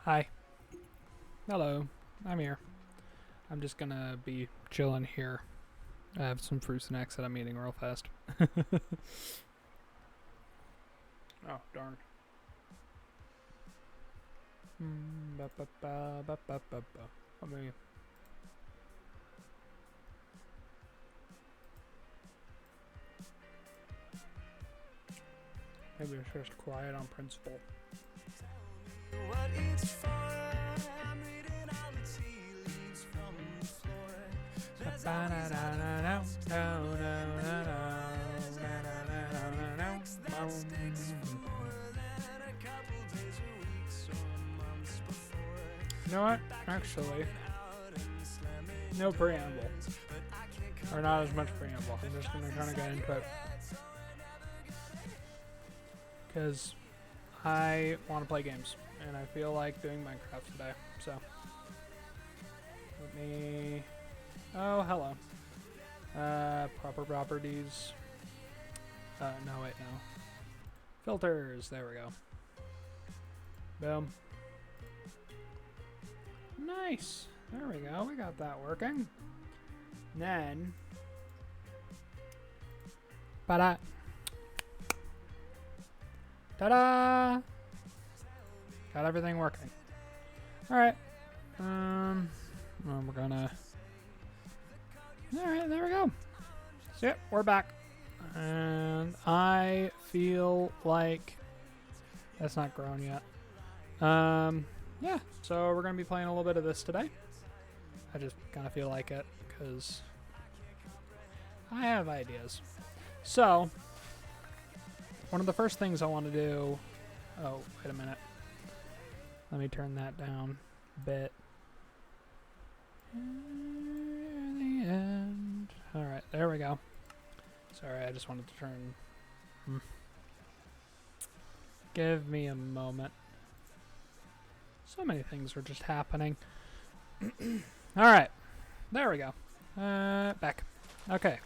Hi. Hello. I'm here. I'm just gonna be chilling here. I have some fruit snacks that I'm eating real fast. Oh, darn. Let me. Maybe it's just quiet on principle. What it's for, I'm reading all the tea leaves from the floor. You know what? Actually, no preamble. Or not as much preamble. I'm just gonna kind of get into it. Because I want to play games. And I feel like doing Minecraft today. So, let me... Oh, hello. Proper properties. No, wait, no. Filters. There we go. Boom. Nice. There we go. We got that working. And then... Ta-da! Ta-da! Got everything working. Alright. Well, we're gonna... Alright, there we go. So, yep, we're back. And I feel like... That's not grown yet. Yeah, so we're gonna be playing a little bit of this today. I just kind of feel like it, because I have ideas. So, one of the first things I want to do... Oh, wait a minute. Let me turn that down a bit. The end. Alright, there we go. Sorry, I just wanted to turn... Give me a moment. So many things are just happening. Alright, there we go. Back. Okay,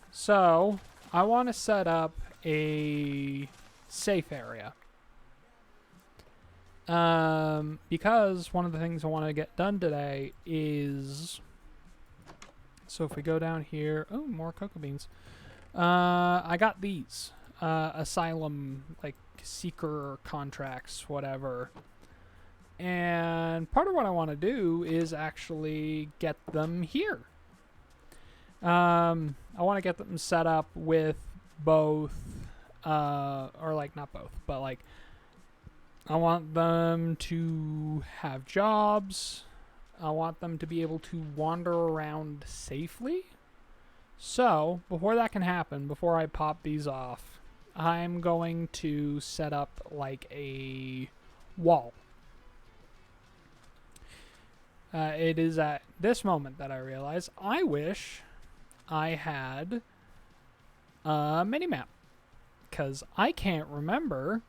so I want to set up a safe area. Because one of the things I want to get done today is... So if we go down here... Oh, more cocoa beans. I got these. Asylum, like, seeker contracts, whatever. And part of what I want to do is actually get them here. I want to get them set up with both... or, like, not both, but, like... I want them to have jobs. I want them to be able to wander around safely. So, before that can happen, before I pop these off, I'm going to set up like a wall. It is at this moment that I realize I wish I had a minimap. Because I can't remember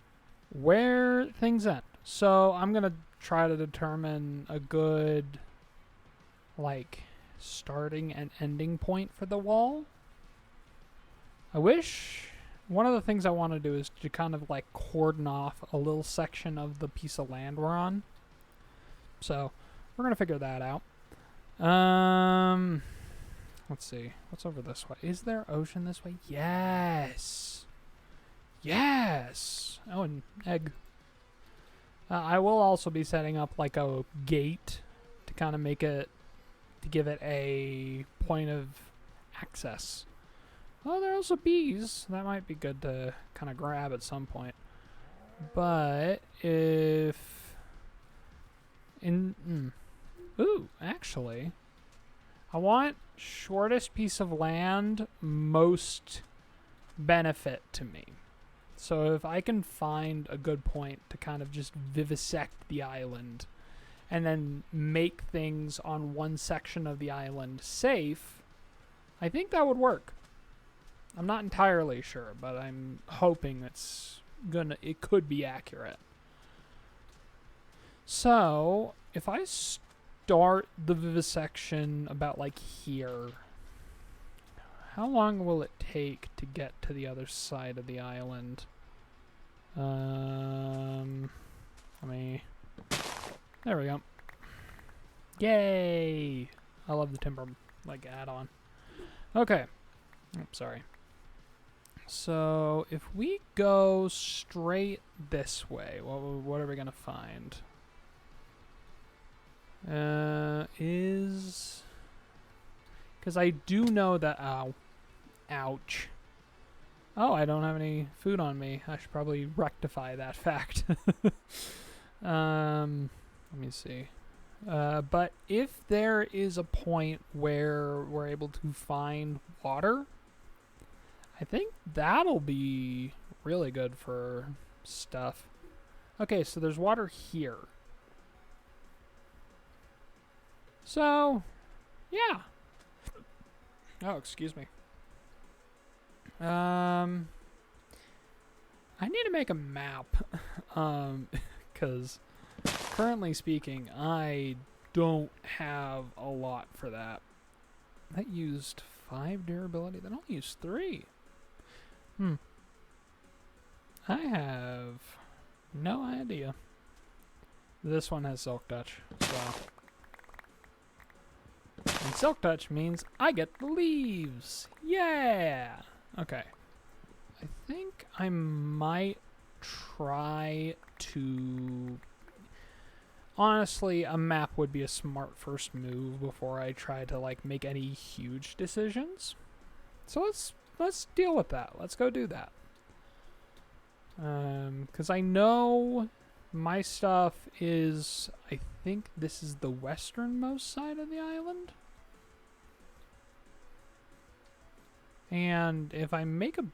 where things end. So I'm going to try to determine a good, like, starting and ending point for the wall. I wish... One of the things I want to do is to kind of, like, cordon off a little section of the piece of land we're on. So, we're going to figure that out. Let's see. What's over this way? Is there ocean this way? Yes! Yes! Oh, an egg. I will also be setting up like a gate to kind of make it, to give it a point of access. Oh, there are also bees. That might be good to kind of grab at some point. But if... Ooh, actually, I want shortest piece of land, most benefit to me. So if I can find a good point to kind of just vivisect the island and then make things on one section of the island safe, I think that would work. I'm not entirely sure, but I'm hoping it could be accurate. So if I start the vivisection about like here, how long will it take to get to the other side of the island? Let me There we go. Yay! I love the timber, like, add-on. Okay. I'm sorry. So, if we go straight this way, what are we going to find? Because I do know that... Ow. Ouch. Oh, I don't have any food on me. I should probably rectify that fact. Let me see. But if there is a point where we're able to find water, I think that'll be really good for stuff. Okay, so there's water here. So, yeah. Oh, excuse me. I need to make a map. Because currently speaking, I don't have a lot for that. That used 5 durability. That only used 3. I have no idea. This one has Silk Touch, so... And Silk Touch means I get the leaves! Yeah! Okay. I think I might try to... Honestly, a map would be a smart first move before I try to, like, make any huge decisions. So let's deal with that. Let's go do that. Because I know my stuff is... I think this is the westernmost side of the island. And if I make a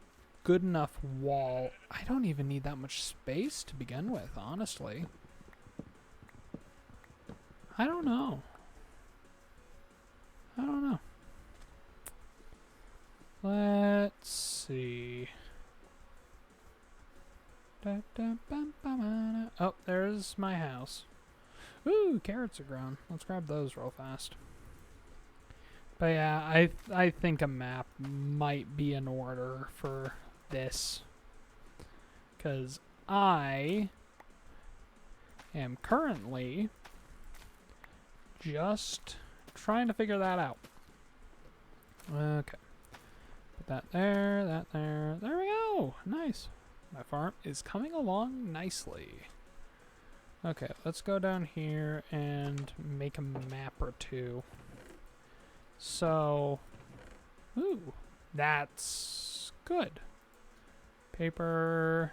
good enough wall, I don't even need that much space to begin with, honestly. I don't know. Let's see. Oh, there's my house. Ooh, carrots are grown. Let's grab those real fast. But yeah, I think a map might be in order for this. Because I am currently just trying to figure that out. Okay. Put that there, that there. There we go. Nice. My farm is coming along nicely. Okay, let's go down here and make a map or two. So, ooh, that's good. Paper.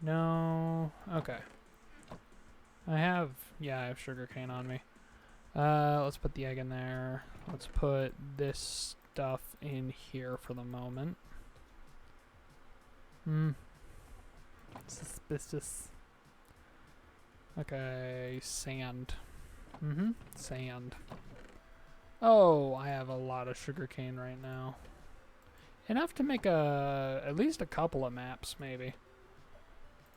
No. Okay. I have sugarcane on me. Let's put the egg in there. Let's put this stuff in here for the moment. Suspicious. Okay, sand. Sand. Oh, I have a lot of sugarcane right now. Enough to make at least a couple of maps, maybe.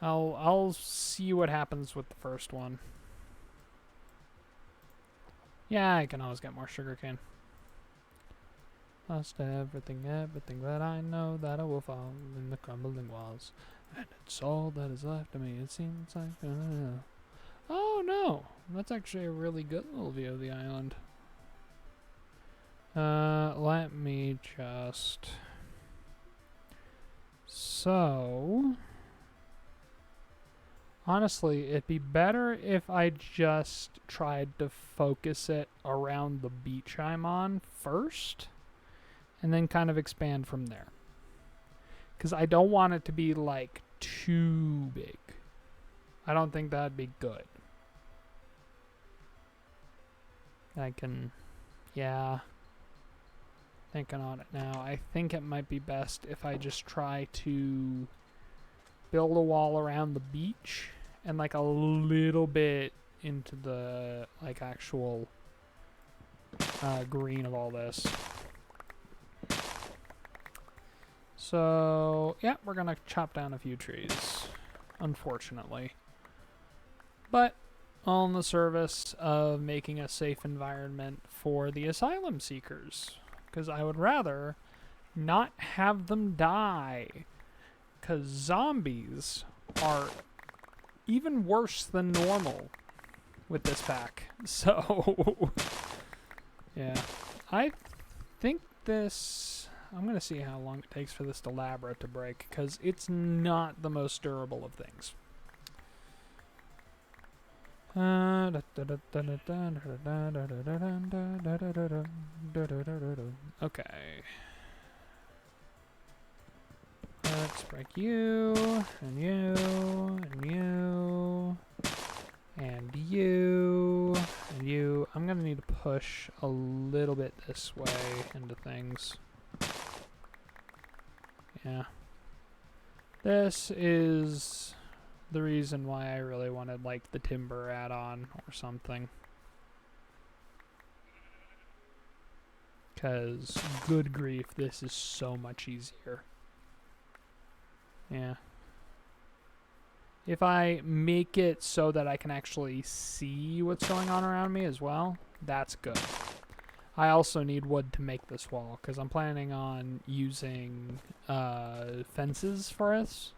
I'll see what happens with the first one. Yeah, I can always get more sugarcane. Lost everything that I know, that I will fall in the crumbling walls. And it's all that is left of me, it seems like... Oh no! That's actually a really good little view of the island. Let me just... So... Honestly, it'd be better if I just tried to focus it around the beach I'm on first, and then kind of expand from there. Because I don't want it to be, like, too big. I don't think that'd be good. I can... Yeah. Thinking on it now. I think it might be best if I just try to build a wall around the beach and like a little bit into the like actual green of all this. So yeah, we're gonna chop down a few trees, unfortunately, but all in the service of making a safe environment for the asylum seekers, because I would rather not have them die. Because zombies are even worse than normal. with this pack. So, yeah. I think this... I'm going to see how long it takes for this Delabra to break, because it's not the most durable of things. Okay. Let's break you, and you, and you, and you, and you. I'm gonna need to push a little bit this way into things. Yeah. This is the reason why I really wanted, like, the timber add-on or something. Because, good grief, this is so much easier. Yeah. If I make it so that I can actually see what's going on around me as well, that's good. I also need wood to make this wall, because I'm planning on using fences for us.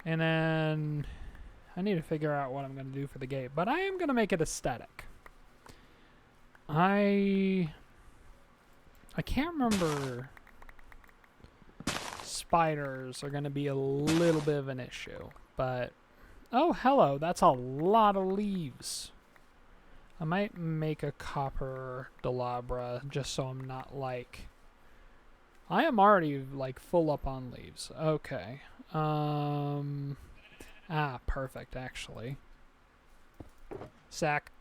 And then I need to figure out what I'm going to do for the gate. But I am going to make it aesthetic. I can't remember... Spiders are going to be a little bit of an issue, but oh, hello, that's a lot of leaves. I might make a copper Delabra just so I'm not like... I am already like full up on leaves. Okay. Perfect, actually. Sack.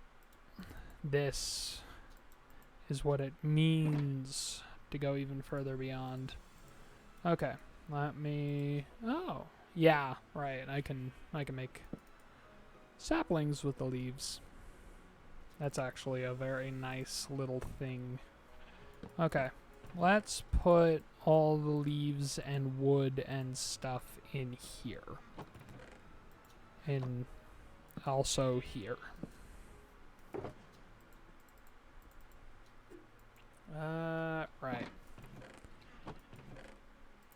This is what it means to go even further beyond. Okay, let me... Oh, yeah, right. I can make saplings with the leaves. That's actually a very nice little thing. Okay, let's put all the leaves and wood and stuff in here. And also here. Right.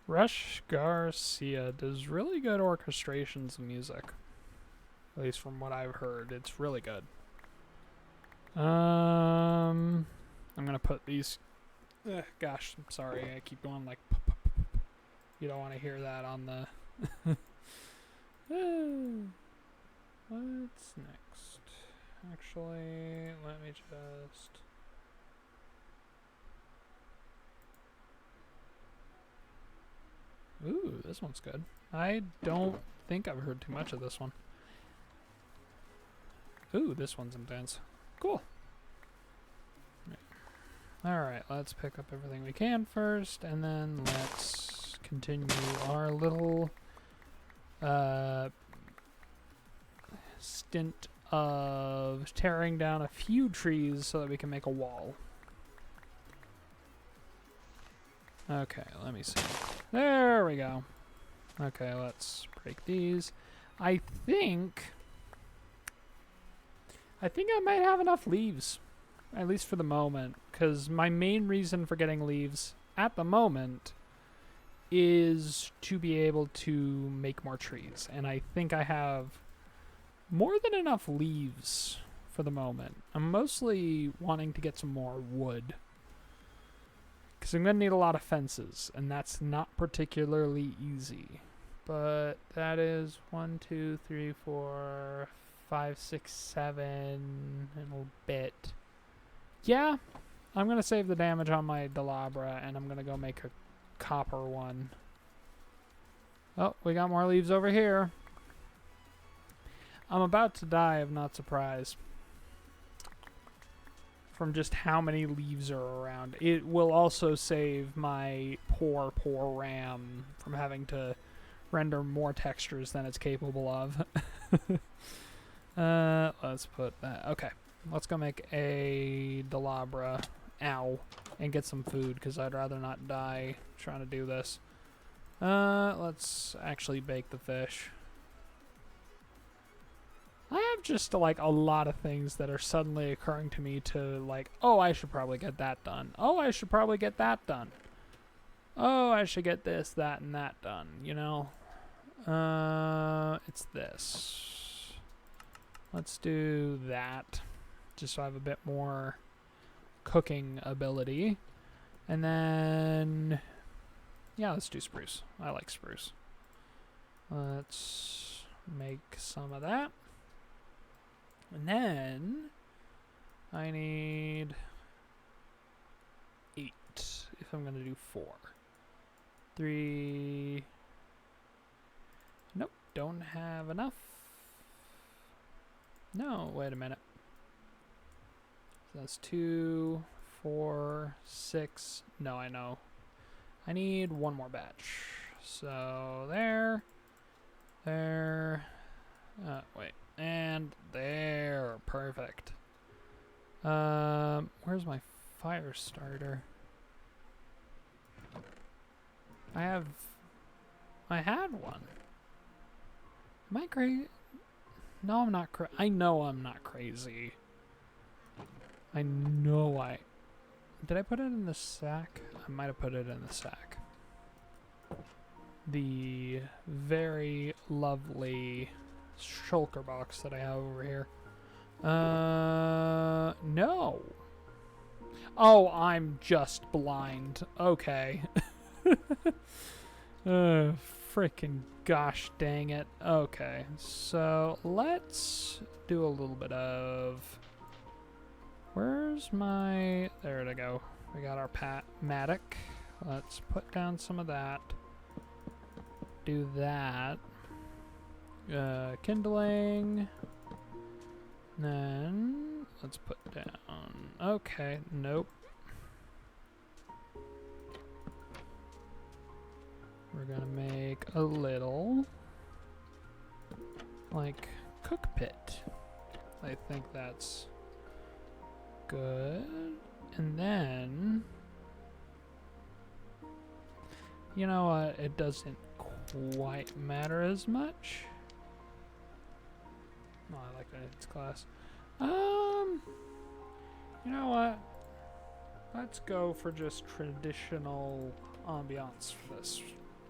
Rush Garcia does really good orchestrations of music. At least from what I've heard, it's really good. I'm gonna put these... gosh, I'm sorry, I keep going like... You don't want to hear that on the... What's next? Actually, let me just... Ooh, this one's good. I don't think I've heard too much of this one. Ooh, this one's intense. Cool. Alright, let's pick up everything we can first, and then let's continue our little stint of tearing down a few trees so that we can make a wall. Okay, let me see. There we go. Okay, let's break these. I think I might have enough leaves, at least for the moment, because my main reason for getting leaves at the moment is to be able to make more trees, and I think I have more than enough leaves for the moment. I'm mostly wanting to get some more wood, because I'm going to need a lot of fences, and that's not particularly easy. But that is 1, 2, 3, 4, 5, 6, 7, and a bit. Yeah, I'm going to save the damage on my Delabra, and I'm going to go make a copper one. Oh, we got more leaves over here. I'm about to die of not surprise from just how many leaves are around. It will also save my poor RAM from having to render more textures than it's capable of. Let's put that. Okay, let's go make a Delabra. Ow. And get some food, because I'd rather not die trying to do this. Let's actually bake the fish. I have just like a lot of things that are suddenly occurring to me to like, oh, I should probably get that done. Oh, I should probably get that done. Oh, I should get this, that, and that done, you know? It's this. Let's do that, just so I have a bit more cooking ability. And then, yeah, let's do spruce. I like spruce. Let's make some of that. And then I need 8 if I'm going to do 4. 3. Nope, don't have enough. No, wait a minute. So that's 2, 4, 6. No, I know. I need one more batch. So there. Wait. And there. Perfect. Where's my fire starter? I had one. Am I crazy? No, I'm not crazy. I know I'm not crazy. I know I... Did I put it in the sack? I might have put it in the sack. The very lovely shulker box that I have over here. No. Oh, I'm just blind. Okay. Freaking gosh dang it. Okay, so let's do a little bit of... Where's my... There to go. We got our mattock. Let's put down some of that. Do that. Kindling. Then let's put down... Okay, nope. We're gonna make a little, like, cook pit. I think that's good. And then, you know what? It doesn't quite matter as much. Oh, I like that it's class. You know what? Let's go for just traditional ambiance for this.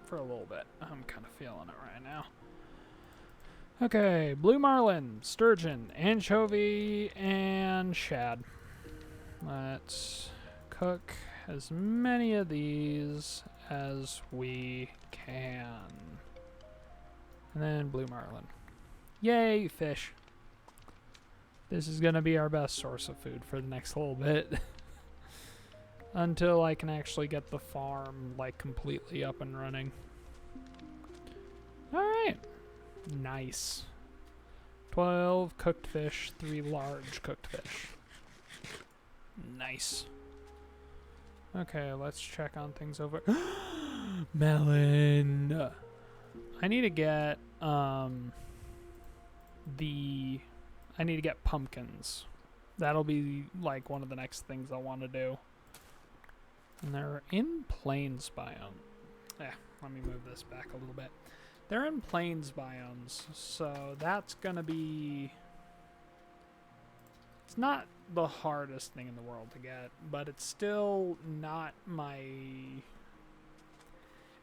For a little bit. I'm kind of feeling it right now. Okay, blue marlin, sturgeon, anchovy, and shad. Let's cook as many of these as we can. And then blue marlin. Yay, fish. This is going to be our best source of food for the next little bit. Until I can actually get the farm, like, completely up and running. Alright. Nice. 12 cooked fish, 3 large cooked fish. Nice. Okay, let's check on things over. Melon! I need to get, I need to get pumpkins. That'll be, like, one of the next things I want to do. And they're in plains biome. Let me move this back a little bit. They're in plains biomes, so that's gonna be... It's not the hardest thing in the world to get, but it's still not my...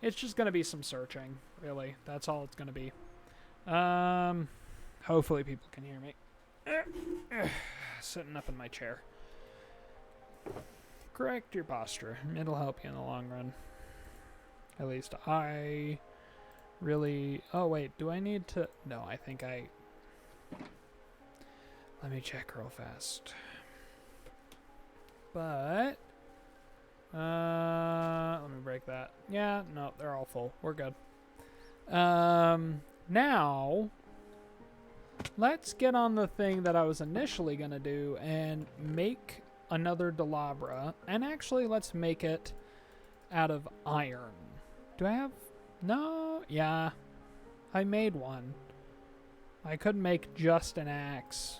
It's just gonna be some searching, really. That's all it's gonna be. Hopefully people can hear me. Sitting up in my chair. Correct your posture. It'll help you in the long run. At least I really... Oh, wait. Do I need to... No, I think I... Let me check real fast. But... let me break that. Yeah, no, they're all full. We're good. Now... Let's get on the thing that I was initially going to do and make... another Delabra, and actually let's make it out of iron. Do I have... No, yeah, I made one. I could make just an axe.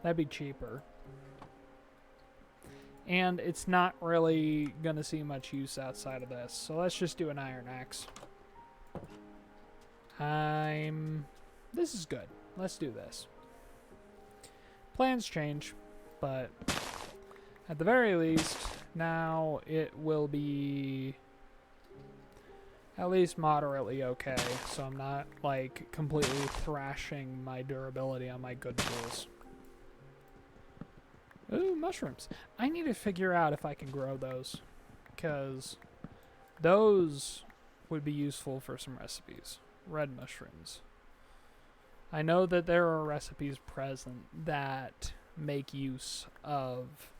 That'd be cheaper. And it's not really gonna see much use outside of this, so let's just do an iron axe. This is good. Let's do this. Plans change, but at the very least, now it will be at least moderately okay, so I'm not, like, completely thrashing my durability on my good tools. Ooh, mushrooms. I need to figure out if I can grow those, because those would be useful for some recipes. Red mushrooms. I know that there are recipes present that make use of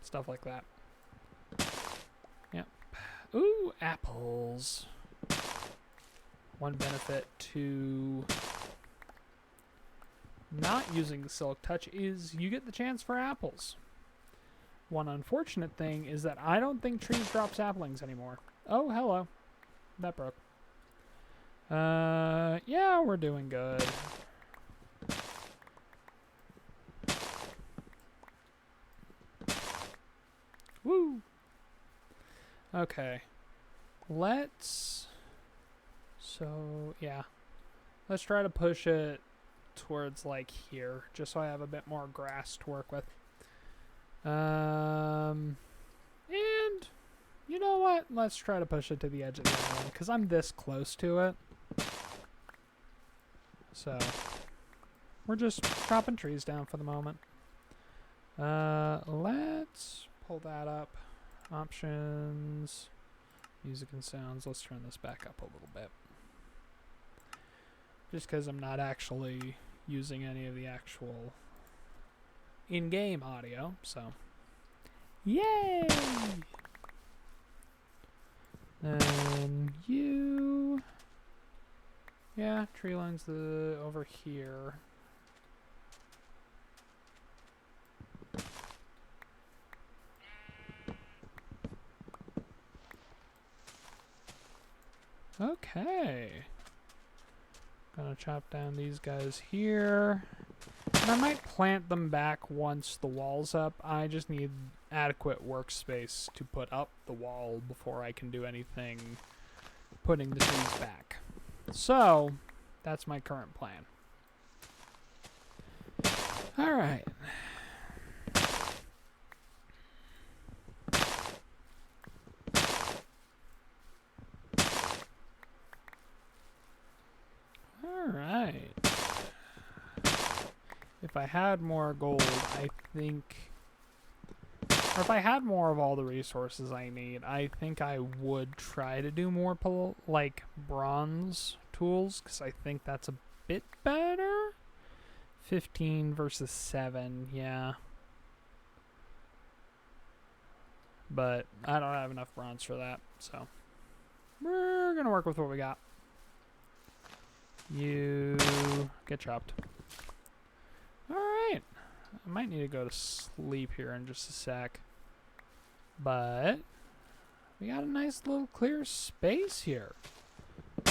stuff like that. Yep. Ooh, apples. One benefit to not using the Silk Touch is you get the chance for apples. One unfortunate thing is that I don't think trees drop saplings anymore. Oh, hello. That broke. Yeah, we're doing good. Woo! Okay. Let's try to push it towards, like, here, just so I have a bit more grass to work with. And you know what? Let's try to push it to the edge of the island, because I'm this close to it. So, we're just chopping trees down for the moment. Let's pull that up. Options, music and sounds. Let's turn this back up a little bit. Just because I'm not actually using any of the actual in-game audio, so. Yay! And you... Yeah, tree line's over here. Okay. Gonna chop down these guys here. And I might plant them back once the wall's up. I just need adequate workspace to put up the wall before I can do anything putting the trees back. So, that's my current plan. Alright. Alright. If I had more gold, I think... Or if I had more of all the resources I need, I think I would try to do more, like, bronze tools, because I think that's a bit better. 15 versus 7, yeah. But I don't have enough bronze for that, so we're gonna work with what we got. You get chopped. Alright. I might need to go to sleep here in just a sec. But we got a nice little clear space here.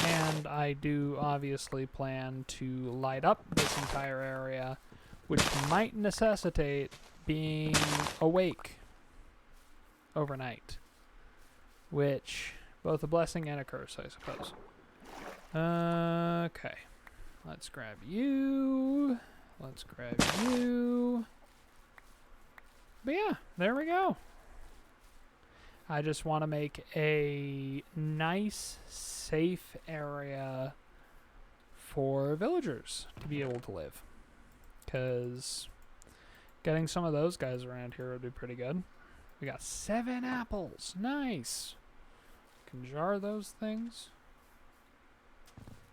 And I do obviously plan to light up this entire area, which might necessitate being awake overnight. Which, both a blessing and a curse, I suppose. Okay. Let's grab you. Let's grab you. But yeah, there we go. I just want to make a nice, safe area for villagers to be able to live. Because getting some of those guys around here would be pretty good. We got 7 apples. Nice. Can jar those things.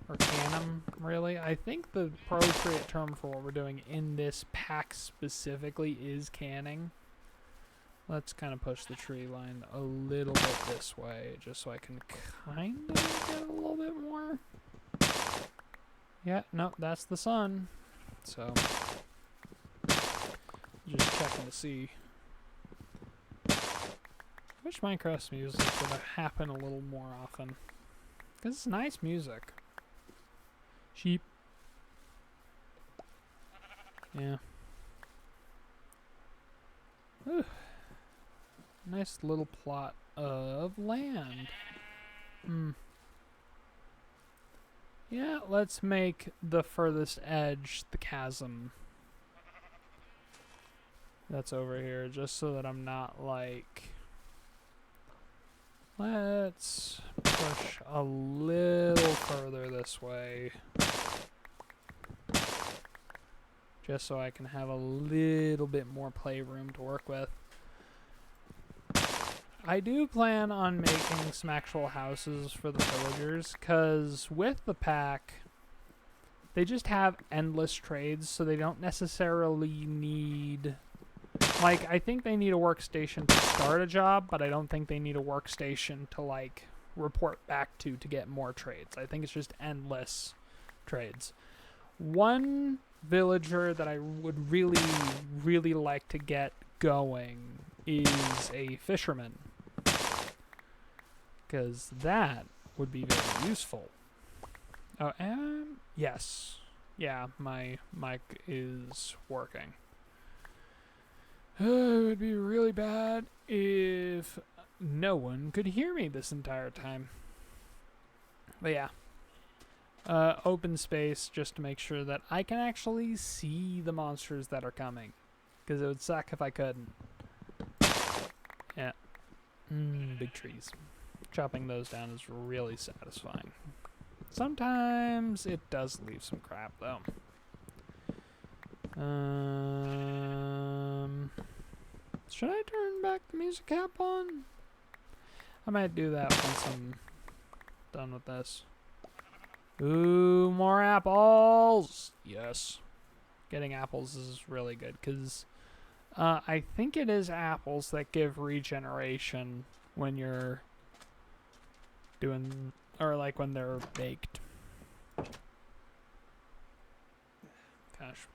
Or can them, really. I think the appropriate term for what we're doing in this pack specifically is canning. Let's kind of push the tree line a little bit this way, just so I can kind of get a little bit more. Yeah, nope, that's the sun. So, just checking to see. I wish Minecraft's music would happen a little more often. Because it's nice music. Sheep. Yeah. Ooh. Nice little plot of land. Yeah, let's make the furthest edge the chasm. That's over here, just so that I'm not like... Let's push a little further this way. Just so I can have a little bit more playroom to work with. I do plan on making some actual houses for the villagers, because with the pack, they just have endless trades, so they don't necessarily need... Like, I think they need a workstation to start a job, but I don't think they need a workstation to, like, report back to get more trades. I think it's just endless trades. One villager that I would really, really like to get going is a fisherman, because that would be very useful. Oh, and yes. Yeah, my mic is working. It would be really bad if no one could hear me this entire time. But yeah. Open space just to make sure that I can actually see the monsters that are coming. Because it would suck if I couldn't. Yeah. Big trees. Chopping those down is really satisfying. Sometimes it does leave some crap, though. Should I turn back the music app on? I might do that once I'm done with this. Ooh, more apples! Yes. Getting apples is really good, because I think it is apples that give regeneration when you're doing... Or like when they're baked. Gosh.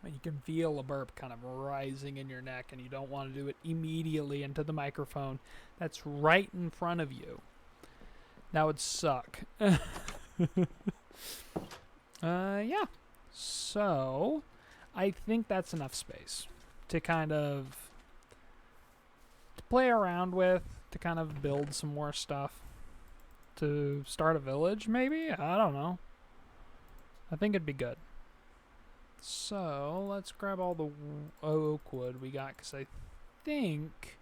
You can feel a burp kind of rising in your neck, and you don't want to do it immediately into the microphone that's right in front of you. That would suck. Yeah. So, I think that's enough space to kind of play around with, to kind of build some more stuff. To start a village, maybe? I don't know. I think it'd be good. So, let's grab all the oak wood we got, because I think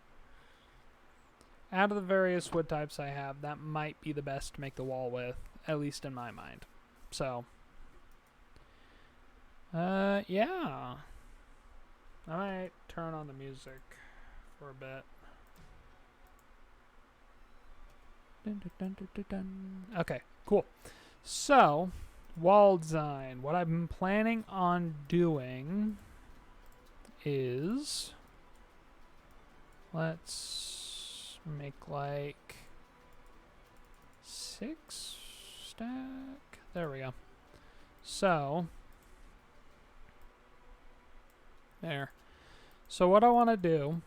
out of the various wood types I have, that might be the best to make the wall with, at least in my mind. So, yeah. I might turn on the music for a bit. Dun, dun, dun, dun, dun. Okay, cool. So, wall design. What I've been planning on doing is, let's make like 6 stack. There we go. So, there. So what I want to do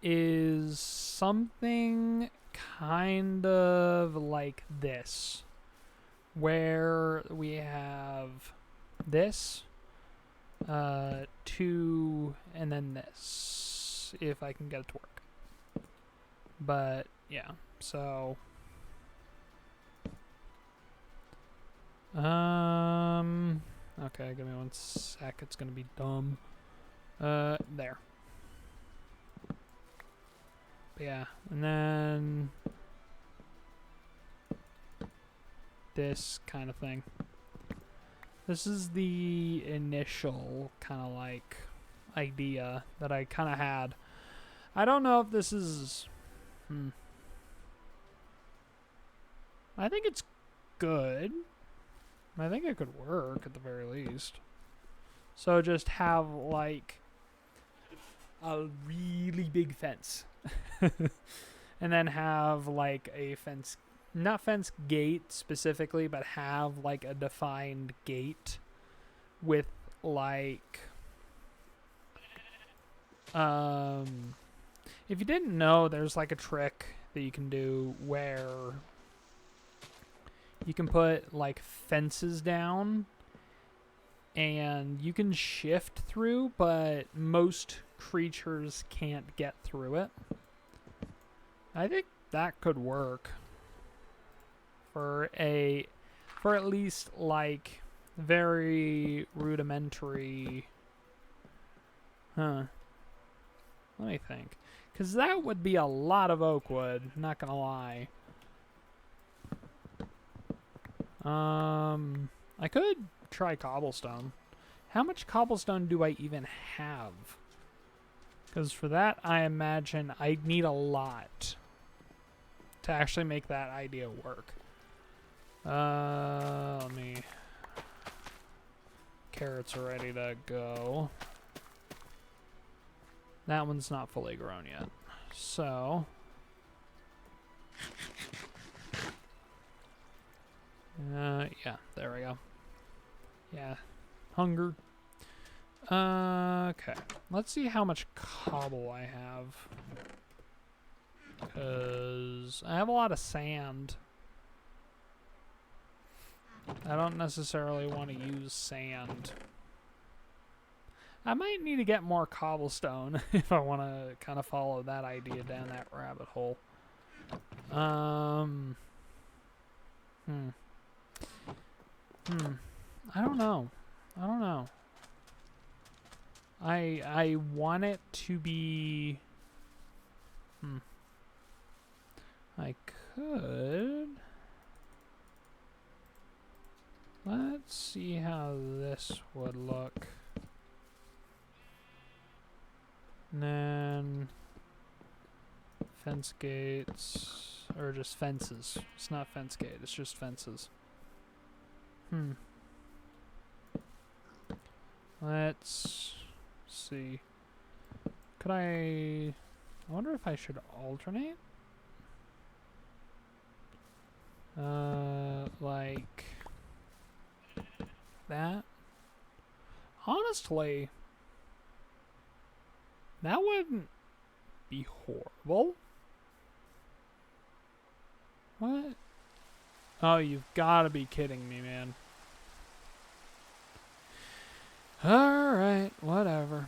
is something kind of like this, where we have this, 2, and then this, if I can get it to work. But yeah, so okay, give me 1 sec, it's gonna be dumb. There. But yeah, and then this kind of thing. This is the initial kind of like idea that I kind of had. I don't know if this is... I think it's good. I think it could work at the very least. So just have like a really big fence. And then have like a fence, not fence gate specifically, but have like a defined gate with like if you didn't know, there's like a trick that you can do where you can put like fences down and you can shift through, but most creatures can't get through it. I think that could work for at least like very rudimentary. Let me think. Because that would be a lot of oak wood, not gonna lie. I could try cobblestone. How much cobblestone do I even have? Because for that, I imagine I'd need a lot to actually make that idea work. Let me... Carrots are ready to go. That one's not fully grown yet. So... yeah, there we go. Yeah, hunger. Okay, let's see how much cobble I have. Because I have a lot of sand. I don't necessarily want to use sand. I might need to get more cobblestone if I want to kind of follow that idea down that rabbit hole. I don't know. I want it to be... I could... Let's see how this would look. And then... Fence gates... Or just fences. It's not fence gate, it's just fences. Let's see. Could I wonder if I should alternate? Like that? Honestly, that wouldn't be horrible. What? Oh, you've got to be kidding me, man. Alright, whatever.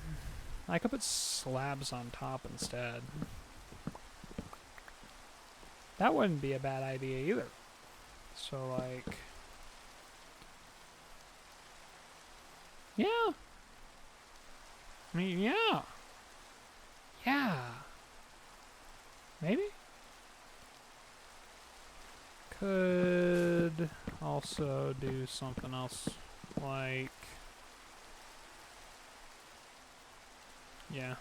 I could put slabs on top instead. That wouldn't be a bad idea either. So, like... Yeah. I mean, yeah. Yeah. Maybe? Could also do something else, like... Yeah.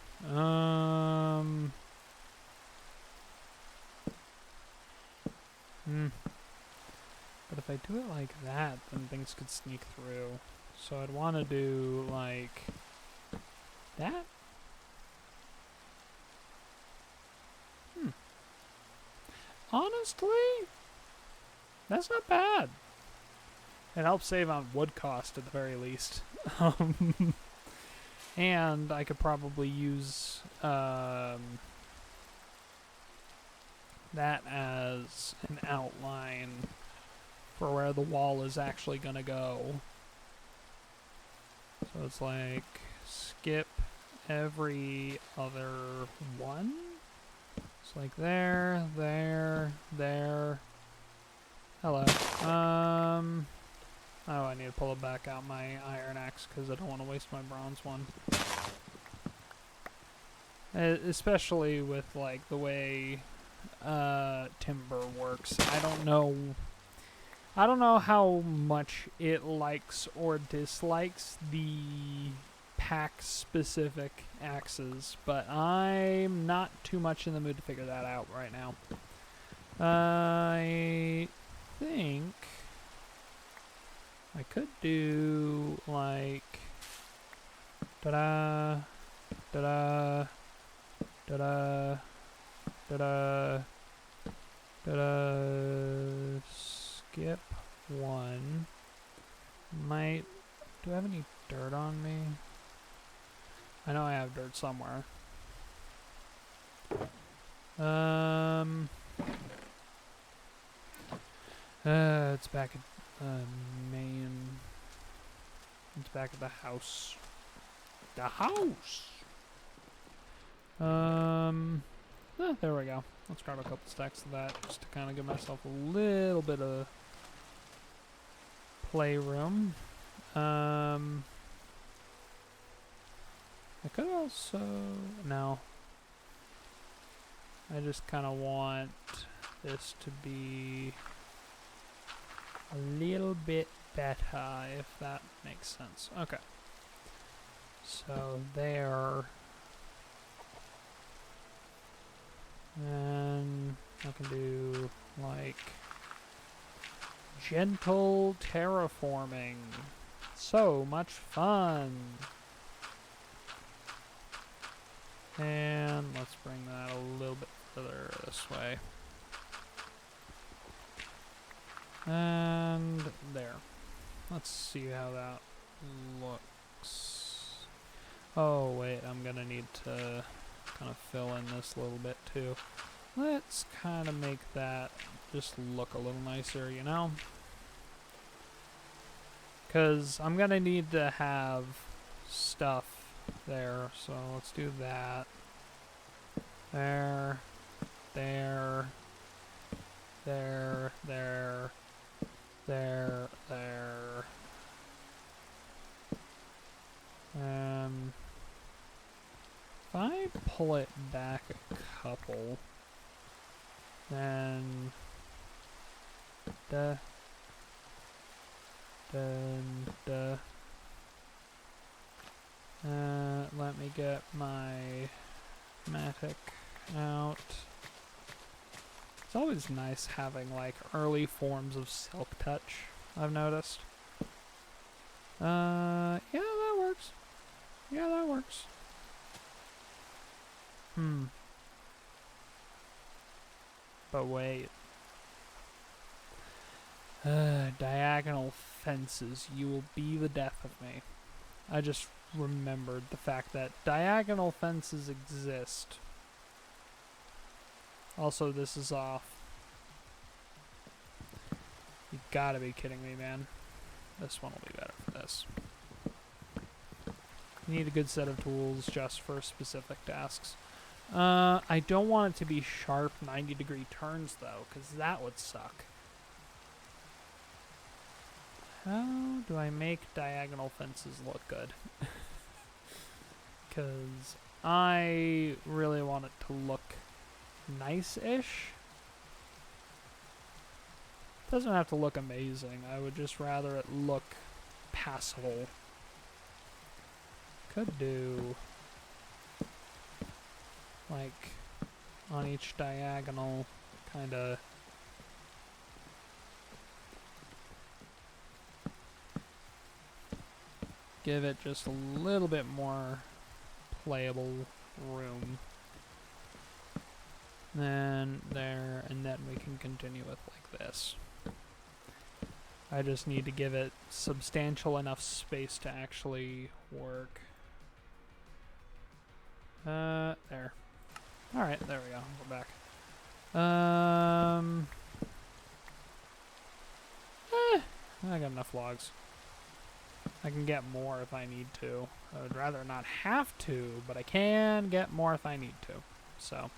But if I do it like that, then things could sneak through. So I'd want to do, like... that? Honestly, that's not bad. It helps save on wood cost at the very least. And I could probably use that as an outline for where the wall is actually going to go. So it's like skip every other one. It's like there, there, there. Hello. Oh, I need to pull it back out my iron axe because I don't want to waste my bronze one. Especially with like the way timber works. I don't know how much it likes or dislikes the pack specific axes, but I'm not too much in the mood to figure that out right now. I think I could do like da-da, da-da, da-da, da-da, da-da, skip one. Do I have any dirt on me? I know I have dirt somewhere. It's back at main. It's back at the house. The house! There we go. Let's grab a couple stacks of that just to kind of give myself a little bit of playroom. I could also... No. I just kind of want this to be a little bit better, if that makes sense. Okay. So there. And I can do like gentle terraforming. So much fun. And let's bring that a little bit further this way. And there. Let's see how that looks. Oh wait, I'm gonna need to kind of fill in this a little bit too. Let's kind of make that just look a little nicer, you know? Because I'm gonna need to have stuff there, so let's do that. There, there, there, there, there, there. If I pull it back a couple, then let me get my Matic out. It's always nice having like early forms of silk touch, I've noticed. Yeah, that works. Yeah, that works. But wait. Diagonal fences. You will be the death of me. I just remembered the fact that diagonal fences exist. Also, this is off. You gotta be kidding me, man. This one will be better for this. You need a good set of tools just for specific tasks. I don't want it to be sharp 90-degree turns, though, because that would suck. How do I make diagonal fences look good? Because I really want it to look nice-ish. Doesn't have to look amazing. I would just rather it look passable. Could do like on each diagonal, kind of give it just a little bit more playable room. Then there, and then we can continue with like this. I just need to give it substantial enough space to actually work. There. Alright, there we go. We're back. I got enough logs. I can get more if I need to. I would rather not have to, but I can get more if I need to. So,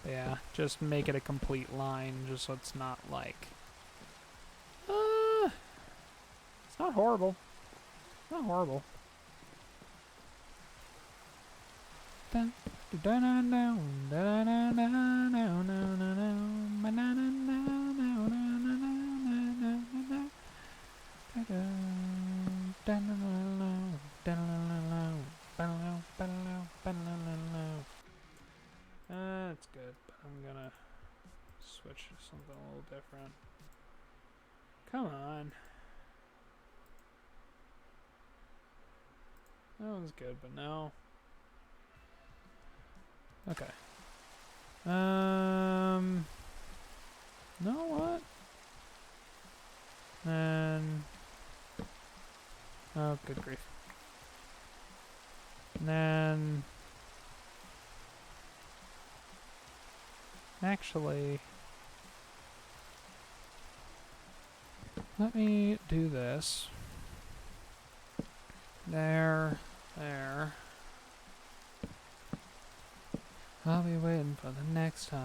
yeah, just make it a complete line, just so it's not like... it's not horrible. Not horrible. That's good, but I'm gonna switch to something a little different. Come on. That one's good, but no. Okay. Know what? And oh, good grief. And then actually, let me do this. There. I'll be waiting for the next time.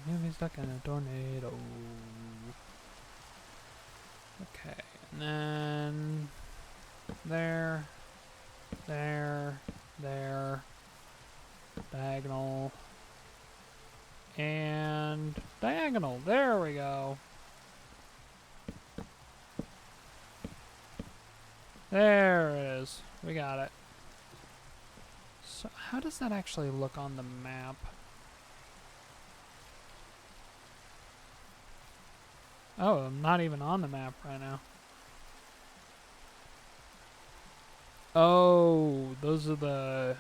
You'll be stuck in a tornado. Okay, and then there. Diagonal. And diagonal. There we go. There it is. We got it. So how does that actually look on the map? Oh, I'm not even on the map right now. Oh, those are the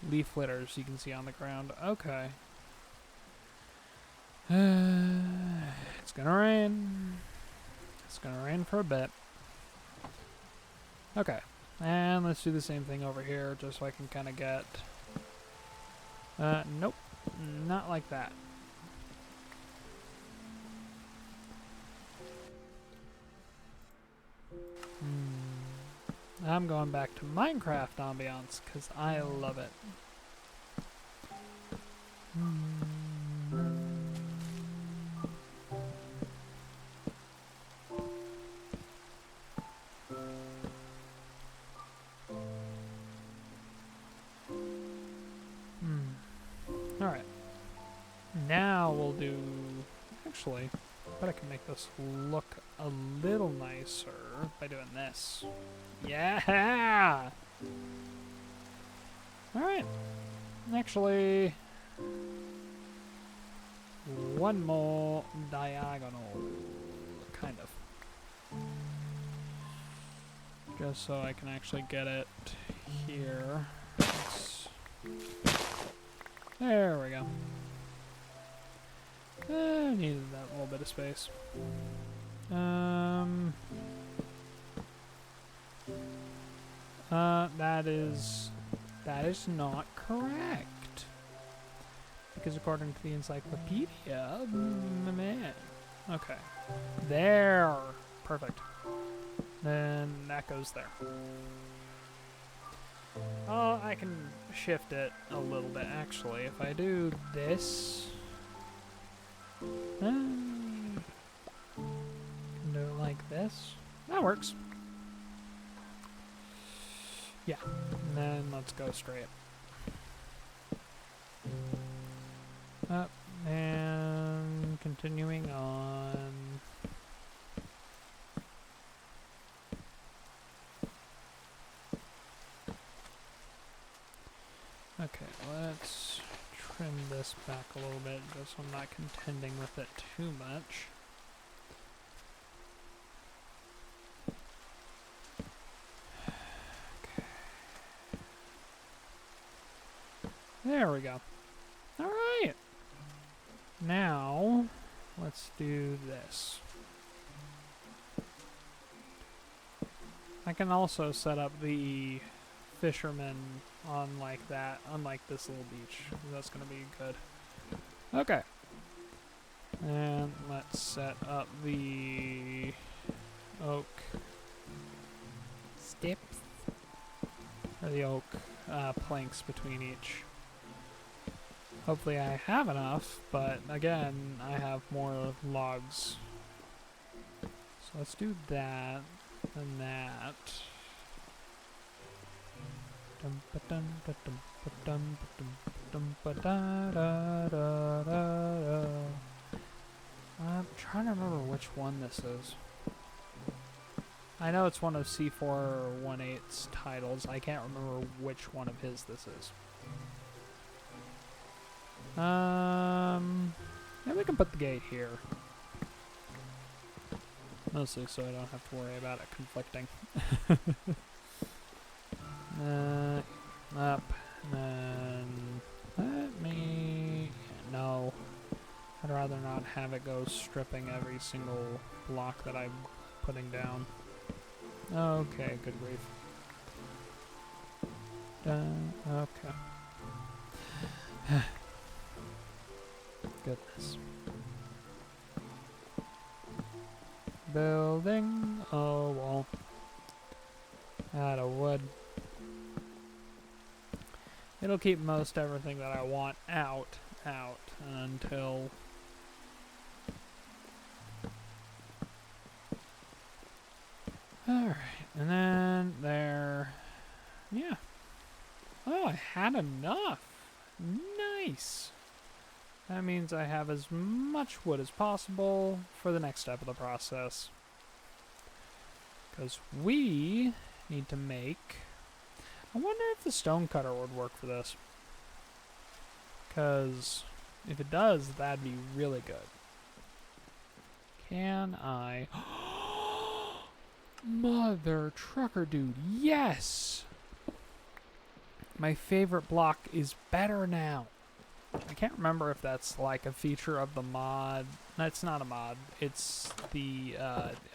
leaf litters you can see on the ground. Okay. It's gonna rain. It's gonna rain for a bit. Okay. And let's do the same thing over here just so I can kind of get... nope. Not like that. I'm going back to Minecraft ambiance because I love it. Alright. Now we'll do... Actually, I bet I can make this look a little nicer by doing this. Yeah! Alright. Actually, one more diagonal, kind of. Just so I can actually get it here. There we go. I needed that little bit of space. That is not correct. Because according to the encyclopedia, man. Okay. There. Perfect. Then that goes there. Oh, I can shift it a little bit actually. If I do this, can do it like this. That works. Yeah. And then let's go straight. Up and continuing on. Okay, let's trim this back a little bit just so I'm not contending with it too much. Okay. There we go. Alright. Now, let's do this. I can also set up the fisherman on like that, unlike this little beach. That's gonna be good. Okay. And let's set up the oak steps, or the oak planks between each. Hopefully I have enough, but again, I have more logs. So let's do that and that. I'm trying to remember which one this is. I know it's one of C418's titles. I can't remember which one of his this is. Maybe we can put the gate here. Mostly so I don't have to worry about it conflicting. Up, and let me... No. I'd rather not have it go stripping every single block that I'm putting down. Okay, good grief. Okay. Goodness. Building a wall out of wood. It'll keep most everything that I want out until... Alright, and then there... Yeah. Oh, I had enough. Nice. That means I have as much wood as possible for the next step of the process. Because we need to make... I wonder if the stone cutter would work for this. Because if it does, that'd be really good. Can I... Mother trucker dude, yes! My favorite block is better now. I can't remember if that's like a feature of the mod. No, it's not a mod. It's the...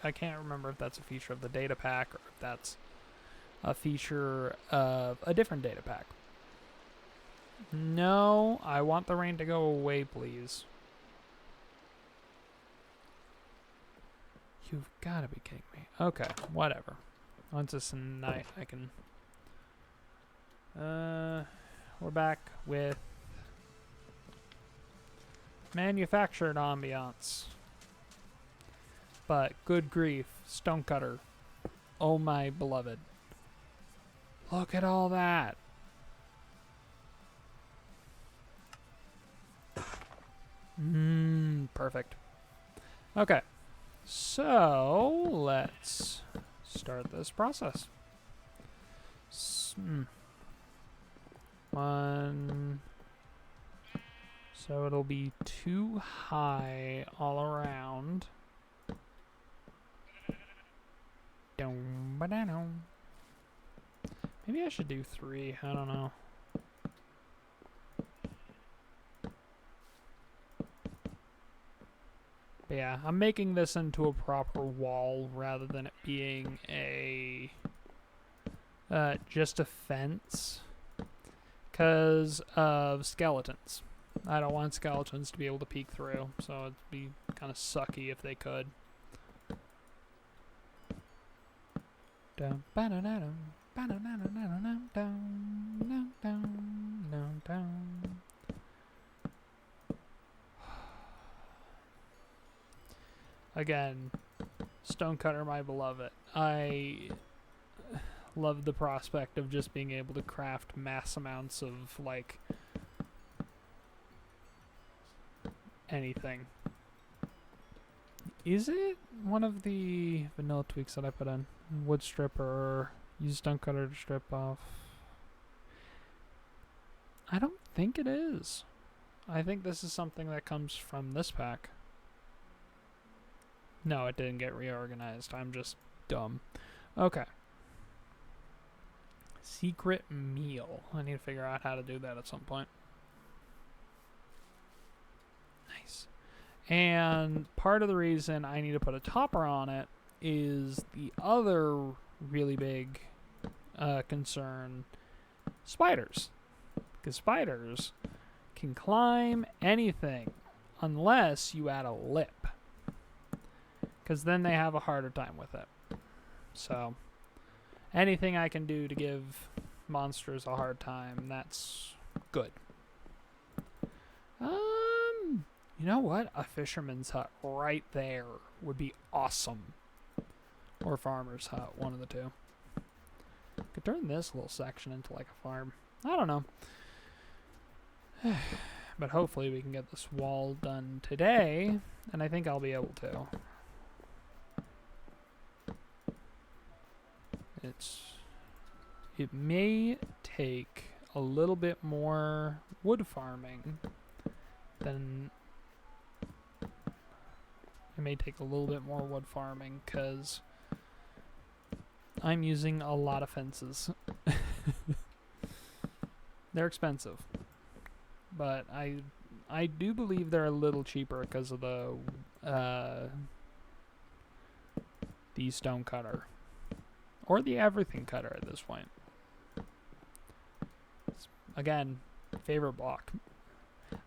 I can't remember if that's a feature of the data pack or if that's a feature of a different data pack. No, I want the rain to go away, please. You've got to be kidding me. Okay, whatever. Once it's night, I can... we're back with manufactured ambiance. But good grief, stonecutter. Oh my beloved. Look at all that. Perfect. Okay. So, let's start this process. One. So it'll be too high all around. Maybe I should do 3. I don't know. But yeah, I'm making this into a proper wall rather than it being a just a fence because of skeletons. I don't want skeletons to be able to peek through, so it'd be kind of sucky if they could. Again, stonecutter, my beloved. I love the prospect of just being able to craft mass amounts of, like, anything. Is it one of the vanilla tweaks that I put in? Wood stripper, use stonecutter to strip off. I don't think it is. I think this is something that comes from this pack. No, it didn't get reorganized. I'm just dumb. Okay. Secret meal. I need to figure out how to do that at some point. Nice. And part of the reason I need to put a topper on it is the other really big concern, spiders. Because spiders can climb anything unless you add a lip. Because then they have a harder time with it. So, anything I can do to give monsters a hard time, that's good. You know what? A fisherman's hut right there would be awesome. Or a farmer's hut, one of the two. Could turn this little section into like a farm. I don't know. But hopefully we can get this wall done today, and I think I'll be able to. It may take a little bit more wood farming than... It may take a little bit more wood farming because I'm using a lot of fences. They're expensive. But I do believe they're a little cheaper because of the stone cutter. Or the everything cutter at this point. Again, favorite block.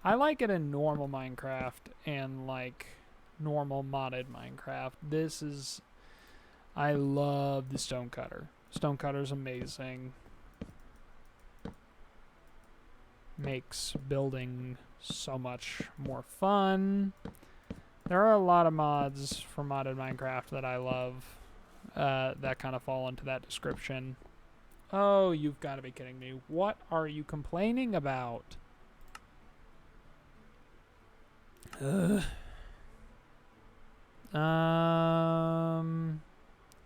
I like it in normal Minecraft and like normal modded Minecraft. This is... I love the stone cutter. Stone cutter's amazing. Makes building so much more fun. There are a lot of mods for modded Minecraft that I love that kind of fall into that description. Oh, you've got to be kidding me. What are you complaining about? Ugh.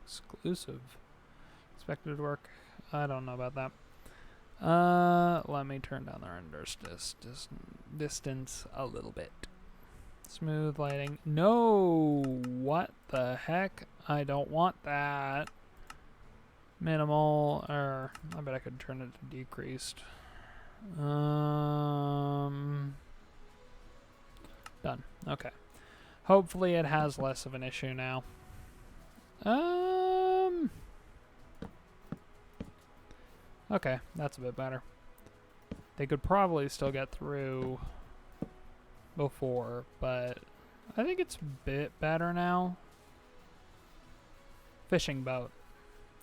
Exclusive. Expected to work. I don't know about that. Let me turn down the render distance a little bit. Smooth lighting. No! What the heck? I don't want that. Minimal, or I bet I could turn it to decreased. Done. Okay. Hopefully it has less of an issue now. Okay, that's a bit better. They could probably still get through before, but I think it's a bit better now. Fishing boat.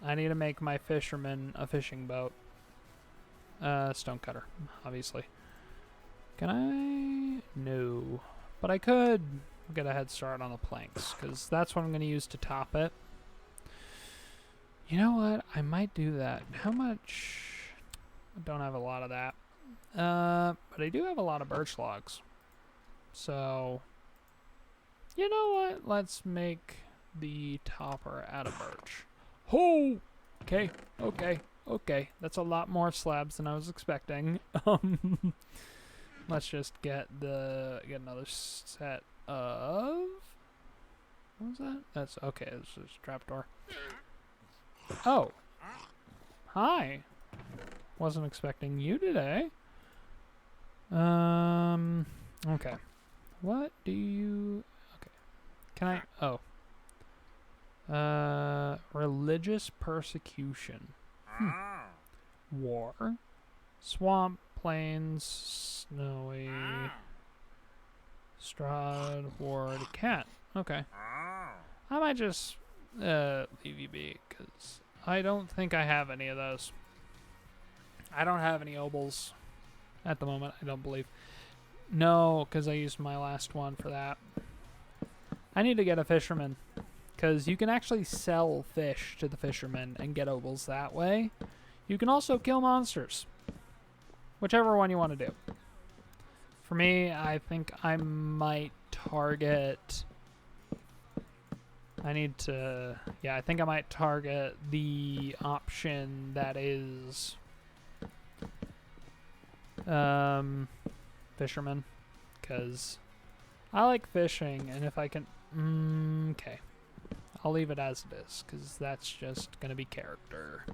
I need to make my fisherman a fishing boat. Stonecutter, obviously. Can I? No. But I could get a head start on the planks, because that's what I'm going to use to top it. You know what? I might do that. How much? I don't have a lot of that. But I do have a lot of birch logs. So, you know what? Let's make the topper out of birch. Oh! Okay, okay, okay. That's a lot more slabs than I was expecting. Let's just get another set of... What was that? That's okay. It's just a trapdoor. Oh, hi. Wasn't expecting you today. Okay. What do you? Okay. Can I? Oh. Religious persecution. War. Swamp, plains, snowy. Strahd, ward, cat. Okay. I might just leave you be, because I don't think I have any of those. I don't have any obols at the moment, I don't believe. No, because I used my last one for that. I need to get a fisherman, because you can actually sell fish to the fisherman and get obols that way. You can also kill monsters. Whichever one you want to do. For me, I think I might target... I need to... Yeah, I think I might target the option that is... fisherman. Because I like fishing, and if I can... okay. I'll leave it as it is, because that's just going to be character.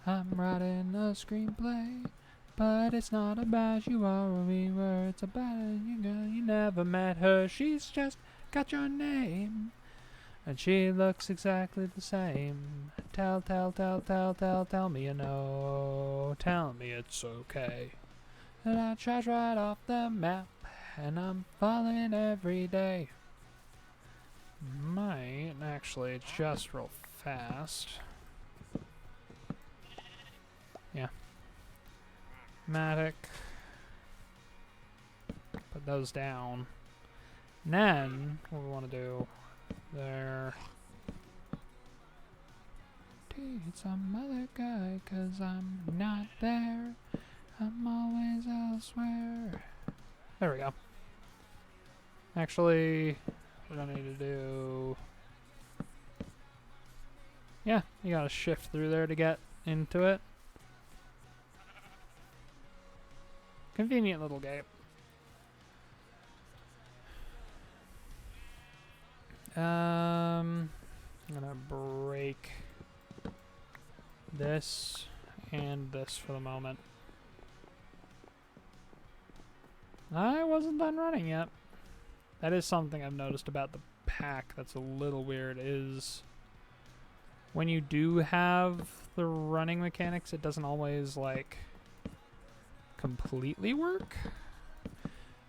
I'm writing a screenplay, but it's not about you or we were. It's about you, girl. You never met her. She's just got your name, and she looks exactly the same. Tell me you know. Tell me it's okay. And I trash right off the map, and I'm falling every day. Might actually just real fast. Yeah. Matic. Put those down. And then, what we want to do there. Date some other guy, 'cause I'm not there. I'm always elsewhere. There we go. Actually, what I need to do... Yeah, you gotta shift through there to get into it. Convenient little gate. I'm gonna break this and this for the moment. I wasn't done running yet. That is something I've noticed about the pack that's a little weird, is when you do have the running mechanics, it doesn't always, like, completely work.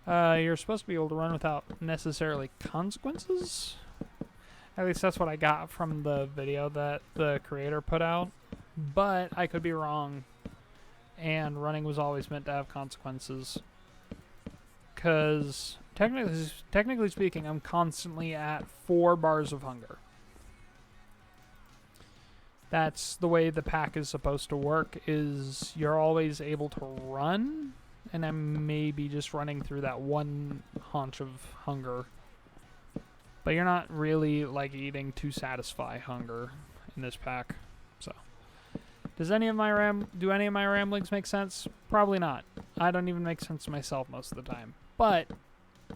You're supposed to be able to run without necessarily consequences. At least that's what I got from the video that the creator put out. But I could be wrong. And running was always meant to have consequences. Because technically speaking, I'm constantly at 4 bars of hunger. That's the way the pack is supposed to work, is you're always able to run and I'm maybe just running through that one haunch of hunger. But you're not really like eating to satisfy hunger in this pack. So, do any of my ramblings make sense? Probably not. I don't even make sense to myself most of the time. But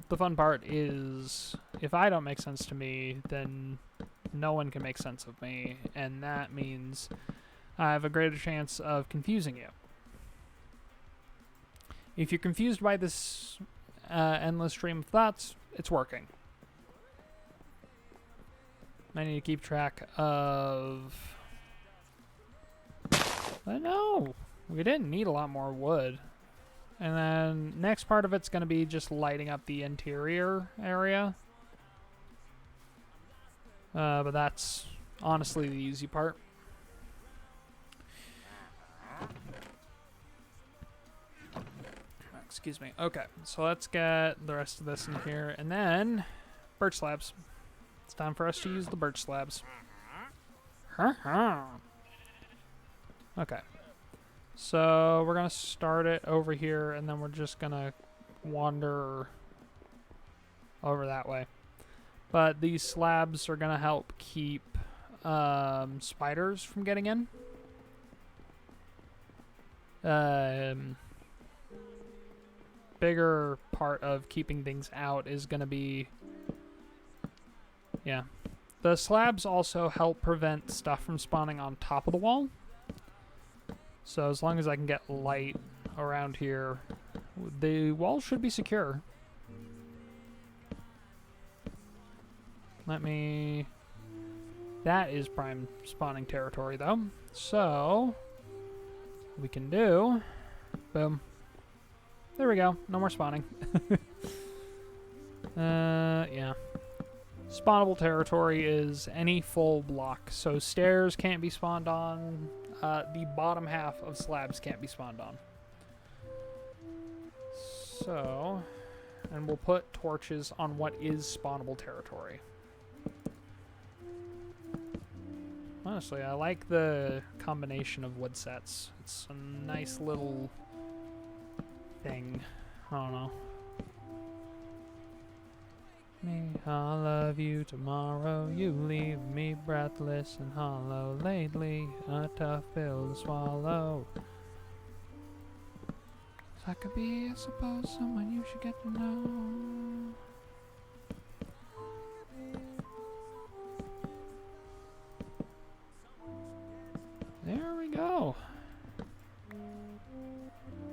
the fun part is, if I don't make sense to me, then no one can make sense of me, and that means I have a greater chance of confusing you. If you're confused by this endless stream of thoughts, it's working. I need to keep track of... But no, we didn't need a lot more wood. And then next part of it's going to be just lighting up the interior area. But that's honestly the easy part. Excuse me. Okay, so let's get the rest of this in here. And then, birch slabs. It's time for us to use the birch slabs. Okay. So we're going to start it over here, and then we're just going to wander over that way. But these slabs are going to help keep spiders from getting in. Bigger part of keeping things out is going to be... Yeah. The slabs also help prevent stuff from spawning on top of the wall. So as long as I can get light around here, the wall should be secure. Let me... That is prime spawning territory, though. So, we can do... Boom. There we go. No more spawning. Yeah. Spawnable territory is any full block. So stairs can't be spawned on. The bottom half of slabs can't be spawned on. So, and we'll put torches on what is spawnable territory. Honestly, I like the combination of wood sets. It's a nice little thing. I don't know. Me, I'll love you tomorrow. You leave me breathless and hollow. Lately, a tough pill to swallow. I could be, I suppose, someone you should get to know. There we go.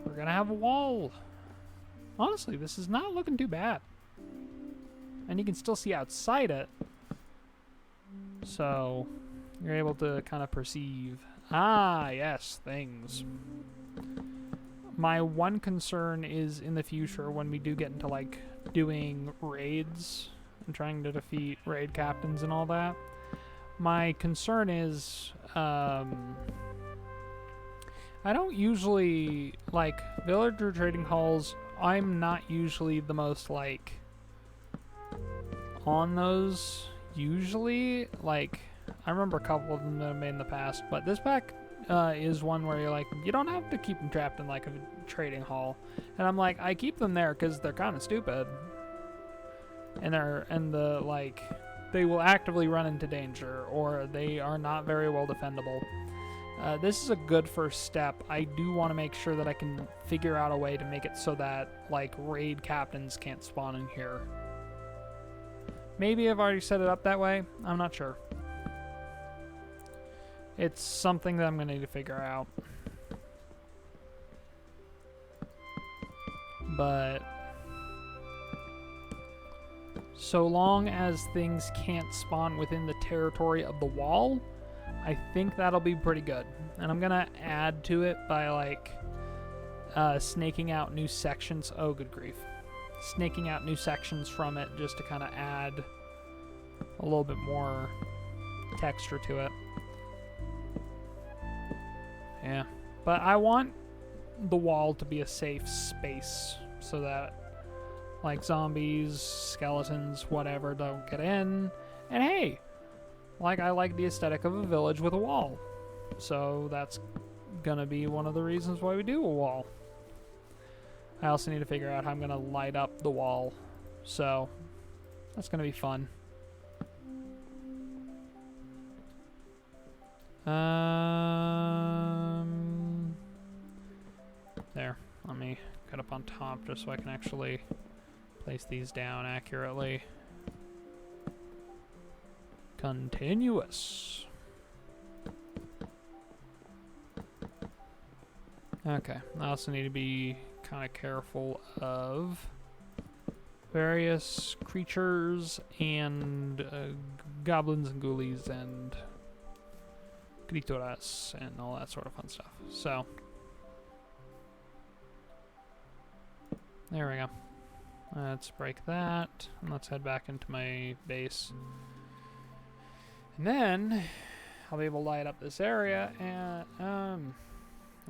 We're gonna have a wall. Honestly, this is not looking too bad. And you can still see outside it. So, you're able to kind of perceive. Ah, yes, things. My one concern is in the future when we do get into, like, doing raids and trying to defeat raid captains and all that. My concern is, I don't usually, like, villager trading halls, I'm not usually the most, like, on those, usually. Like, I remember a couple of them that I made in the past, but this pack is one where you're like, you don't have to keep them trapped in, like, a trading hall. And I'm like, I keep them there because they're kind of stupid. And they will actively run into danger, or they are not very well defendable. This is a good first step. I do want to make sure that I can figure out a way to make it so that, like, raid captains can't spawn in here. Maybe I've already set it up that way. I'm not sure. It's something that I'm going to need to figure out. But so long as things can't spawn within the territory of the wall, I think that'll be pretty good. And I'm going to add to it by, like, snaking out new sections. Oh, good grief. Snaking out new sections from it just to kind of add a little bit more texture to it. Yeah. But I want the wall to be a safe space so that, like, zombies, skeletons, whatever don't get in. And hey, like, I like the aesthetic of a village with a wall. So that's gonna be one of the reasons why we do a wall. I also need to figure out how I'm going to light up the wall. So, that's going to be fun. There. Let me cut up on top just so I can actually place these down accurately. Continuous. Okay. I also need to be kind of careful of various creatures and goblins and ghoulies and criaturas and all that sort of fun stuff. So, there we go. Let's break that, and let's head back into my base. And then, I'll be able to light up this area, and,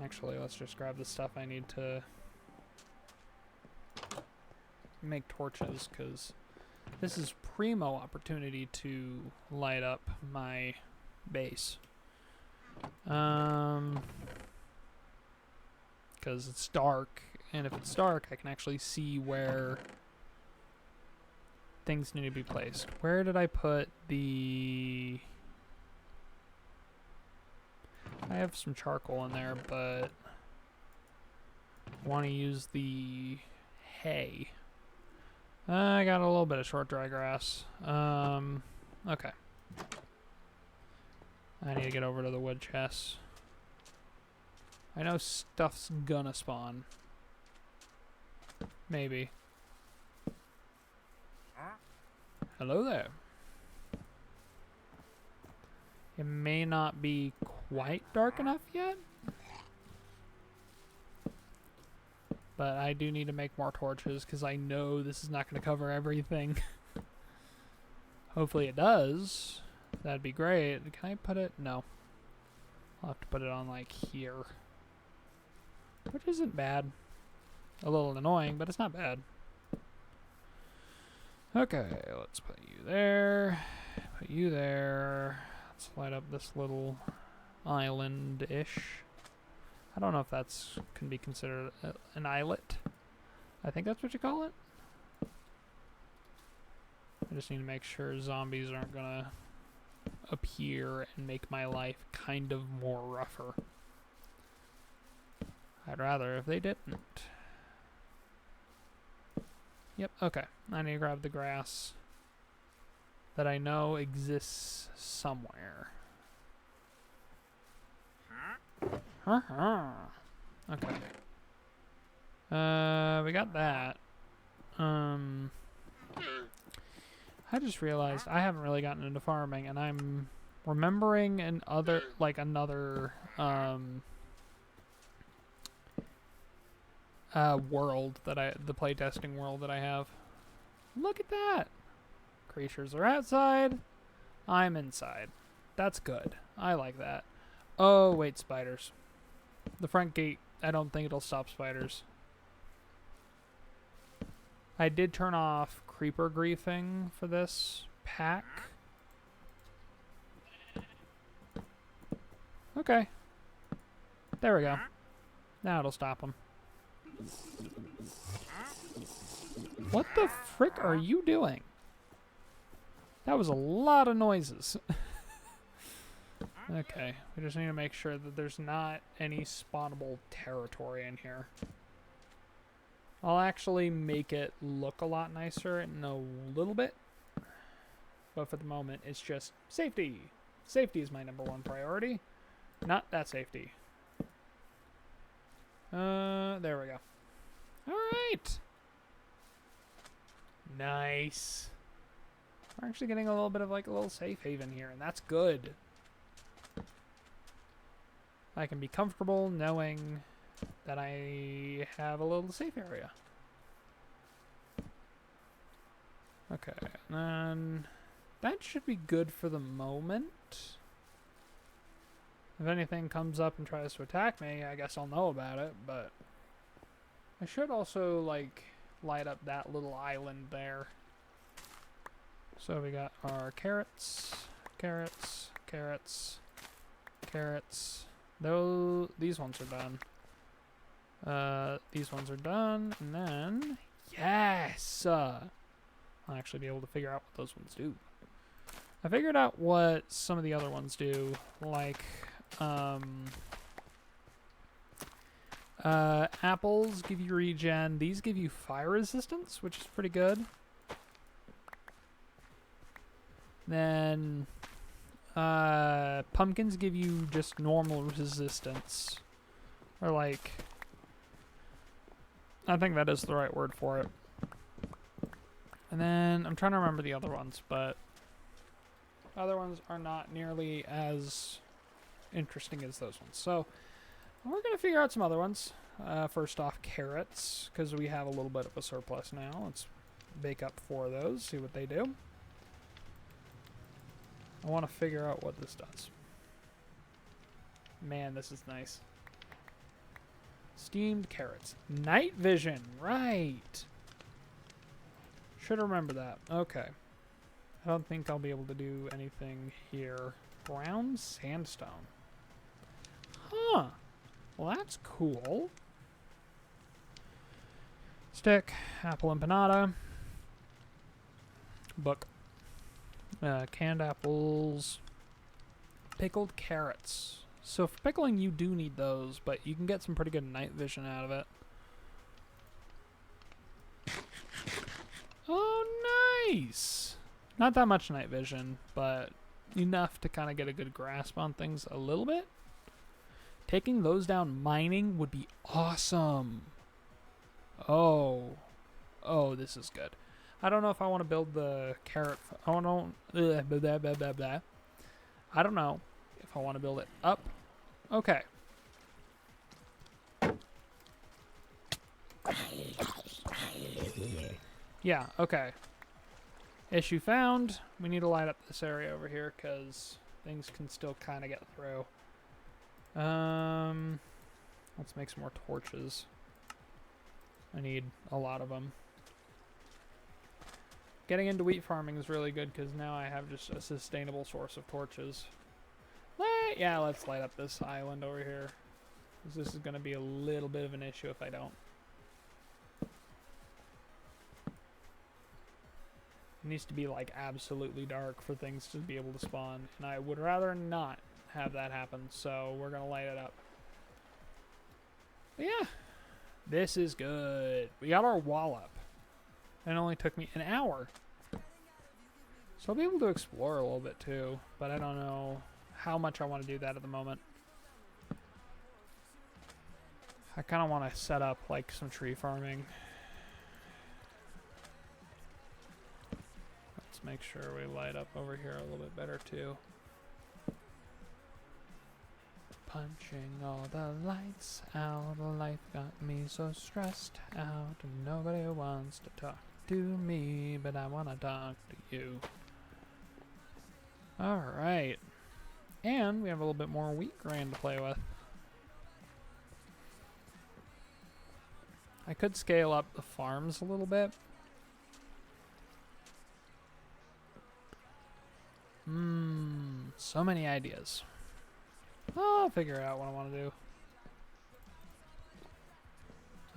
actually, let's just grab the stuff I need to make torches, because this is primo opportunity to light up my base. Because it's dark, and if it's dark, I can actually see where things need to be placed. Where did I put the... I have some charcoal in there, but I want to use the hay. I got a little bit of short dry grass. Okay. I need to get over to the wood chest. I know stuff's gonna spawn. Maybe. Hello there. It may not be quite dark enough yet, but I do need to make more torches because I know this is not going to cover everything. Hopefully it does. That'd be great. Can I put it? No. I'll have to put it on like here, which isn't bad. A little annoying, but it's not bad. Okay, let's put you there. Put you there. Let's light up this little island-ish. I don't know if that's can be considered an islet. I think that's what you call it. I just need to make sure zombies aren't gonna appear and make my life kind of more rougher. I'd rather if they didn't. Yep, okay. I need to grab the grass that I know exists somewhere. Okay. We got that. I just realized I haven't really gotten into farming, and I'm remembering another world that the playtesting world that I have. Look at that! Creatures are outside. I'm inside. That's good. I like that. Oh, wait, spiders. The front gate, I don't think it'll stop spiders. I did turn off creeper griefing for this pack. Okay. There we go. Now it'll stop them. What the frick are you doing? That was a lot of noises. Okay, we just need to make sure that there's not any spawnable territory in here. I'll actually make it look a lot nicer in a little bit. But for the moment, it's just safety. Safety is my #1 priority. Not that safety. There we go. Alright. Nice. We're actually getting a little bit of like a little safe haven here, and that's good. I can be comfortable knowing that I have a little safe area. Okay, and then that should be good for the moment. If anything comes up and tries to attack me, I guess I'll know about it, but I should also like light up that little island there. So we got our carrots, carrots, carrots, carrots. Though these ones are done. These ones are done, and then yes, I'll actually be able to figure out what those ones do. I figured out what some of the other ones do, like apples give you regen. These give you fire resistance, which is pretty good. Then pumpkins give you just normal resistance, or like, I think that is the right word for it. And then I'm trying to remember the other ones, but other ones are not nearly as interesting as those ones. So we're going to figure out some other ones. First off, carrots, because we have a little bit of a surplus now. Let's bake up 4 of those, see what they do. I want to figure out what this does. Man, this is nice. Steamed carrots. Night vision, right. Should remember that. Okay. I don't think I'll be able to do anything here. Brown sandstone. Huh. Well, that's cool. Stick, apple empanada. Book. Canned apples. Pickled carrots. So for pickling, you do need those, but you can get some pretty good night vision out of it. Oh, nice! Not that much night vision, but enough to kind of get a good grasp on things a little bit. Taking those down mining would be awesome. Oh, this is good. I don't know if I want to build the carrot. I don't know if I want to build it up. Okay. Yeah, okay. Issue found. We need to light up this area over here because things can still kind of get through. Let's make some more torches. I need a lot of them. Getting into wheat farming is really good because now I have just a sustainable source of torches. Yeah, let's light up this island over here. This is going to be a little bit of an issue if I don't. It needs to be like absolutely dark for things to be able to spawn, and I would rather not have that happen, so we're going to light it up. But yeah, this is good. We got our wall up. It only took me an hour. So I'll be able to explore a little bit too, but I don't know how much I want to do that at the moment. I kind of want to set up like some tree farming. Let's make sure we light up over here a little bit better too. Punching all the lights out, life got me so stressed out. Nobody wants to talk to me, but I want to talk to you. Alright. And we have a little bit more wheat grain to play with. I could scale up the farms a little bit. So many ideas. I'll figure out what I want to do.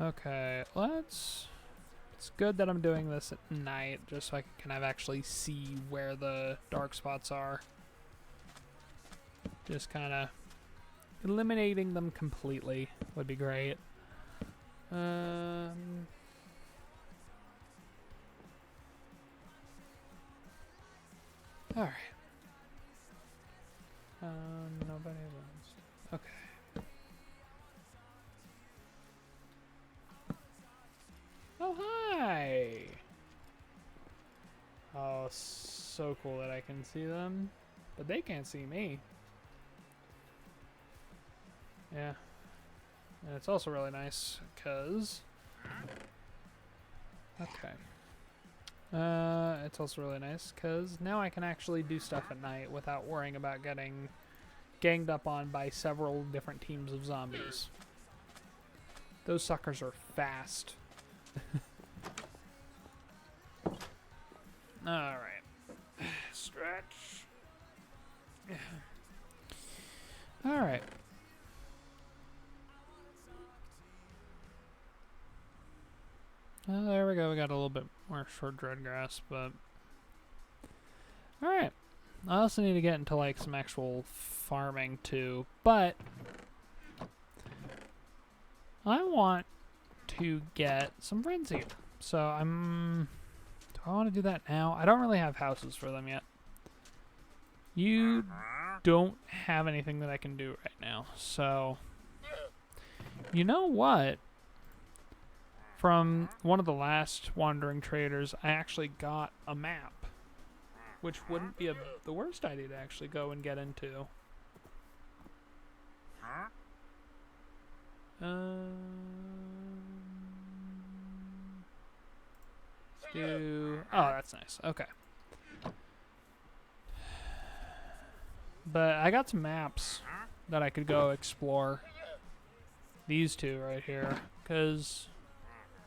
Okay, it's good that I'm doing this at night, just so I can kind of actually see where the dark spots are. Just kind of eliminating them completely would be great. Alright. Nobody wants. Okay. Oh, hi! Oh, so cool that I can see them, but they can't see me. Yeah. And it's also really nice, because... Okay. It's also really nice, because now I can actually do stuff at night without worrying about getting ganged up on by several different teams of zombies. Those suckers are fast. Alright. Stretch. Alright. got a little bit more short dread grass, but alright. I also need to get into like some actual farming too, but I want to get some friends here. So do I want to do that now? I don't really have houses for them yet. You don't have anything that I can do right now. So, you know what? From one of the last wandering traders, I actually got a map, which wouldn't be the worst idea to actually go and get into. Let's do... Oh, that's nice. Okay. But I got some maps that I could go explore. These two right here. Because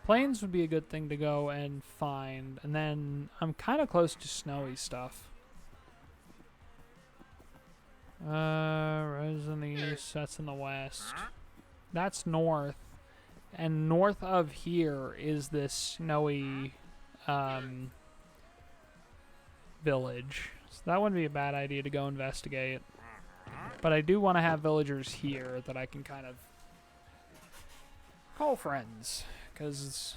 plains would be a good thing to go and find. And then I'm kind of close to snowy stuff. Rise in the east, that's in the west. That's north. And north of here is this snowy village. So that wouldn't be a bad idea to go investigate. But I do want to have villagers here that I can kind of call friends. Because,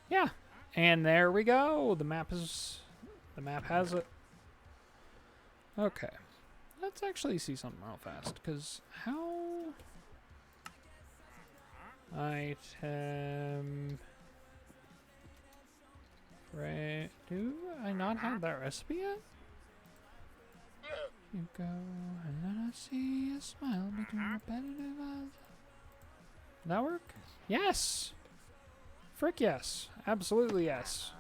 yeah. And there we go. The map has it. Okay. Let's actually see something real fast. Because how... Item... Right. Do I not have that recipe yet? You go, and then I see a smile between repetitive eyes. Did that work? Yes! Frick yes. Absolutely yes.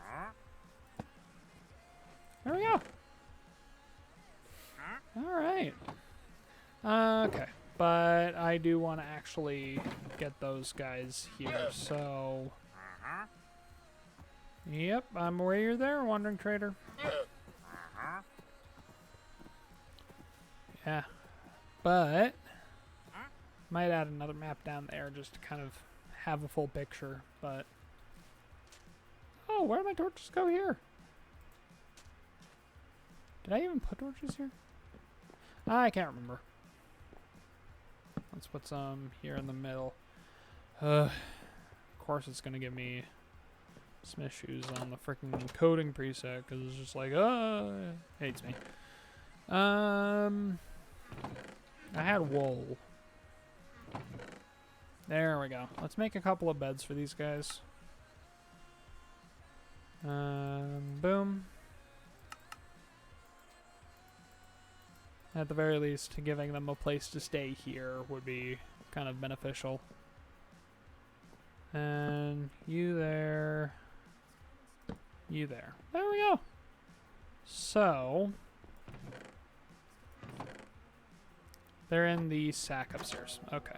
There we go. Alright. Okay. But I do want to actually get those guys here, so... Yep, I'm aware you're there, Wandering Trader. Yeah. But might add another map down there just to kind of have a full picture, but... Oh, where did my torches go here? Did I even put torches here? I can't remember. Let's put some here in the middle. Of course it's going to give me some issues on the freaking coding preset because it's just like, it hates me. I had wool. There we go. Let's make a couple of beds for these guys. Boom. At the very least, giving them a place to stay here would be kind of beneficial. And you there. You there. There we go. So, they're in the sack upstairs. Okay.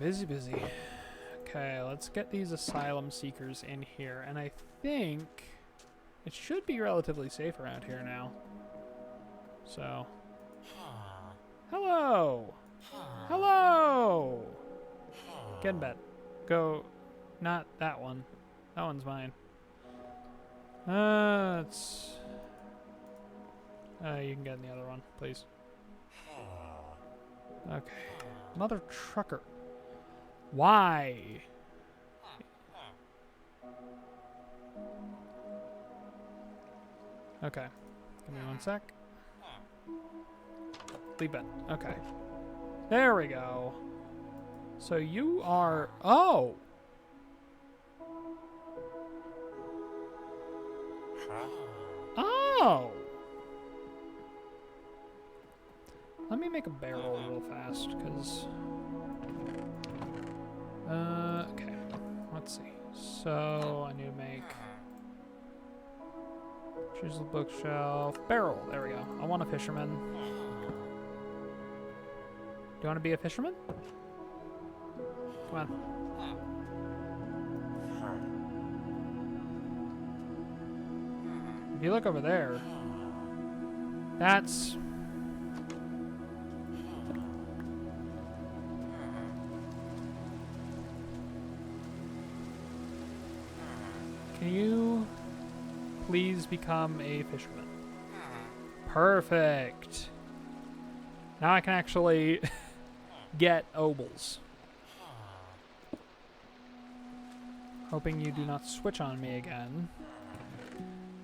Busy, busy. Okay, let's get these asylum seekers in here. And I think it should be relatively safe around here now. So. Hello! Hello! Get in bed. Go. Not that one. That one's mine. It's... you can get in the other one, please. Okay. Mother trucker. Why? Okay. Give me one sec. Leave bed. Okay. There we go. So you are... Oh! Oh! Let me make a barrel real fast, because... okay. Let's see. So, I need to make... Choose the bookshelf. Barrel. There we go. I want a fisherman. Do you want to be a fisherman? Come on. If you look over there, that's Can you please become a fisherman? Perfect. Now I can actually get obols. Hoping you do not switch on me again.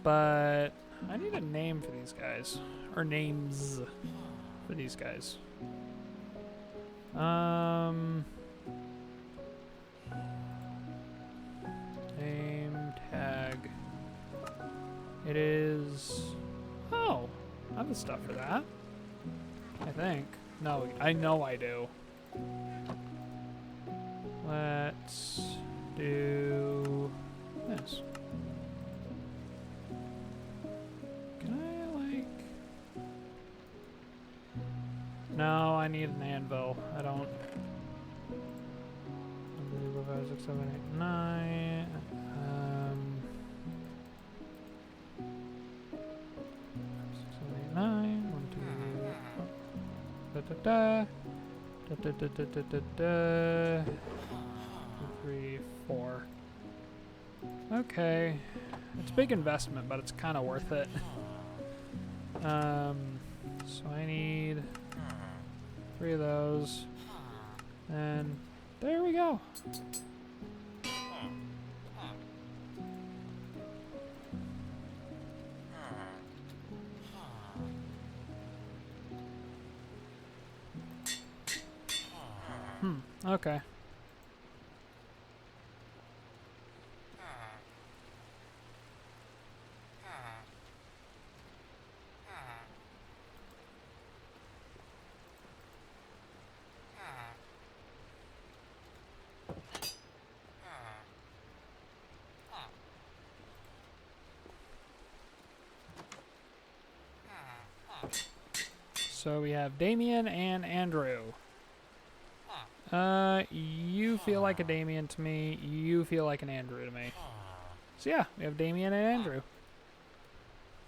But I need a name for these guys. Or names for these guys. Name tag. It is... Oh, I have the stuff for that. I think. No, I know I do. Let's do this. Can I, like... No, I need an anvil. I don't... 1, 2, 3, 4, 5, 6, 7, 8, 9. 6, 7, 8, 9. 1, 2, da da da. Da da da da da da. 2, 3, 4. Okay. It's a big investment, but it's kind of worth it. So I need 3 of those. And there we go. Okay. So we have Damien and Andrew. You feel like a Damien to me. You feel like an Andrew to me. So yeah, we have Damien and Andrew.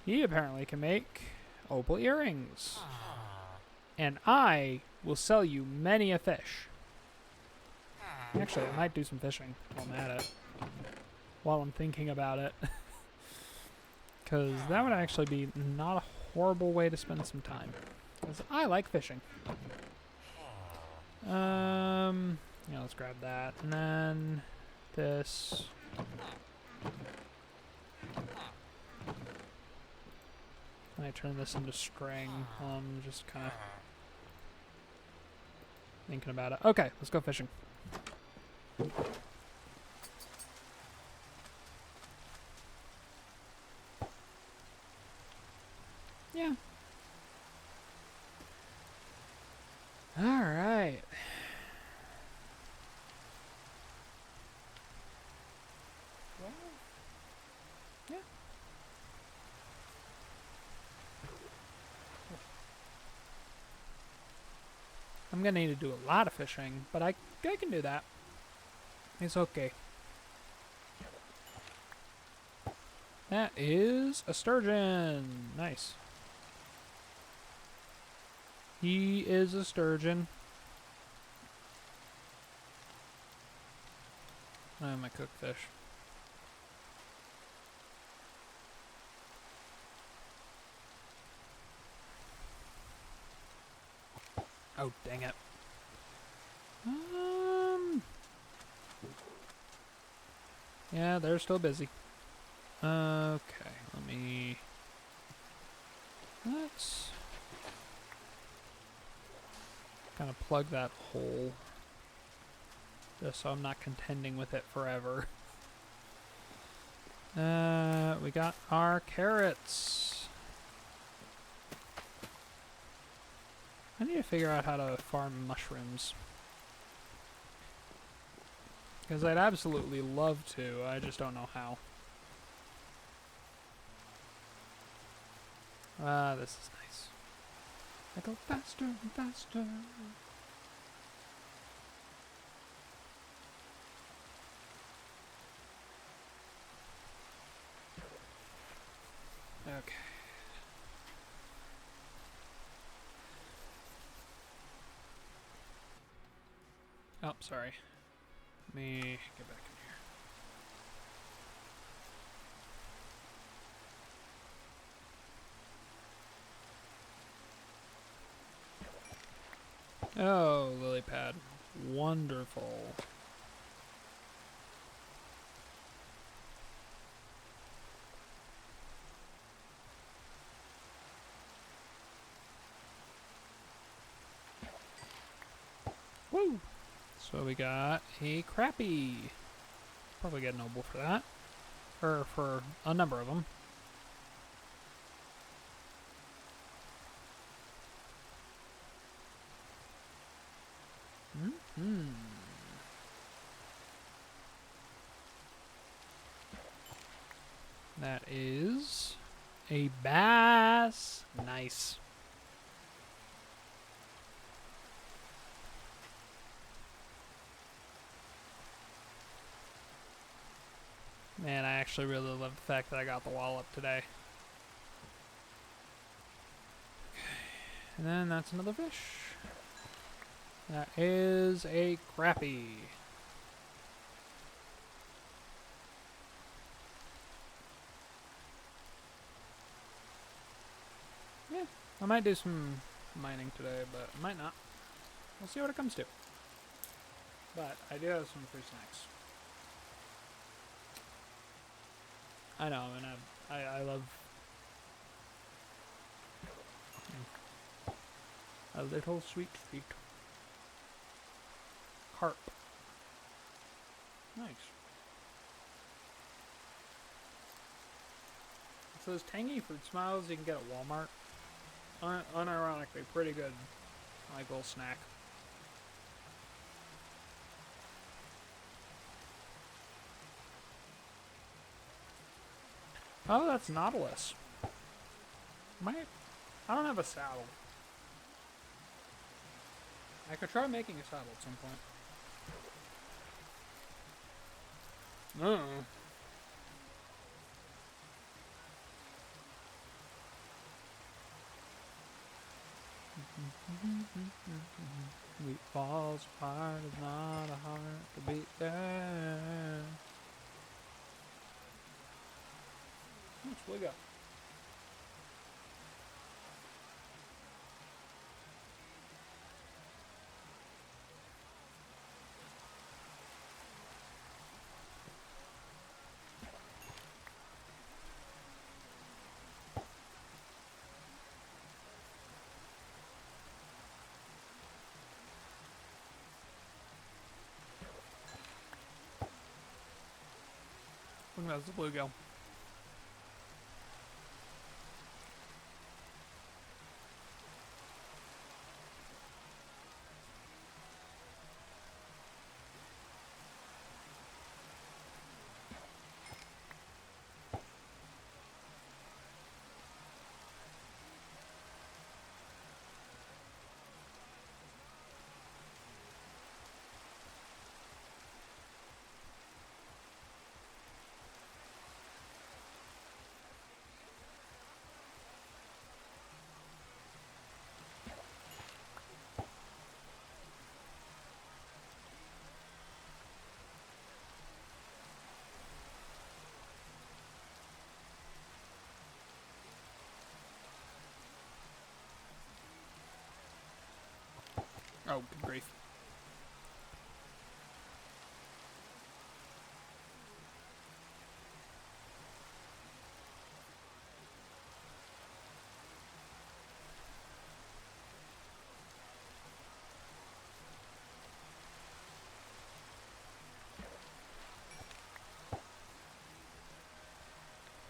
He apparently can make opal earrings. And I will sell you many a fish. Actually, I might do some fishing while I'm at it. While I'm thinking about it. Because that would actually be not a horrible way to spend some time. Because I like fishing. Yeah, let's grab that. And then this. I turn this into string. I'm just kind of thinking about it. Okay, let's go fishing. Yeah. All right. Well, yeah. I'm gonna need to do a lot of fishing, but I can do that. It's okay. That is a sturgeon. Nice. He is a sturgeon. I'm a cooked fish. Oh, dang it. Yeah, they're still busy. Okay, let's kind of plug that hole. Just so I'm not contending with it forever. We got our carrots. I need to figure out how to farm mushrooms. Because I'd absolutely love to, I just don't know how. This is nice. I go faster and faster. Okay. Oh, sorry. Let me get back in here. Oh, lily pad. Wonderful. Woo! So we got a crappie. Probably get noble for that. Or for a number of them. Mm-hmm. That is a bass. Nice. Man, I actually really love the fact that I got the wallop today. And then that's another fish. That is a crappie. Yeah, I might do some mining today, but I might not. We'll see what it comes to. But I do have some free snacks. I know, and I love a little sweet treat. Carp. Nice. It's those tangy fruit smiles you can get at Walmart. Unironically, pretty good. Like little snack. Oh, that's Nautilus. I don't have a saddle. I could try making a saddle at some point. No. Wheat falls apart is not a heart to beat there. What's we got? I think that's the bluegill. Oh, good grief.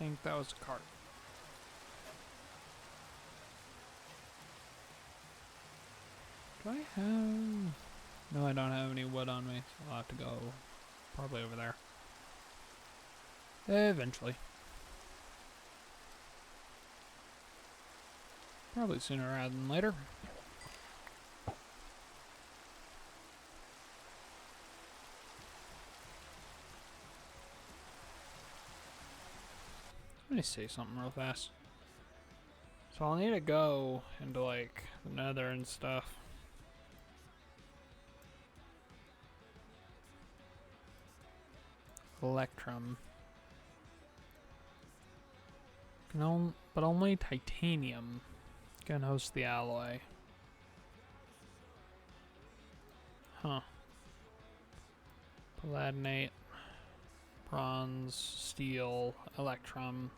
I think that was a cart. Do I have... No, I don't have any wood on me, so I'll have to go probably over there. Eventually. Probably sooner rather than later. Let me say something real fast. So I'll need to go into like the nether and stuff. Electrum. But only titanium can host the alloy. Huh. Palladium, bronze, steel, electrum,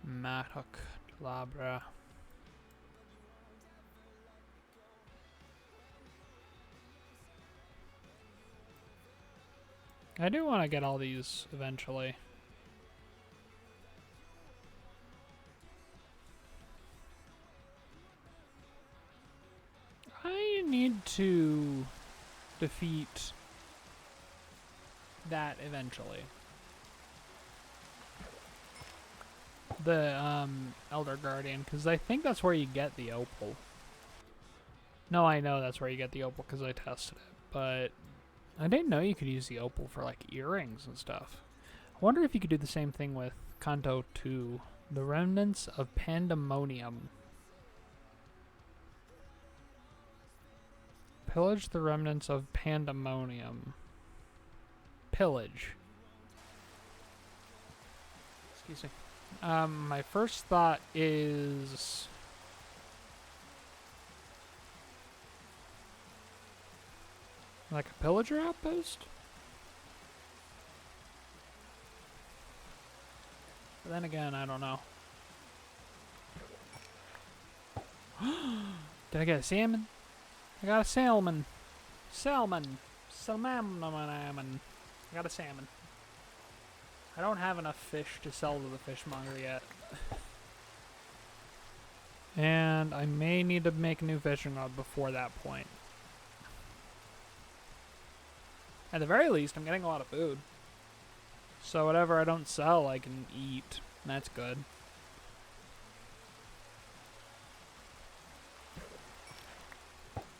mattock, labra. I do want to get all these eventually. I need to defeat that eventually. The Elder Guardian, because I think that's where you get the opal. No, I know that's where you get the opal because I tested it, but I didn't know you could use the opal for like earrings and stuff. I wonder if you could do the same thing with Kanto 2. The Remnants of Pandemonium. Pillage the remnants of Pandemonium. Pillage. Excuse me. My first thought is... like a pillager outpost? But then again, I don't know. Did I get a salmon? I got a salmon. Salmon. Salmon. I got a salmon. I don't have enough fish to sell to the fishmonger yet. And I may need to make a new fishing rod before that point. At the very least, I'm getting a lot of food. So whatever I don't sell, I can eat. And that's good.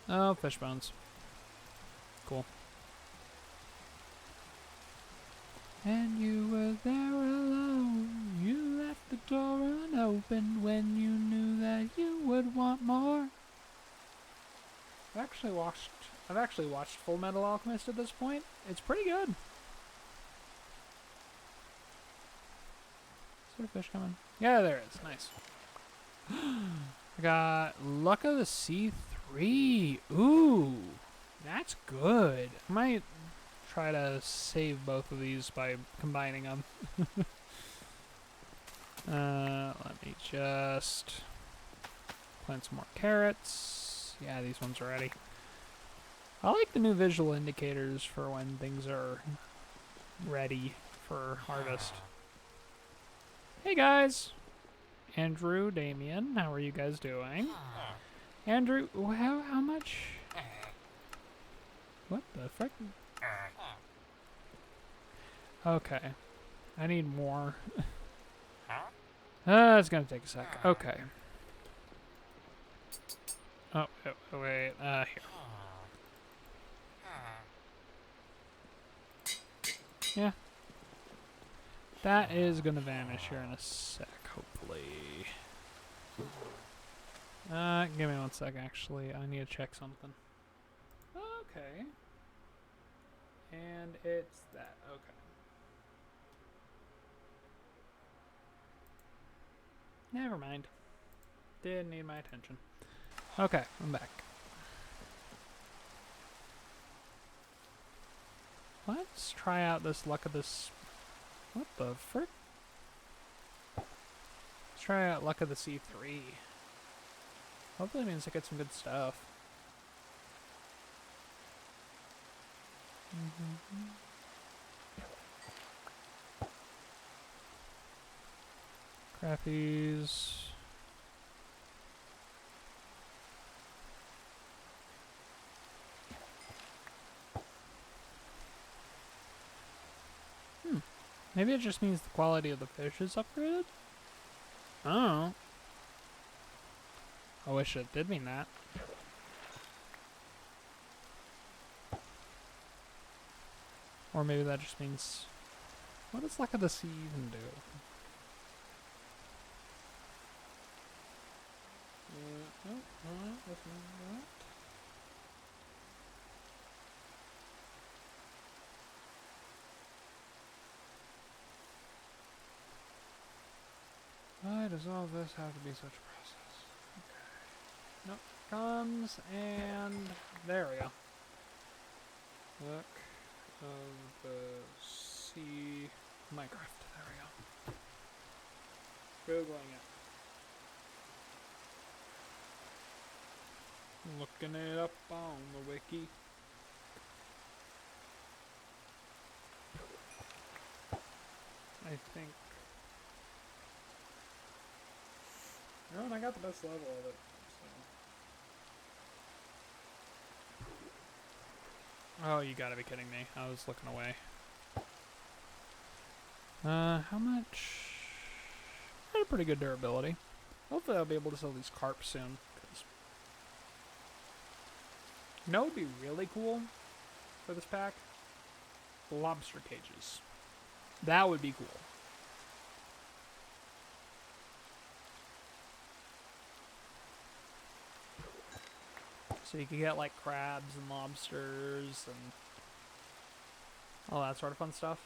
Oh, fish bones. Cool. And you were there alone. You left the door unopened when you knew that you would want more. I've actually watched Full Metal Alchemist at this point. It's pretty good. Is there a fish coming? Yeah, there is. Nice. I got Luck of the Sea 3. Ooh, that's good. I might try to save both of these by combining them. Let me just plant some more carrots. Yeah, these ones are ready. I like the new visual indicators for when things are ready for harvest. Hey guys! Andrew, Damien, how are you guys doing? Andrew, how much? What the frick? Okay. I need more. It's gonna take a sec. Okay. Oh, wait, here. Yeah. That is gonna vanish here in a sec, hopefully. Give me 1 sec, actually. I need to check something. Okay. And it's that. Okay. Never mind. Didn't need my attention. Okay, I'm back. Let's try out this Luck of this... What the frick? Let's try out Luck of the Sea 3. Hopefully it means I get some good stuff. Crappies. Maybe it just means the quality of the fish is upgraded? I don't know. I wish it did mean that. Or maybe that just means... What does Luck of the Sea even do? Why does all this have to be such a process? Okay. Nope. comes, and there we go. Book of the Sea Minecraft. There we go. Googling it. Looking it up on the wiki. I think. No, and I got the best level of it. So. Oh, you gotta be kidding me. I was looking away. How much? I had pretty good durability. Hopefully I'll be able to sell these carp soon. You know what would be really cool for this pack? Lobster cages. That would be cool. So you could get like crabs and lobsters and all that sort of fun stuff.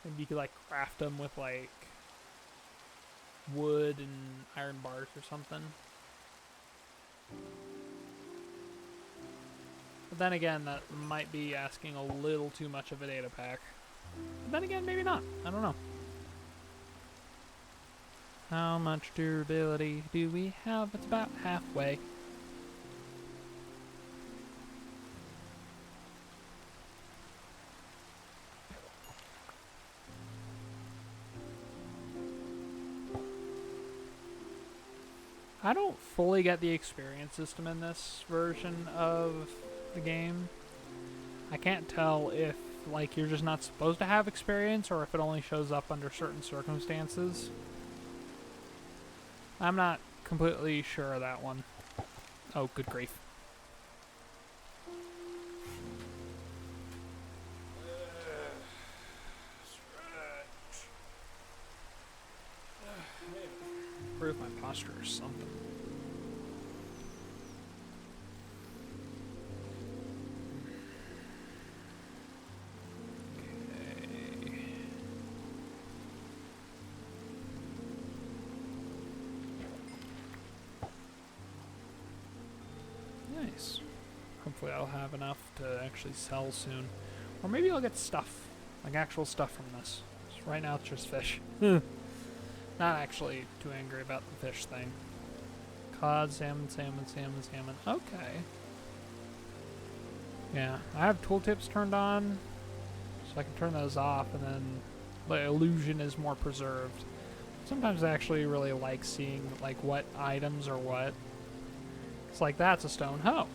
Maybe you could like craft them with like wood and iron bars or something. But then again, that might be asking a little too much of a data pack. But then again, maybe not. I don't know. How much durability do we have? It's about halfway. I don't fully get the experience system in this version of the game. I can't tell if like you're just not supposed to have experience or if it only shows up under certain circumstances. I'm not completely sure of that one. Oh, good grief. Improve my posture or something. Nice. Hopefully I'll have enough to actually sell soon. Or maybe I'll get stuff. Like actual stuff from this. So right now it's just fish. Not actually too angry about the fish thing. Cod, salmon, salmon, salmon, salmon. Okay. Yeah, I have tooltips turned on. So I can turn those off and then the illusion is more preserved. Sometimes I actually really like seeing like what items are what. It's like that's a stone hoe.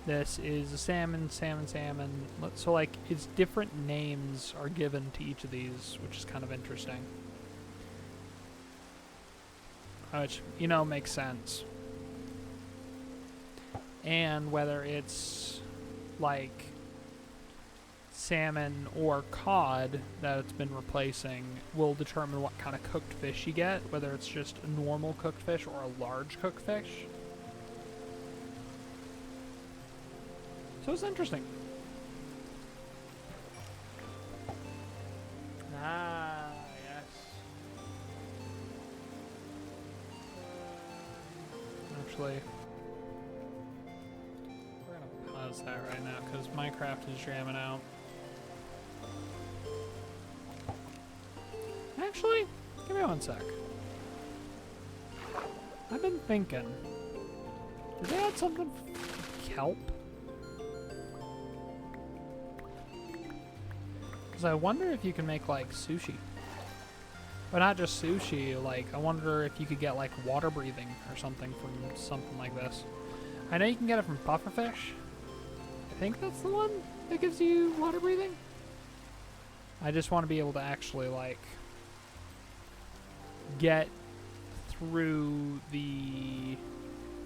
This is a salmon, salmon, salmon. So like it's different names are given to each of these, which is kind of interesting. Which, you know, makes sense. And whether it's like salmon or cod that it's been replacing will determine what kind of cooked fish you get, whether it's just a normal cooked fish or a large cooked fish. So it's interesting. Ah, yes. Actually, we're gonna pause that right now because Minecraft is jamming out. Actually, give me one sec. I've been thinking. Did they add something for kelp? Because I wonder if you can make, like, sushi. But not just sushi, like, I wonder if you could get, like, water breathing or something from something like this. I know you can get it from pufferfish. I think that's the one that gives you water breathing. I just want to be able to actually, like, get through the...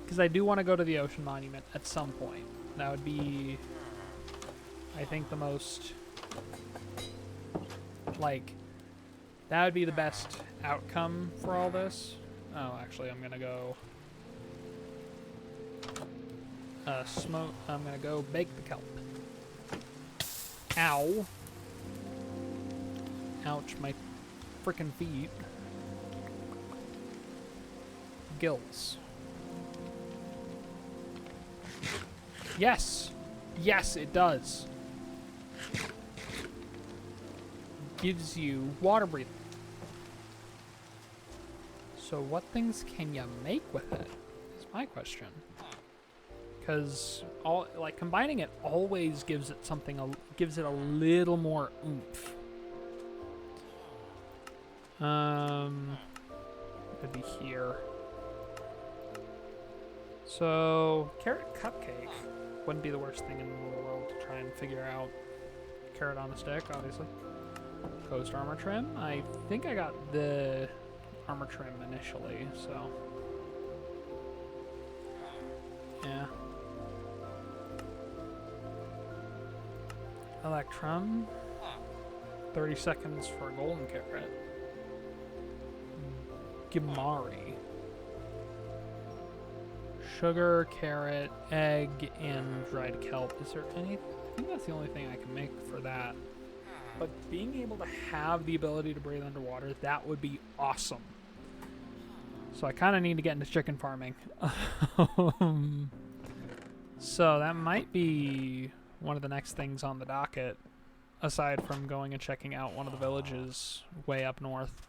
Because I do want to go to the ocean monument at some point. That would be, I think, the most... Like, that would be the best outcome for all this. Oh, actually, I'm gonna go smoke. I'm gonna go bake the kelp. Ow! Ouch! My frickin' feet. Gills. Yes. Yes, it does. Gives you water breathing. So what things can you make with it? Is my question. Because combining it always gives it something, gives it a little more oomph. It'd be here. So carrot cupcake wouldn't be the worst thing in the world to try and figure out. Carrot on a stick, obviously. Coast armor trim. I think I got the armor trim initially, so yeah. Electrum. 30 seconds for a golden carrot. Gimari. Sugar, carrot, egg, and dried kelp. Is there any? I think that's the only thing I can make for that. But being able to have the ability to breathe underwater, that would be awesome. So I kind of need to get into chicken farming. So that might be one of the next things on the docket, aside from going and checking out one of the villages way up north.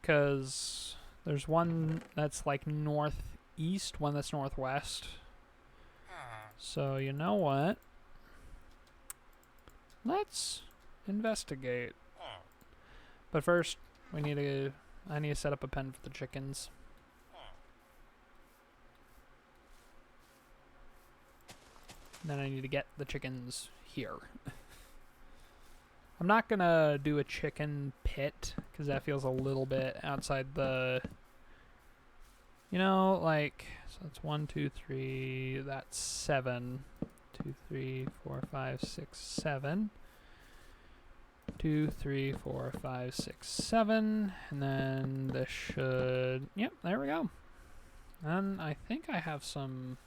Because there's one that's like northeast, one that's northwest. So you know what? Let's investigate. But first, I need to set up a pen for the chickens. Then I need to get the chickens here. I'm not gonna do a chicken pit because that feels a little bit outside the, you know, like, so that's 1, 2, 3, that's 7. 2, 3, 4, 5, 6, 7. 2, 3, 4, 5, 6, 7. And then this should, yep, there we go. And I think I have some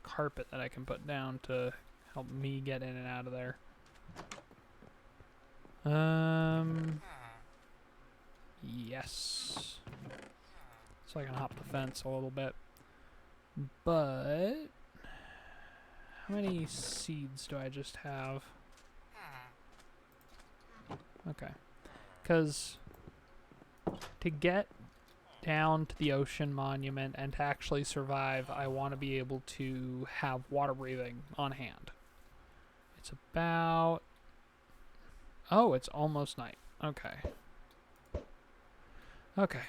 carpet that I can put down to help me get in and out of there. Yes. So I can hop the fence a little bit. But how many seeds do I just have? Okay. Because to get down to the ocean monument and to actually survive, I want to be able to have water breathing on hand. It's about... Oh, it's almost night. Okay. Okay.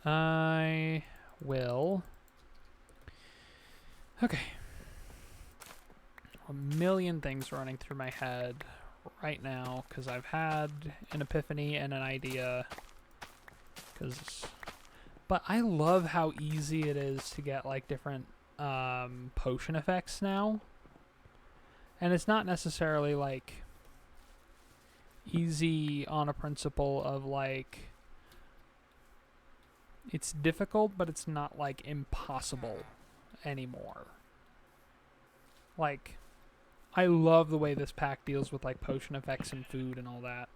I will... Okay. A million things running through my head right now because I've had an epiphany and an idea. But I love how easy it is to get like different potion effects now. And it's not necessarily like easy on a principle of like it's difficult, but it's not like impossible anymore. Like, I love the way this pack deals with like potion effects and food and all that.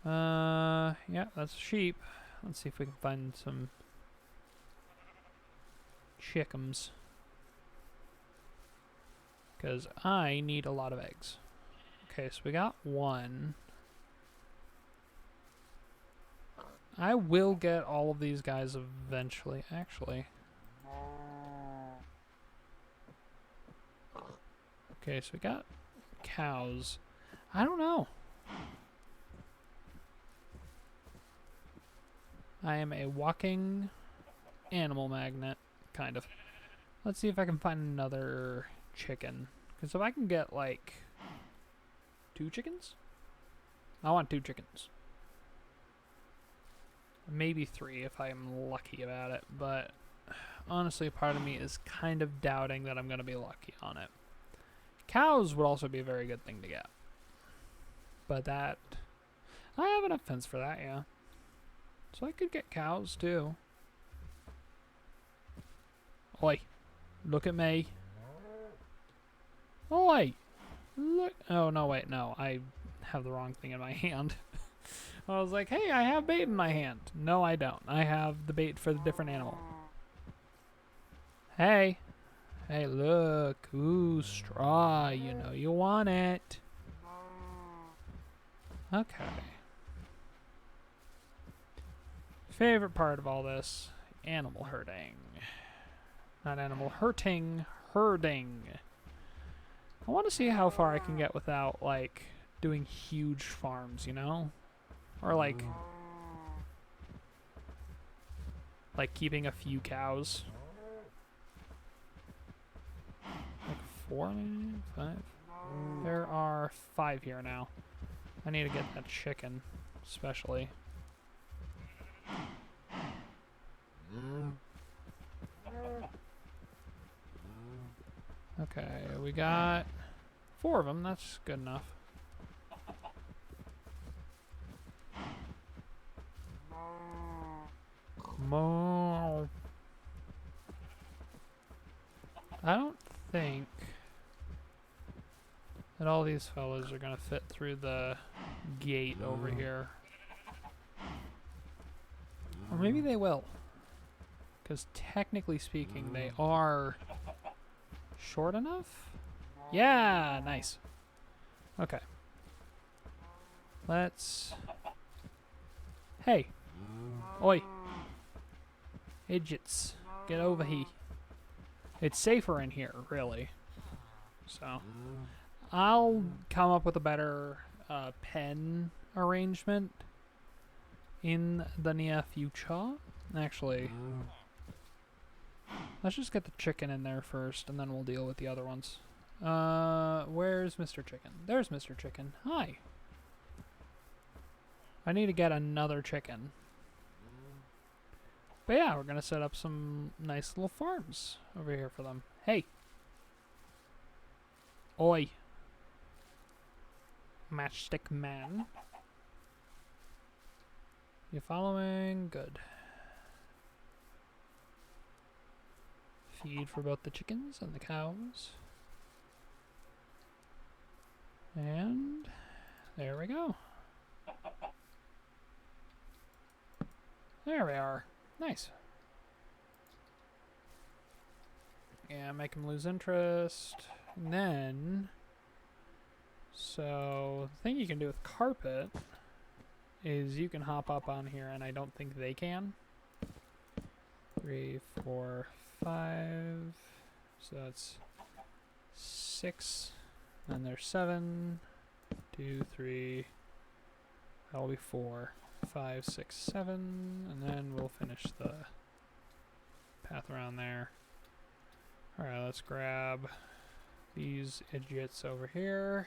Yeah, that's a sheep. Let's see if we can find some chickens. Because I need a lot of eggs. Okay, so we got one. I will get all of these guys eventually, actually. Okay, so we got cows. I don't know. I am a walking animal magnet, kind of. Let's see if I can find another chicken. Because if I can get, like, 2 chickens? I want 2 chickens. Maybe 3 if I'm lucky about it. But honestly, part of me is kind of doubting that I'm going to be lucky on it. Cows would also be a very good thing to get. But that... I have enough fence for that, yeah. So I could get cows, too. Oi. Look at me. Oi. Look. Oh, no, wait, no. I have the wrong thing in my hand. I was like, hey, I have bait in my hand. No, I don't. I have the bait for the different animal. Hey. Hey, look. Ooh, straw. You know you want it. Okay. Favorite part of all this, animal herding. Not animal hurting, herding. I want to see how far I can get without, like, doing huge farms, you know? Or, like keeping a few cows. Like 4, maybe? 5? There are 5 here now. I need to get that chicken, especially. Okay, we got 4 of them. That's good enough. Moo. I don't think that all these fellas are gonna fit through the gate over here. Or maybe they will. Because technically speaking, they are short enough? Yeah, nice. Okay. Let's... Hey. Oi. Idiots. Get over here. It's safer in here, really. So, I'll come up with a better pen arrangement in the near future. Actually, let's just get the chicken in there first, and then we'll deal with the other ones. Where's Mr. Chicken? There's Mr. Chicken. Hi. I need to get another chicken. But yeah, we're going to set up some nice little farms over here for them. Hey. Oi. Matchstick man. You following? Good. Feed for both the chickens and the cows. And there we go. There we are. Nice. Yeah, make him lose interest. And then, so the thing you can do with carpet is you can hop up on here, and I don't think they can. 3, 4, 5. So that's 6. And there's 7. 2, 3. That'll be 4. 5, 6, 7, and then we'll finish the path around there. Alright, let's grab these idiots over here.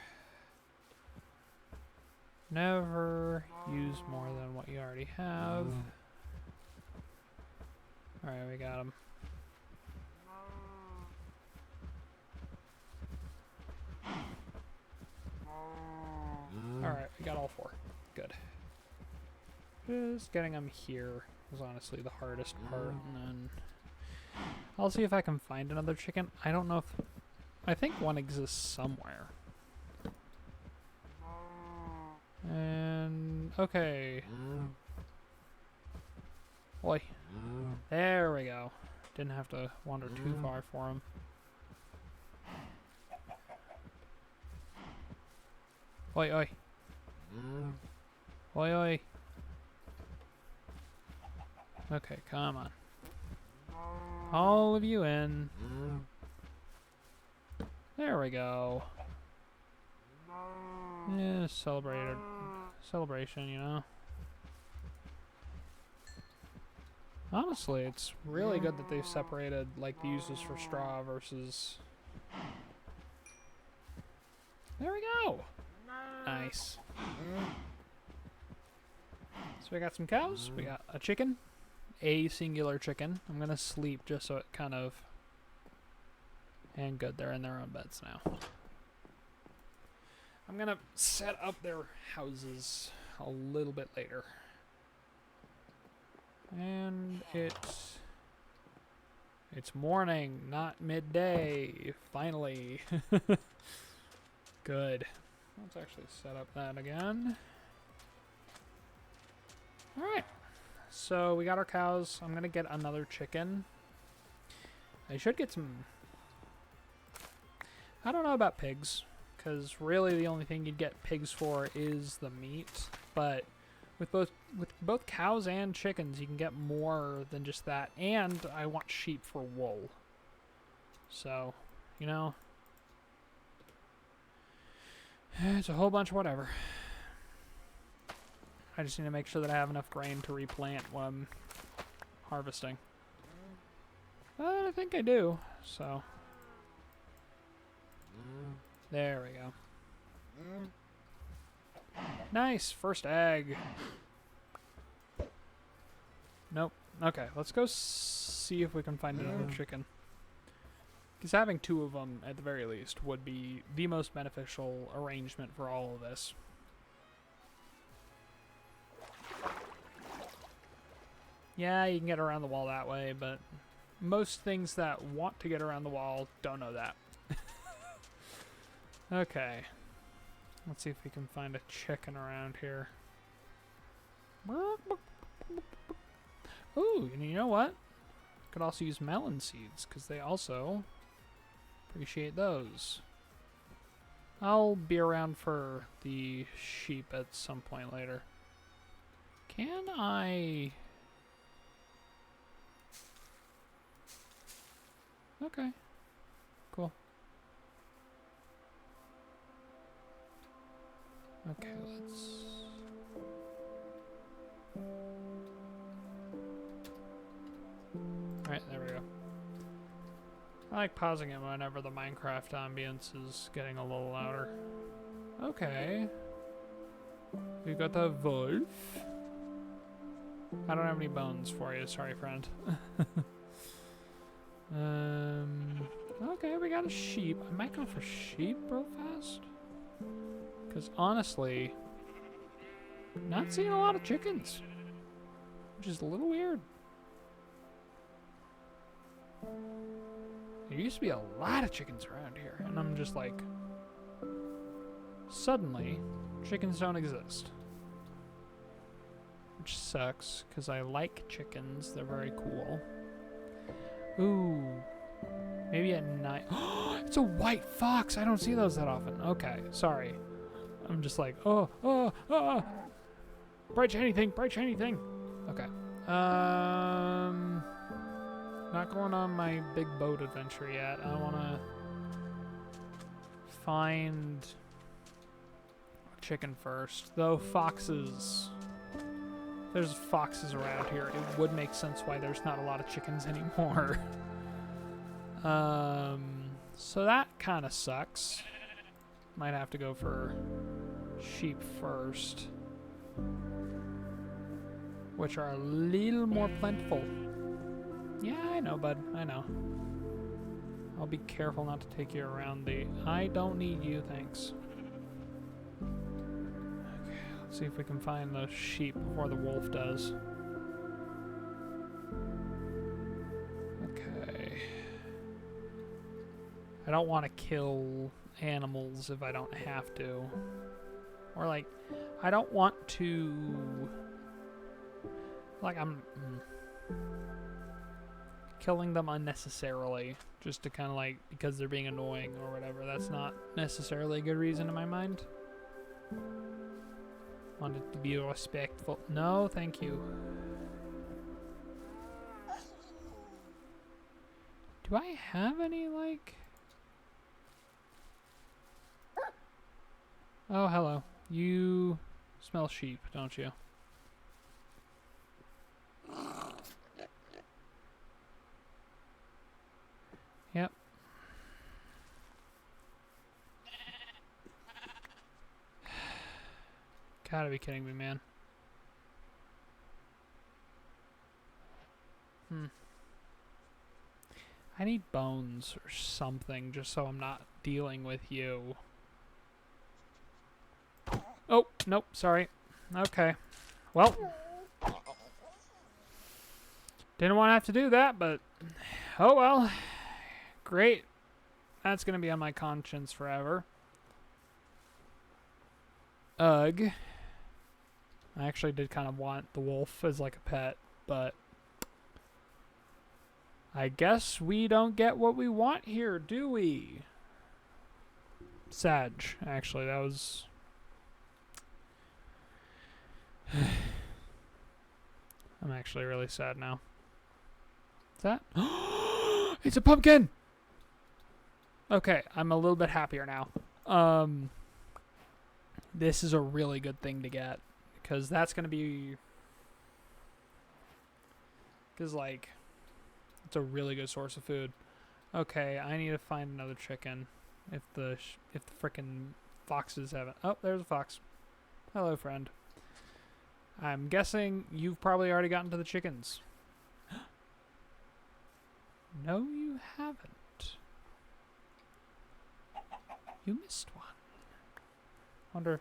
Never use more than what you already have. Alright, we got them. Alright, we got all 4. Good. Just getting them here was honestly the hardest part, and then I'll see if I can find another chicken. I don't know if... I think one exists somewhere. And... okay. Oi. There we go. Didn't have to wander too far for him. Oi, oi. Oi, oi. Okay, come on. All of you in. There we go. Yeah, celebration, you know. Honestly, it's really good that they've separated, like, the uses for straw versus... There we go! Nice. So we got some cows, we got a chicken. A singular chicken. I'm gonna sleep just so it kind of... And good, they're in their own beds now. I'm gonna set up their houses a little bit later. And it's morning, not midday. Finally. Good. Let's actually set up that again. Alright. So we got our cows. I'm going to get another chicken. I should get some... I don't know about pigs, because really the only thing you'd get pigs for is the meat. But with both cows and chickens, you can get more than just that. And I want sheep for wool. So, you know, it's a whole bunch of whatever. I just need to make sure that I have enough grain to replant when I'm harvesting. But I think I do, so. There we go. Nice, first egg. Nope. Okay, let's go see if we can find another chicken. Because having 2 of them, at the very least, would be the most beneficial arrangement for all of this. Yeah, you can get around the wall that way, but most things that want to get around the wall don't know that. Okay. Let's see if we can find a chicken around here. Ooh, and you know what? Could also use melon seeds, because they also appreciate those. I'll be around for the sheep at some point later. Can I... Okay. Cool. Okay, let's... Alright, there we go. I like pausing it whenever the Minecraft ambience is getting a little louder. Okay. We got the wolf. I don't have any bones for you, sorry friend. Okay, we got a sheep. I might go for sheep real fast. Because honestly, not seeing a lot of chickens. Which is a little weird. There used to be a lot of chickens around here. And I'm just like, suddenly, chickens don't exist. Which sucks, because I like chickens. They're very cool. Ooh. Maybe at night. It's a white fox. I don't see those that often. Okay, sorry. I'm just like, oh. Bright shiny thing, bright shiny thing. Okay. Not going on my big boat adventure yet. I want to find a chicken first. Though foxes, there's foxes around here. It would make sense why there's not a lot of chickens anymore. So that kind of sucks. Might have to go for sheep first, which are a little more plentiful. Yeah, I know, bud. I know. I'll be careful not to take you around the... I don't need you, thanks. Okay, let's see if we can find the sheep before the wolf does. Okay. I don't want to kill animals if I don't have to. Or, like, I don't want to... Like, I'm... killing them unnecessarily, just to kind of like, because they're being annoying or whatever. That's not necessarily a good reason in my mind. Wanted to be respectful. No, thank you. Do I have any, like... Oh, hello. You smell sheep, don't you? Yep. Gotta be kidding me, man. I need bones or something just so I'm not dealing with you. Oh, nope, sorry. Okay. Well. Didn't want to have to do that, but oh well. Great. That's going to be on my conscience forever. Ugh. I actually did kind of want the wolf as like a pet, but I guess we don't get what we want here, do we? Sag, actually, that was... I'm actually really sad now. Is that? It's a pumpkin! Okay, I'm a little bit happier now. This is a really good thing to get. Because that's going to be... Because, like, it's a really good source of food. Okay, I need to find another chicken. If the frickin' foxes haven't... Oh, there's a fox. Hello, friend. I'm guessing you've probably already gotten to the chickens. No, you haven't. You missed one. Wonder...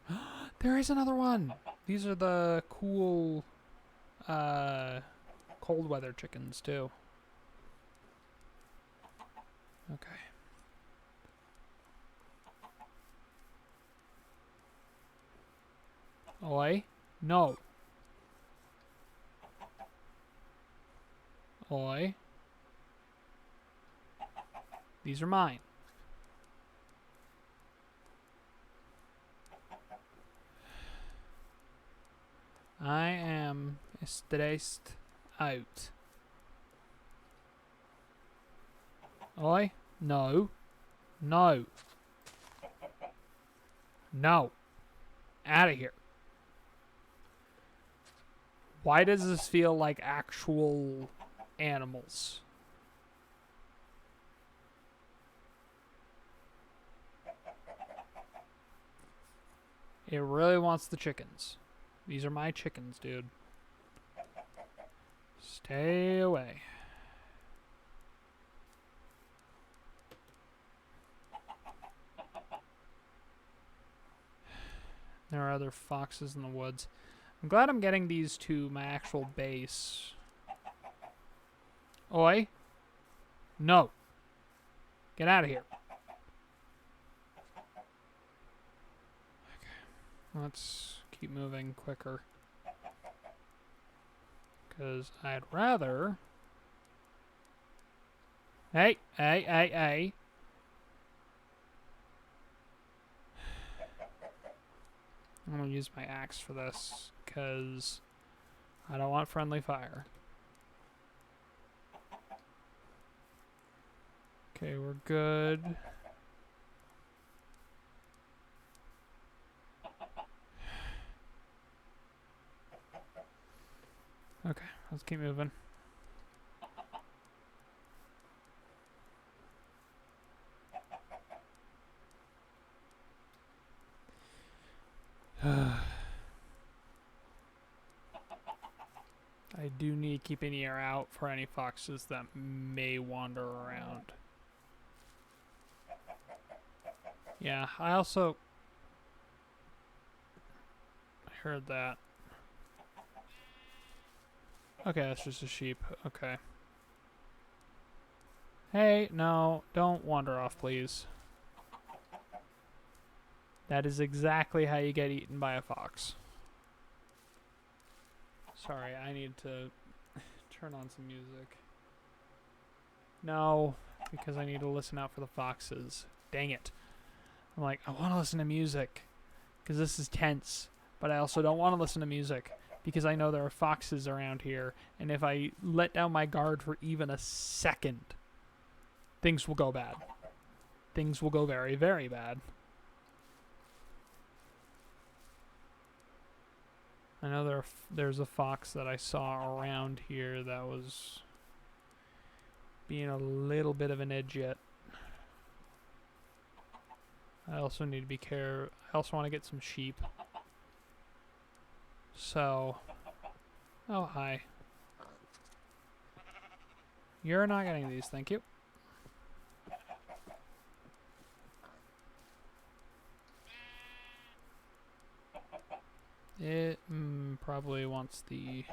There is another one! These are the cool... cold weather chickens, too. Okay. Oi. No. Oi. These are mine. I am stressed out. Oi. No. No. No. Out of here. Why does this feel like actual animals? It really wants the chickens. These are my chickens, dude. Stay away. There are other foxes in the woods. I'm glad I'm getting these to my actual base. Oi. No. Get out of here. Okay. Let's keep moving quicker. Because I'd rather... Hey, hey, hey, hey. I'm going to use my axe for this, because I don't want friendly fire. Okay, we're good. Okay, let's keep moving. I do need to keep an ear out for any foxes that may wander around. Yeah, I also... I heard that. Okay, that's just a sheep. Okay. Hey, no, don't wander off, please. That is exactly how you get eaten by a fox. Sorry, I need to turn on some music. No, because I need to listen out for the foxes. Dang it. I'm like, I want to listen to music because this is tense, but I also don't want to listen to music because I know there are foxes around here, and if I let down my guard for even a second, things will go bad. Things will go very, very bad. I know there's a fox that I saw around here that was being a little bit of an idiot. I also need to be careful. I also want to get some sheep. So, oh hi. You're not getting these, thank you. It probably wants the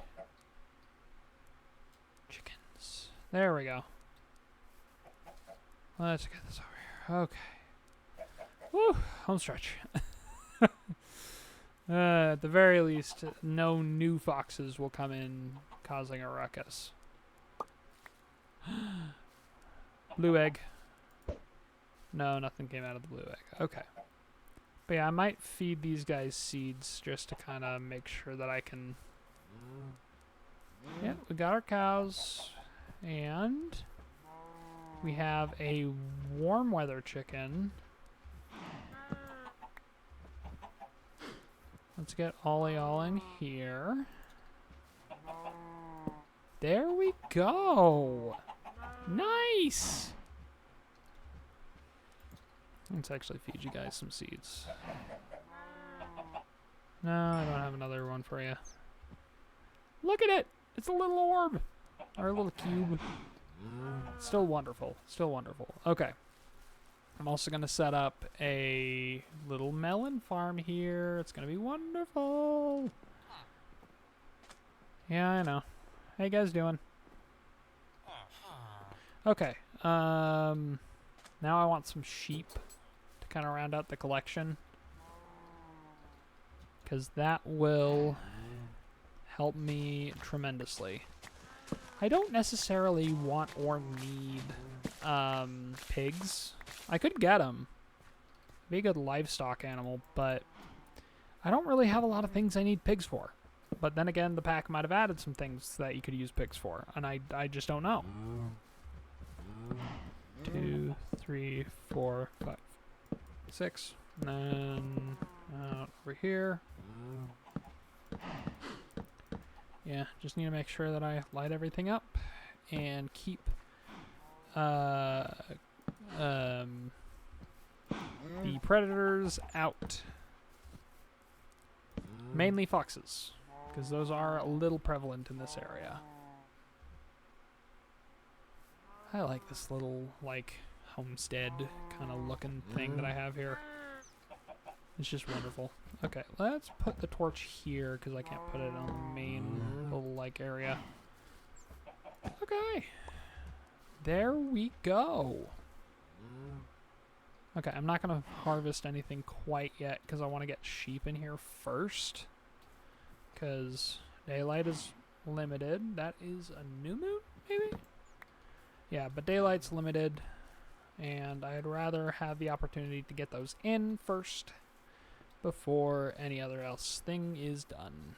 chickens. There we go. Let's get this over here. Okay. Woo! Home stretch. At the very least, no new foxes will come in causing a ruckus. Blue egg. No, nothing came out of the blue egg. Okay. But yeah, I might feed these guys seeds just to kind of make sure that I can... Yeah, we got our cows. And we have a warm weather chicken. Let's get Ollie all in here. There we go. Nice. Let's actually feed you guys some seeds. No, I don't have another one for you. Look at it. It's a little orb. Or a little cube. Still wonderful. Still wonderful. Okay. I'm also going to set up a little melon farm here. It's going to be wonderful. Yeah, I know. How you guys doing? Okay. Now I want some sheep to kind of round out the collection. Because that will help me tremendously. I don't necessarily want or need pigs. I could get them. Be a good livestock animal, but I don't really have a lot of things I need pigs for. But then again, the pack might have added some things that you could use pigs for, and I just don't know. 2, 3, 4, 5, 6, and then over here. Yeah, just need to make sure that I light everything up and keep the predators out. Mainly foxes, because those are a little prevalent in this area. I like this little, like, homestead kind of looking thing that I have here. It's just wonderful. Okay, let's put the torch here, because I can't put it on the main little, like, area. Okay. There we go. Okay, I'm not going to harvest anything quite yet, because I want to get sheep in here first. Because daylight is limited. That is a new moon, maybe? Yeah, but daylight's limited, and I'd rather have the opportunity to get those in first before any other else thing is done.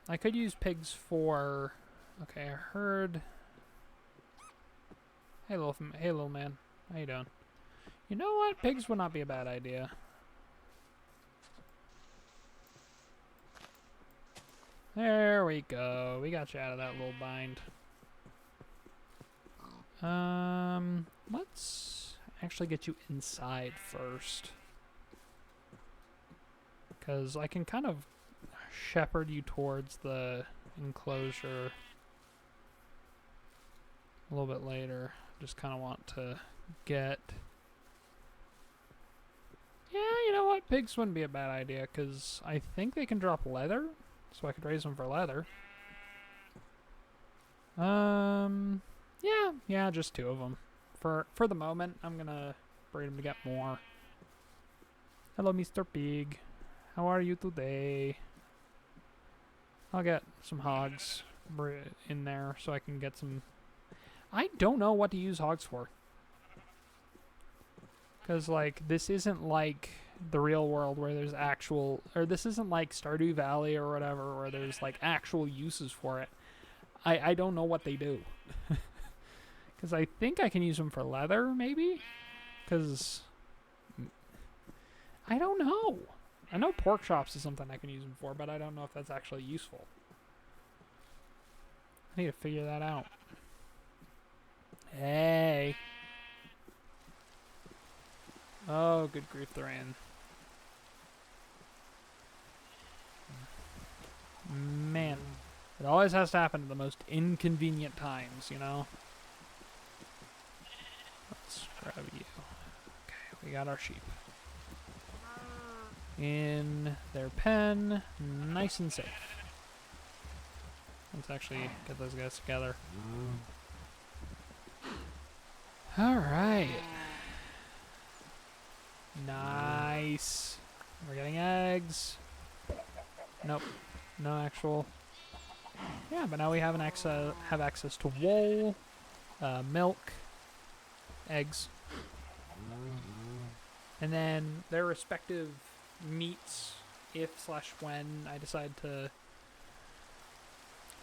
I could use pigs for... Okay, I heard... Hey little man. How you doing? You know what? Pigs would not be a bad idea. There we go. We got you out of that little bind. Let's actually get you inside first. Because I can kind of shepherd you towards the enclosure a little bit later. Just kind of want to get... Yeah, you know what? Pigs wouldn't be a bad idea, because I think they can drop leather, so I could raise them for leather. Yeah, just 2 of them. For the moment, I'm gonna breed them to get more. Hello, Mr. Pig. How are you today? I'll get some hogs in there so I can get some... I don't know what to use hogs for. Because, like, this isn't like the real world where there's actual... Or this isn't like Stardew Valley or whatever where there's, like, actual uses for it. I don't know what they do. Because I think I can use them for leather, maybe? Because... I don't know. I know pork chops is something I can use them for, but I don't know if that's actually useful. I need to figure that out. Hey. Oh, good grief, they're in. Man, it always has to happen at the most inconvenient times, you know? Let's grab you. Okay, we got our sheep. In their pen, nice and safe. Let's actually get those guys together. Alright. Nice. We're getting eggs. Nope. No actual Yeah, but now we have have access to wool, milk, eggs, and then their respective meats. If/when I decide to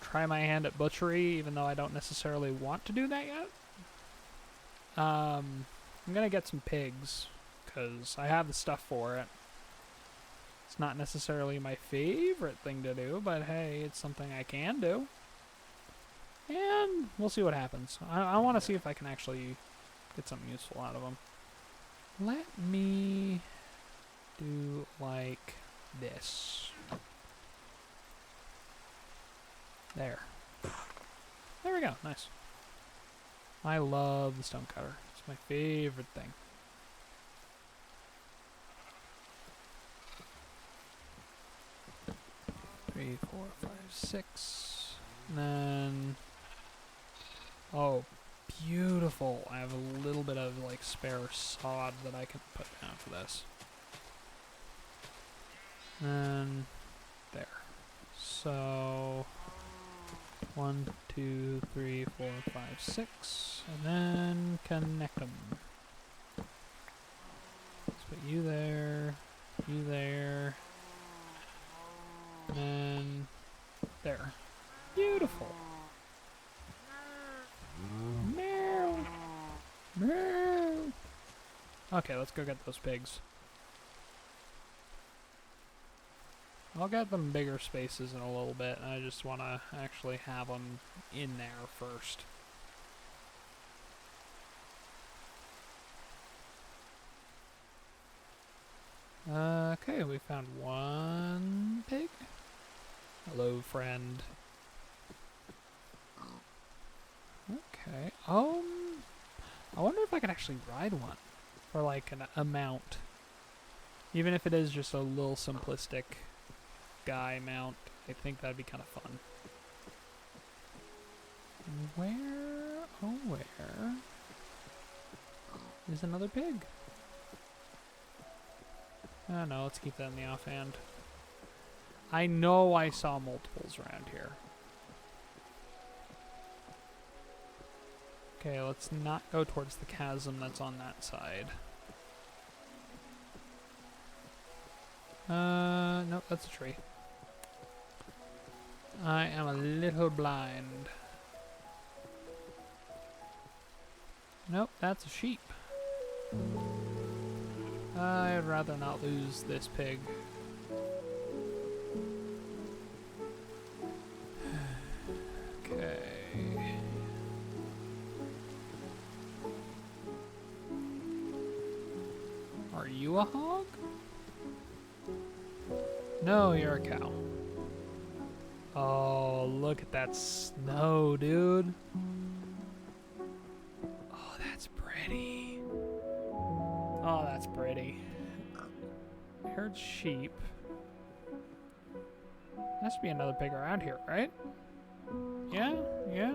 try my hand at butchery, even though I don't necessarily want to do that yet. I'm gonna get some pigs because I have the stuff for it. It's not necessarily my favorite thing to do, but hey, it's something I can do. And we'll see what happens. I want to see if I can actually get something useful out of them. Let me do like this. There. There we go. Nice. I love the stone cutter. It's my favorite thing. Three, 4, 5, 6. And then... Oh, beautiful. I have a little bit of like spare sod that I can put down for this. And there. So 1, 2, 3, 4, 5, 6, and then connect them. Let's put you there, and then there. Beautiful. Meow. Meow. Okay, let's go get those pigs. I'll get them bigger spaces in a little bit. I just want to actually have them in there first. Okay, we found one pig. Hello, friend. Okay. I wonder if I could actually ride one for like a mount. Even if it is just a little simplistic guy mount, I think that'd be kind of fun. Where, oh where is another pig? Oh no, let's keep that in the offhand. I know I saw multiples around here. Okay, let's not go towards the chasm that's on that side. Nope, that's a tree. I am a little blind. Nope, that's a sheep. I'd rather not lose this pig. Okay. Are you a hog? No, you're a cow. Oh, look at that snow, dude. Oh, that's pretty. Oh, that's pretty. I heard sheep. There has to be another pig around here, right? Yeah, yeah.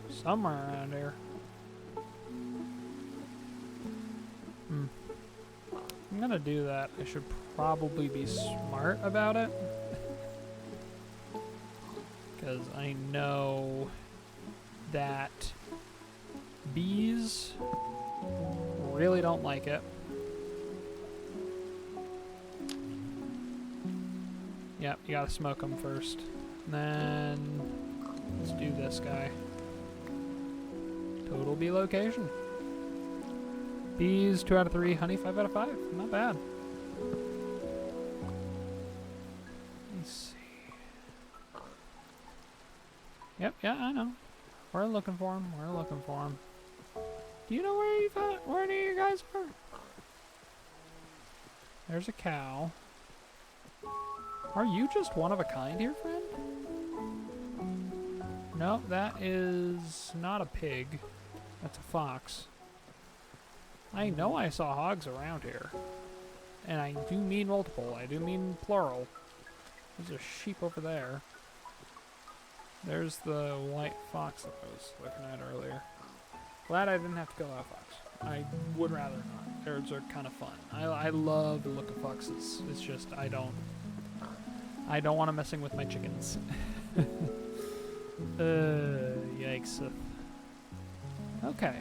Somewhere around here. I'm gonna do that. I should probably be smart about it. Because I know that bees really don't like it. Yep, you gotta smoke them first. And then let's do this guy. Total bee location. Bees 2 out of 3, honey 5 out of 5. Not bad. Let's see. Yep, yeah, I know. We're looking for him. We're looking for him. Do you know where any of you guys are? There's a cow. Are you just one of a kind here, friend? No, that is not a pig. That's a fox. I know I saw hogs around here. And I do mean multiple. I do mean plural. There's a sheep over there. There's the white fox that I was looking at earlier. Glad I didn't have to kill that fox. I would rather not. Birds are kind of fun. I love the look of foxes. It's just I don't I don't want him messing with my chickens. Yikes. Okay.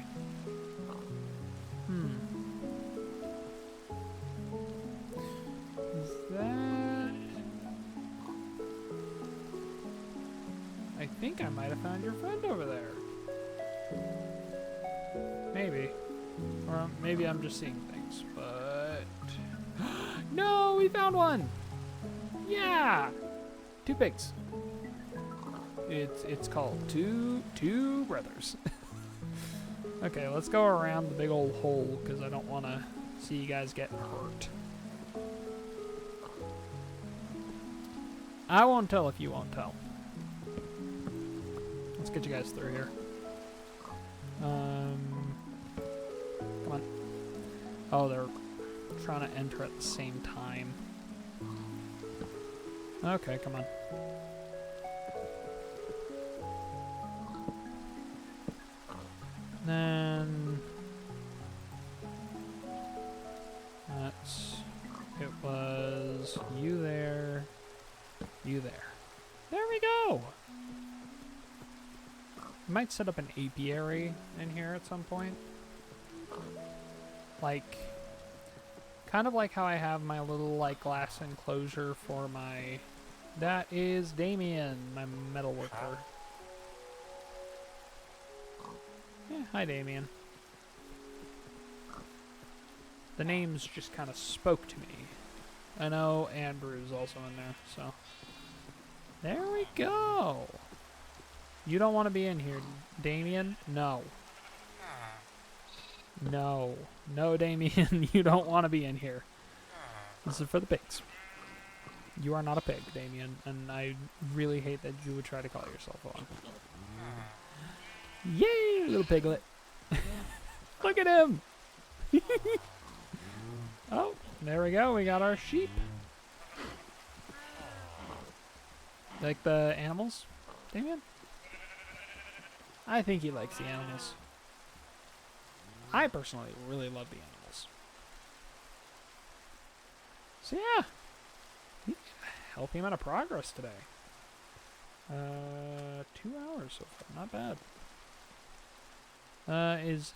Is that... I think I might have found your friend over there. Maybe. Or maybe I'm just seeing things, but... No, we found one! Yeah! 2 pigs. It's called two brothers. Okay, let's go around the big old hole because I don't want to see you guys get hurt. I won't tell if you won't tell. Let's get you guys through here. Come on. Oh, they're trying to enter at the same time. Okay, come on. Then it was you there, you there. There we go. Might set up an apiary in here at some point. Like, kind of like how I have my little like glass enclosure for my... That is Damien, my metal worker. Yeah, hi Damien. The names just kind of spoke to me. I know Andrew's also in there, so... There we go! You don't want to be in here, Damien? No. No. No, Damien, you don't want to be in here. This is for the pigs. You are not a pig, Damien, and I really hate that you would try to call yourself one. Yay, little piglet. Look at him. Oh, there we go. We got our sheep. Like the animals, Damien? I think he likes the animals. I personally really love the animals. So yeah, healthy amount of progress today. 2 hours so far, not bad. Where is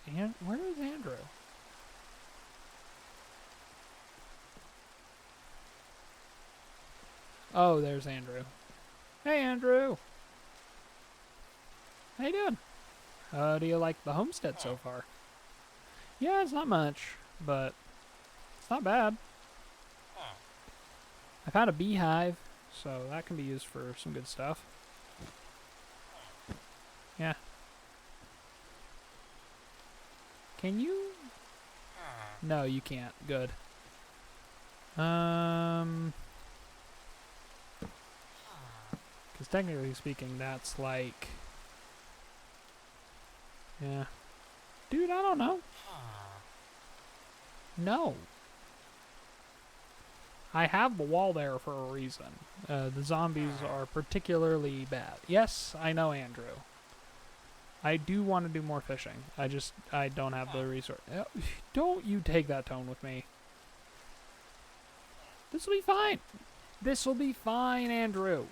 Andrew? Oh, there's Andrew. Hey, Andrew. How you doing? How do you like the homestead so far? Yeah, it's not much, but it's not bad. I found a beehive, so that can be used for some good stuff. Yeah. Can you? No, you can't. Good. Because technically speaking, that's like... Yeah. Dude, I don't know. No. I have the wall there for a reason. The zombies are particularly bad. Yes, I know, Andrew. I do want to do more fishing. I don't have the resource. Don't you take that tone with me. This will be fine. This will be fine, Andrew.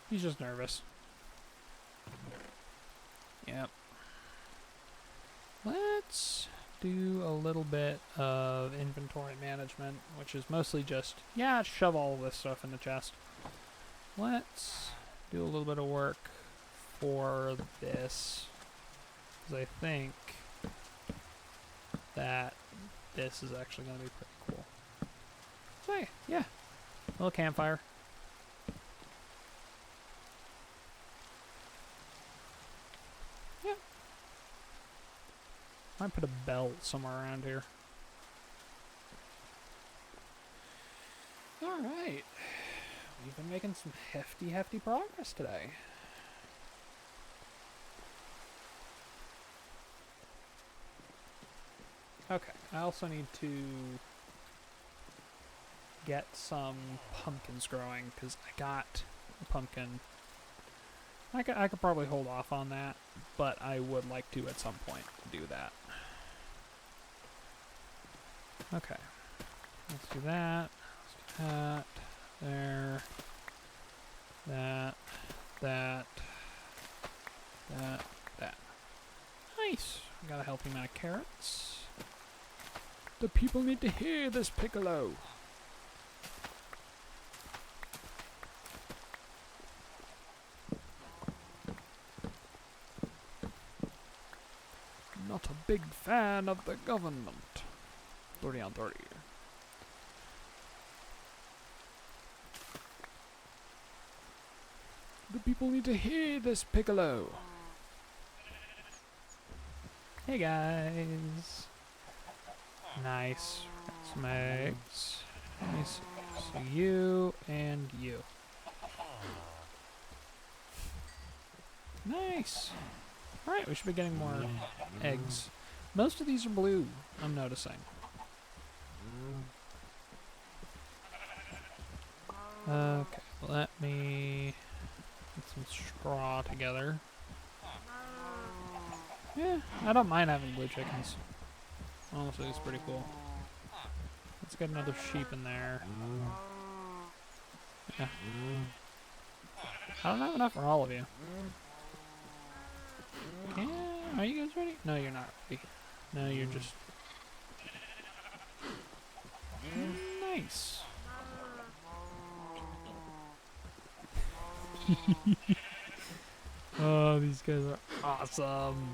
He's just nervous. Yep. Let's do a little bit of inventory management, which is mostly just, yeah, shove all of this stuff in the chest. Let's do a little bit of work for this, because I think that this is actually going to be pretty cool. So, hey, yeah, a little campfire. Yeah. Might put a bell somewhere around here. Alright. We've been making some hefty progress today. Okay, I also need to get some pumpkins growing, because I got a pumpkin. I could probably hold off on that, but I would like to at some point do that. Okay, let's do that. That. There. That. That. That. That. Nice. Got a healthy amount of carrots. The people need to hear this, Piccolo. Not a big fan of the government. 30 on 30. The people need to hear this, Piccolo. Hey guys. Nice. Some eggs. Nice. So you and you. Nice. Alright, we should be getting more eggs. Most of these are blue, I'm noticing. Okay, let me get some straw together. Yeah, I don't mind having blue chickens. Honestly, it's pretty cool. Let's get another sheep in there. Yeah. I don't have enough for all of you. Yeah, are you guys ready? No, you're not ready. No, you're just... Nice. Oh, these guys are awesome.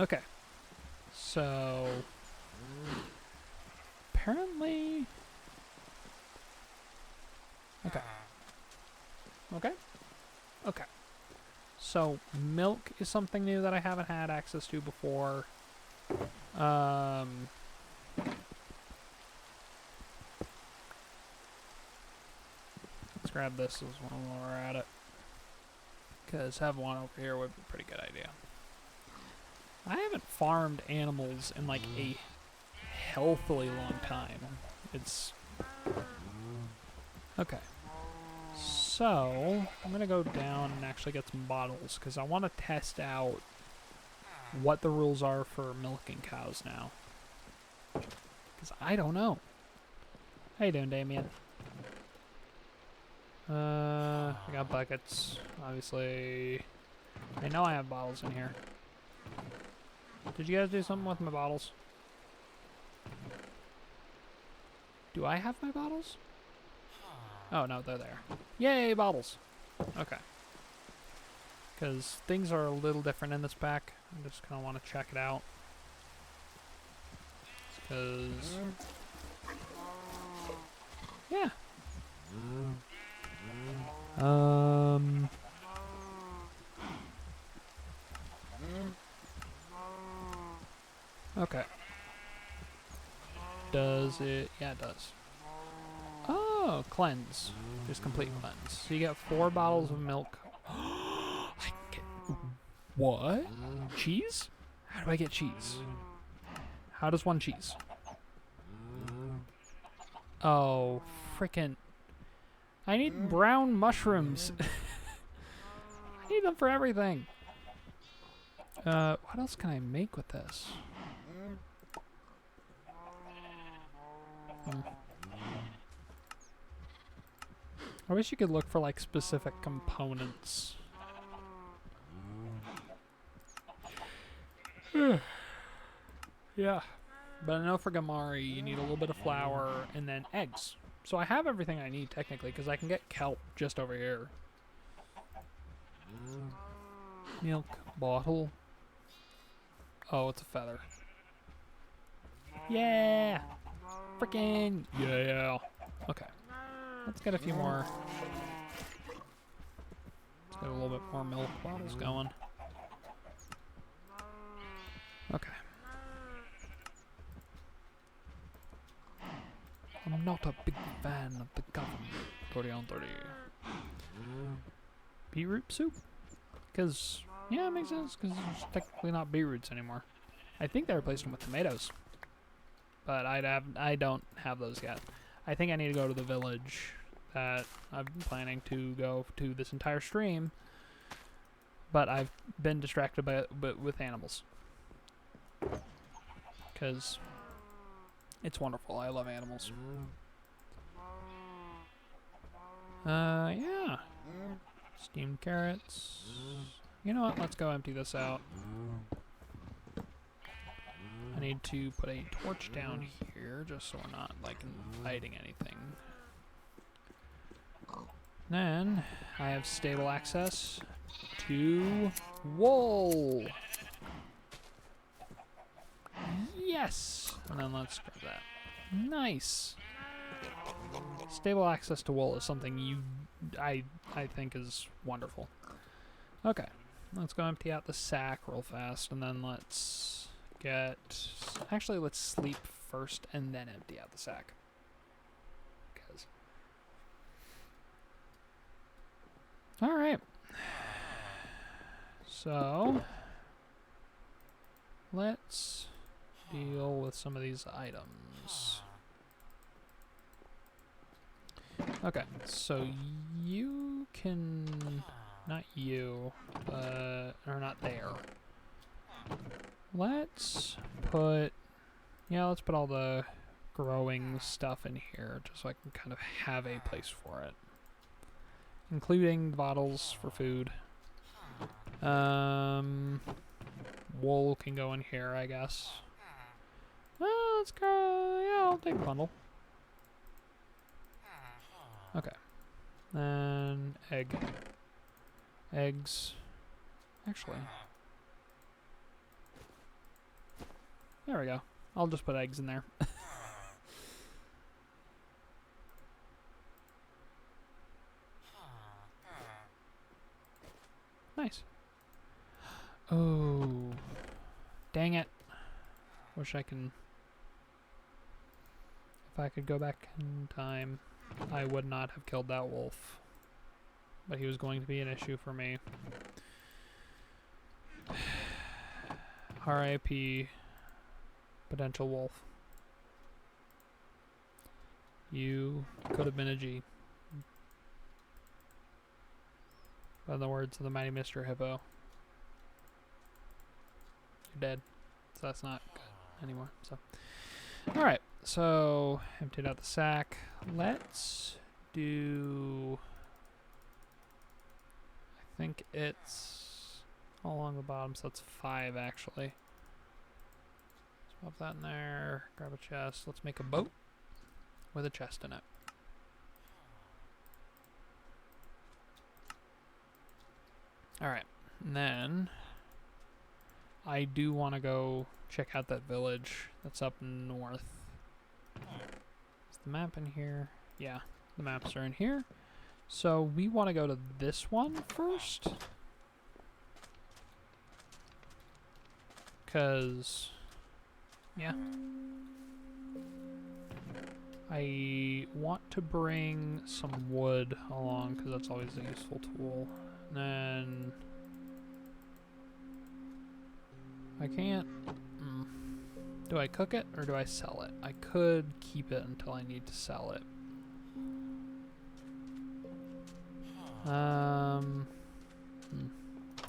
Okay. So... Apparently... Okay. Okay? Okay. So, milk is something new that I haven't had access to before. Let's grab this as well while we're at it. Because having one over here would be a pretty good idea. I haven't farmed animals in like a healthily long time. It's... Okay. So, I'm going to go down and actually get some bottles, because I want to test out what the rules are for milking cows now. Because I don't know. How you doing, Damien? I got buckets, obviously. I know I have bottles in here. Did you guys do something with my bottles? Do I have my bottles? Oh, no, they're there. Yay, bottles! Okay. Because things are a little different in this pack. I just kind of want to check it out. Because... Yeah. Okay. Does it? Yeah, it does. Oh, cleanse. Just complete cleanse. So you get 4 bottles of milk. I can get... What? Cheese? How do I get cheese? How does one cheese? Oh, frickin'. I need brown mushrooms. I need them for everything. What else can I make with this? I wish you could look for like specific components. Yeah. But I know for Gamari you need a little bit of flour and then eggs. So I have everything I need technically because I can get kelp just over here. Milk bottle. Oh, it's a feather. Yeah! Frickin' yeah! Okay. Let's get a few more. Let's get a little bit more milk bottles going. Okay. I'm not a big fan of the government. 30 on 30. Beetroot soup? Because, yeah, it makes sense, because there's technically not beetroots anymore. I think they replaced them with tomatoes. But I don't have those yet. I think I need to go to the village that I've been planning to go to this entire stream. But I've been distracted by with animals. Because It's wonderful. I love animals. Yeah. Steamed carrots. You know what? Let's go empty this out. I need to put a torch down here just so we're not, like, inviting anything. Then, I have stable access to wool. Yes! And then let's grab that. Nice! Stable access to wool is something I think is wonderful. Okay, let's go empty out the sack real fast, and then let's actually, let's sleep first and then empty out the sack. Alright. So, let's deal with some of these items. Okay, so you can... Not you, or not there. Let's put all the growing stuff in here just so I can kind of have a place for it. Including bottles for food. Wool can go in here, I guess. Let's go, yeah, I'll take a bundle. Okay. Then eggs. Actually. There we go. I'll just put eggs in there. Nice. Oh. Dang it. Wish I can... If I could go back in time, I would not have killed that wolf. But he was going to be an issue for me. R.I.P. potential wolf. You could have been a G. By the words of the mighty Mr. Hippo. You're dead. So that's not good anymore. So, alright. So, emptied out the sack. Let's do... I think it's all along the bottom, so that's 5 actually. Let's pop that in there. Grab a chest. Let's make a boat with a chest in it. Alright, and then I do want to go check out that village that's up north. Is the map in here? Yeah, the maps are in here. So we want to go to this one first. Because, yeah. I want to bring some wood along because that's always a useful tool. And then I can't... Do I cook it or do I sell it? I could keep it until I need to sell it.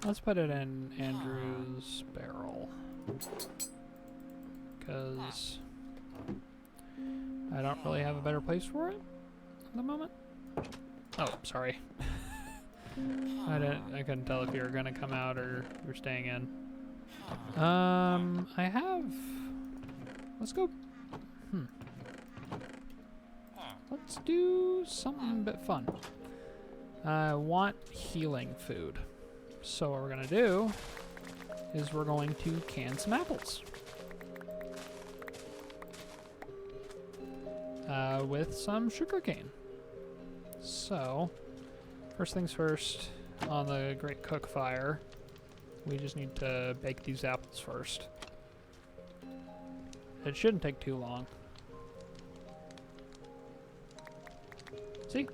Let's put it in Andrew's barrel. Because I don't really have a better place for it at the moment. Oh, sorry. I couldn't tell if you were gonna come out or you're staying in. I have... Let's go... Let's do something a bit fun. I want healing food. So what we're gonna do is we're going to can some apples. With some sugarcane. So, first things first, on the Great Cook Fire, we just need to bake these apples first. It shouldn't take too long. See?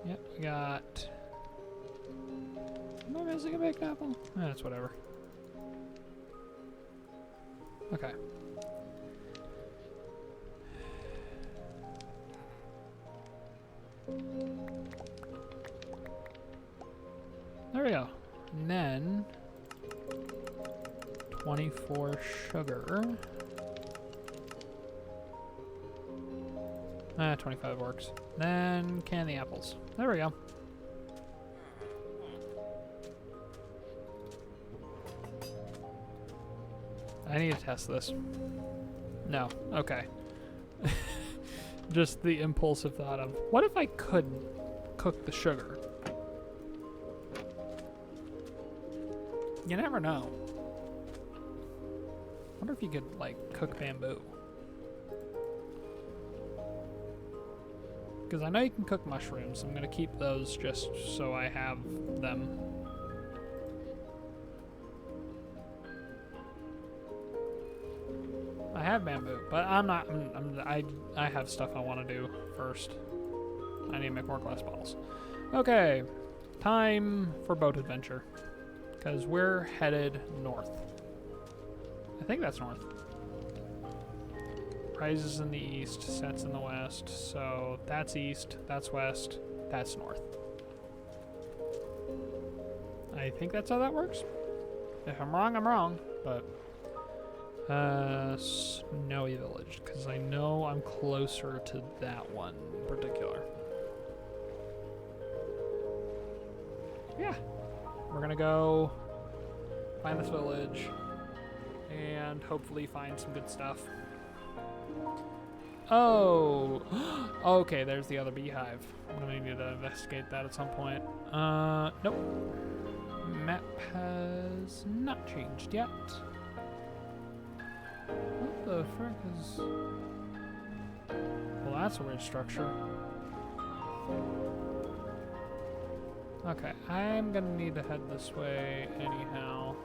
Yep, we got... Am I missing a baked apple? That's whatever. Okay. There we go. And then 24 sugar. 25 works. Then can the apples. There we go. I need to test this. No. Okay. Just the impulsive thought of, what if I couldn't cook the sugar? You never know. Wonder if you could, like, cook bamboo. Because I know you can cook mushrooms. I'm going to keep those just so I have them. I have bamboo, but I'm not. I have stuff I want to do first. I need to make more glass bottles. Okay, time for boat adventure. Because we're headed north. I think that's north. Rises in the east, sets in the west. So that's east, that's west, that's north. I think that's how that works. If I'm wrong, I'm wrong. But Snowy Village, because I know I'm closer to that one in particular. Yeah, we're gonna go find this village and hopefully find some good stuff. Oh, okay, there's the other beehive. I'm gonna need to investigate that at some point. Nope. Map has not changed yet. What the frick is... Well, that's a weird structure. Okay, I'm gonna need to head this way anyhow.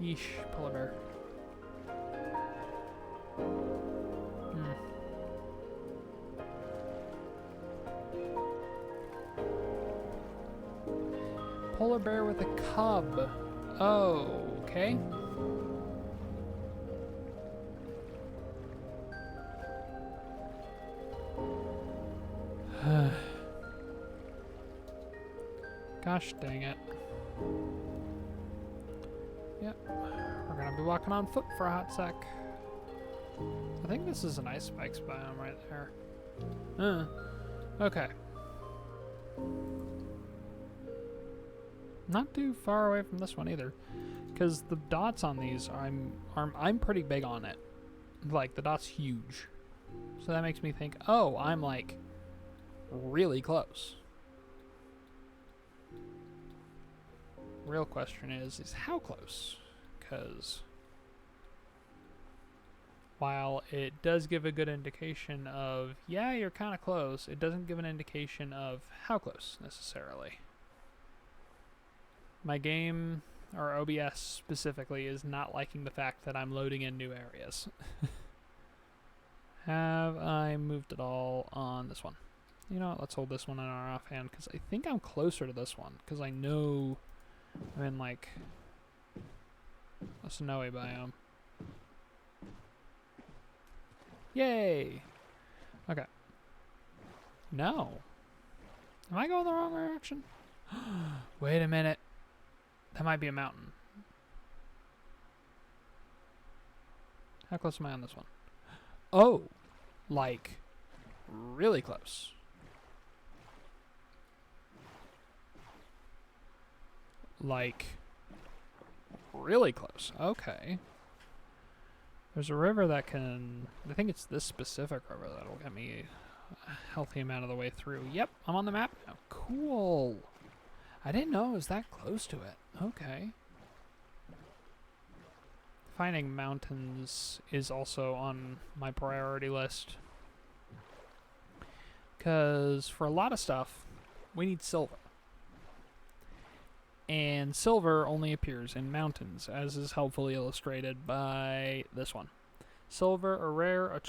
Yeesh, polar bear. Polar bear with a cub. Oh, okay. Gosh dang it. Yep. We're gonna be walking on foot for a hot sec. I think this is an ice spikes biome right there. Okay. Not too far away from this one either, because the dots on these, I'm pretty big on it. Like, the dot's huge, so that makes me think, oh, I'm like really close. Real question is how close? Because while it does give a good indication of, yeah, you're kind of close, it doesn't give an indication of how close necessarily. My game, or OBS specifically, is not liking the fact that I'm loading in new areas. Have I moved at all on this one? You know what, let's hold this one in our offhand, because I think I'm closer to this one, because I know I'm in, like, a snowy biome. Yay! Okay. No. Am I going the wrong direction? Wait a minute. That might be a mountain. How close am I on this one? Oh! Like, really close. Like, really close. Okay. There's a river that can... I think it's this specific river that'll get me a healthy amount of the way through. Yep, I'm on the map now. Cool. I didn't know it was that close to it. Okay. Finding mountains is also on my priority list. Because for a lot of stuff, we need silver. And silver only appears in mountains, as is helpfully illustrated by this one. Silver, a rare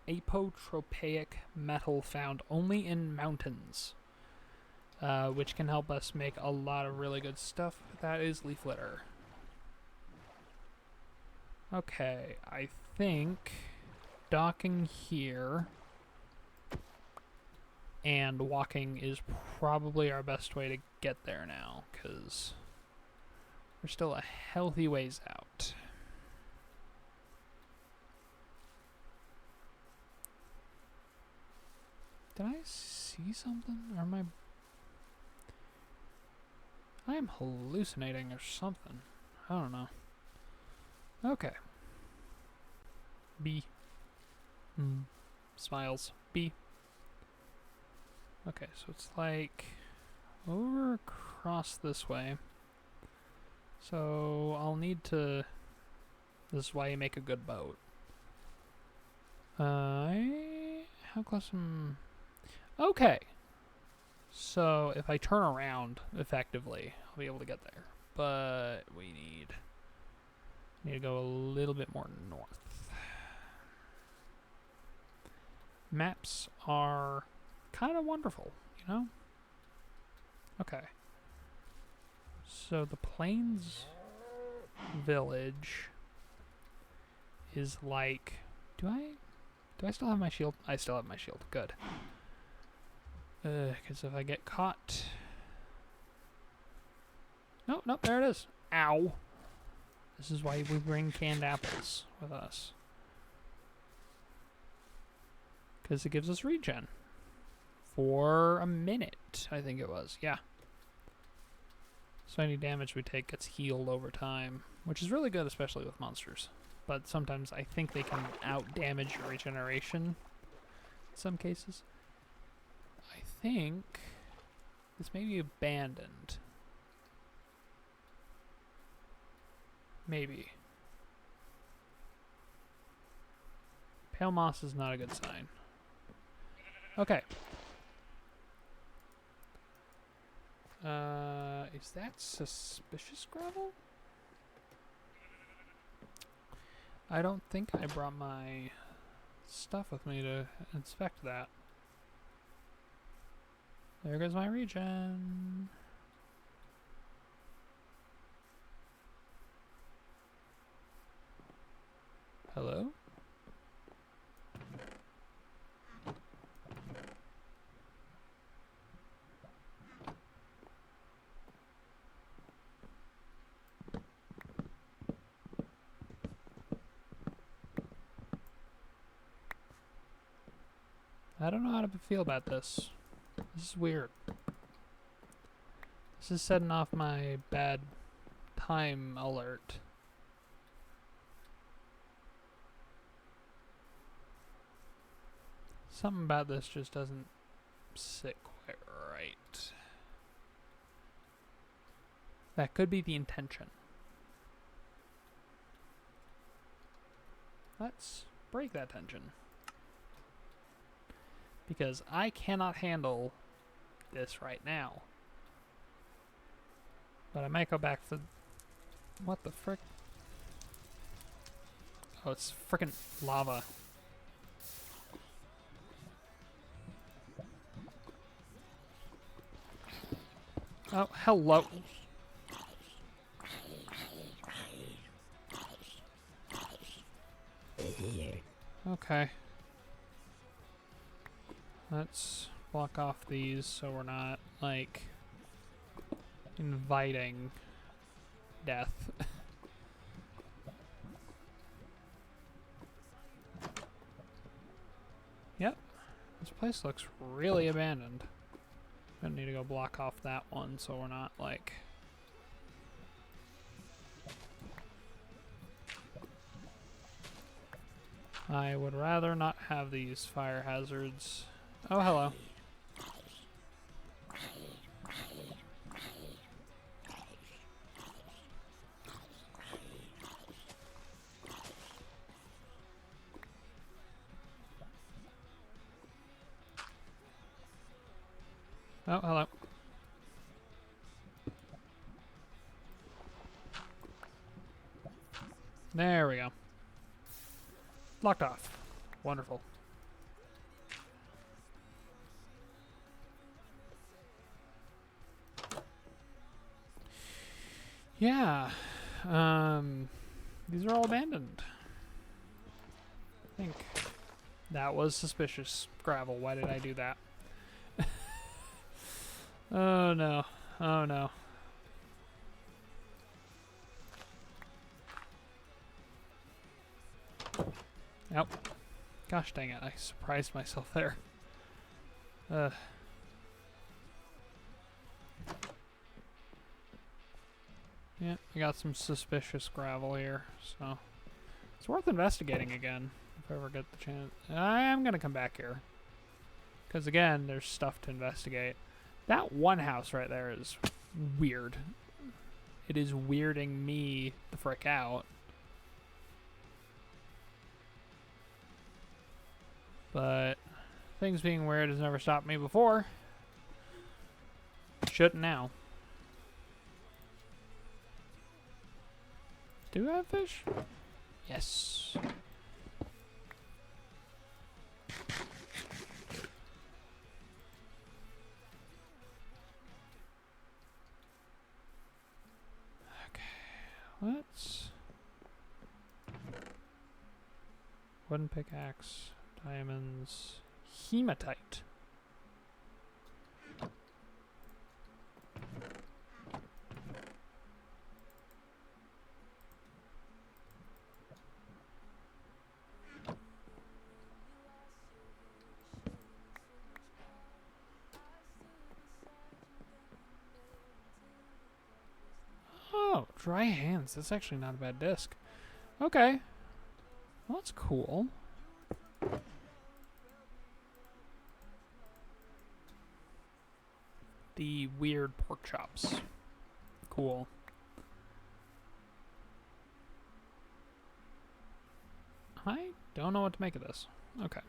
apotropaic metal found only in mountains, which can help us make a lot of really good stuff. That is leaf litter. Okay, I think docking here and walking is probably our best way to get there now, because We're still a healthy ways out. Did I see something? Or am I am hallucinating or something. I don't know. Okay. B. Smiles. B. Okay, so it's like over across this way. So I'll need to... This is why you make a good boat. How close am... Okay. So if I turn around effectively, I'll be able to get there. But we need to go a little bit more north. Maps are kind of wonderful, you know? Okay. So the Plains Village is like... Do I still have my shield? I still have my shield. Good. Because if I get caught... Nope, nope, there it is. Ow. This is why we bring canned apples with us. Because it gives us regen. For a minute, I think it was. Yeah. So any damage we take gets healed over time, which is really good, especially with monsters. But sometimes I think they can out-damage your regeneration in some cases. I think this may be abandoned. Maybe. Pale moss is not a good sign. Okay. Is that suspicious gravel? I don't think I brought my stuff with me to inspect that. There goes my regen. Hello? I don't know how to feel about this. This is weird. This is setting off my bad time alert. Something about this just doesn't sit quite right. That could be the intention. Let's break that tension. Because I cannot handle this right now. But I might go back for... What the frick? Oh, it's frickin' lava. Oh, hello. Okay. Let's block off these so we're not, like, inviting death. Yep. This place looks really abandoned. Gonna need to go block off that one so we're not, like... I would rather not have these fire hazards. Oh, hello. Oh, hello. There we go. Locked off. Wonderful. Yeah. These are all abandoned. I think that was suspicious. Gravel, why did I do that? Oh no. Oh no. Yep. Gosh dang it, I surprised myself there. Yeah, I got some suspicious gravel here, so it's worth investigating again if I ever get the chance. I am gonna come back here because again, there's stuff to investigate. That one house right there is weird. It is weirding me the frick out. But things being weird has never stopped me before. Shouldn't now. Do I have fish? Yes. Okay, let's... Wooden pickaxe, diamonds, hematite. Oh, dry hands. That's actually not a bad disc. Okay. Well, that's cool. The weird pork chops. Cool. I don't know what to make of this. Okay.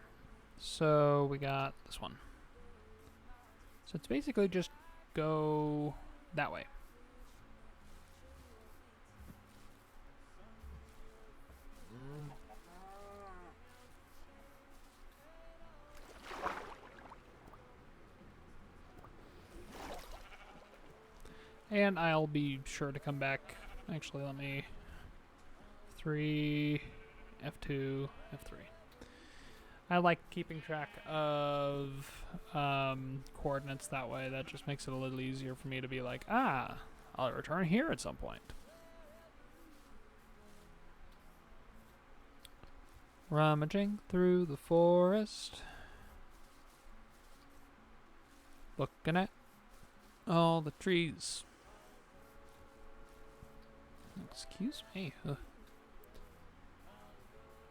So we got this one. So it's basically just go that way. And I'll be sure to come back. Actually, let me... 3, F2, F3. I like keeping track of coordinates that way. That just makes it a little easier for me to be like, ah, I'll return here at some point. Rummaging through the forest. Looking at all the trees. Excuse me.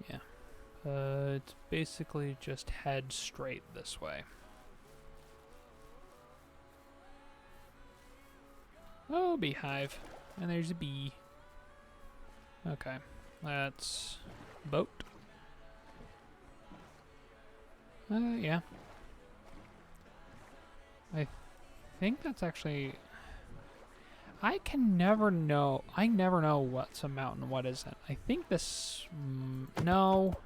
Yeah. It's basically just head straight this way. Oh, beehive. And there's a bee. Okay. That's boat. Yeah. I think that's actually... I can never know. I never know what's a mountain, what isn't. I think this... no.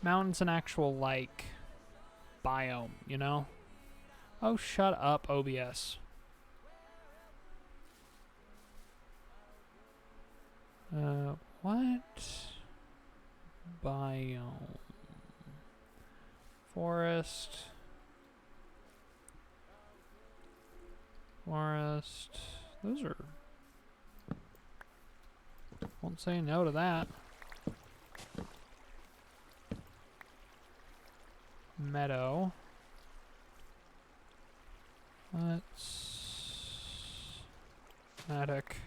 Mountain's an actual, like, biome, you know? Oh, shut up, OBS. What? Biome. Forest. Forest. Those are... won't say no to that. Meadow. Let's... attic.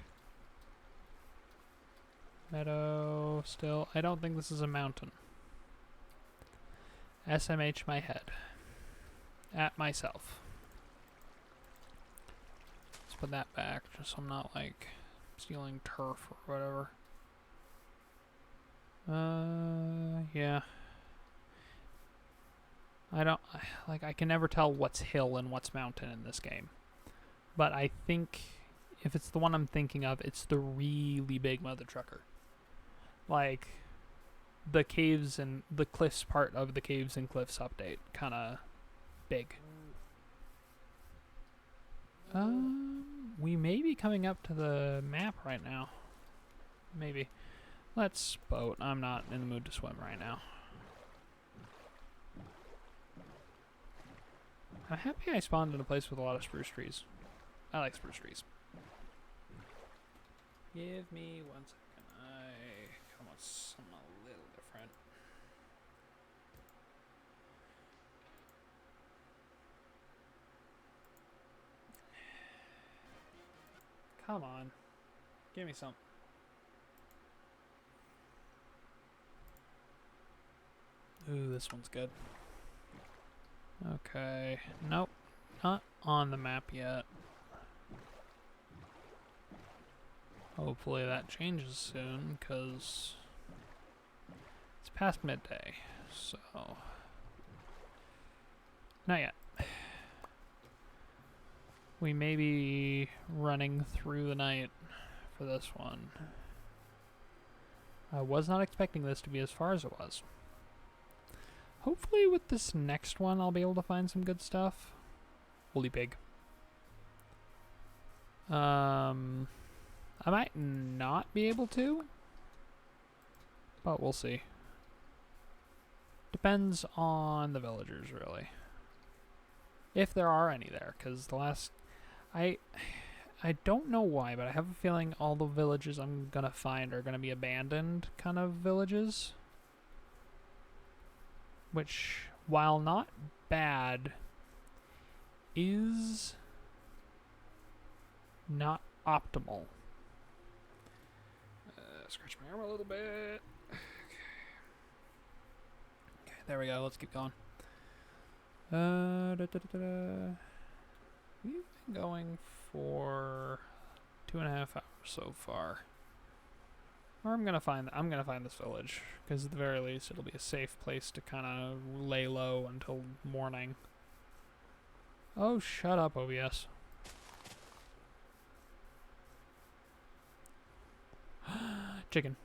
Meadow. Still. I don't think this is a mountain. SMH my head. At myself. Let's put that back just so I'm not like stealing turf or whatever. Yeah. I can never tell what's hill and what's mountain in this game. But I think if it's the one I'm thinking of, it's the really big mother trucker. Like the caves and the cliffs part of the caves and cliffs update. Kinda big. We may be coming up to the map right now. Maybe. Let's boat. I'm not in the mood to swim right now. I'm happy I spawned in a place with a lot of spruce trees. I like spruce trees. Give me 1 second. I come with something a little different. Come on. Give me some. Ooh, this one's good. Okay. Nope. Not on the map yet. Hopefully that changes soon, because it's past midday, so... Not yet. We may be running through the night for this one. I was not expecting this to be as far as it was. Hopefully with this next one I'll be able to find some good stuff. Holy pig. I might not be able to, but we'll see. Depends on the villagers, really. If there are any there, because the last... I don't know why, but I have a feeling all the villages I'm gonna find are gonna be abandoned kind of villages. Which, while not bad, is not optimal. Scratch my arm a little bit. Okay, there we go. Let's keep going. We've been going for 2.5 hours so far. Or I'm gonna find this village, because at the very least it'll be a safe place to kind of lay low until morning. Oh, shut up, OBS. Chicken.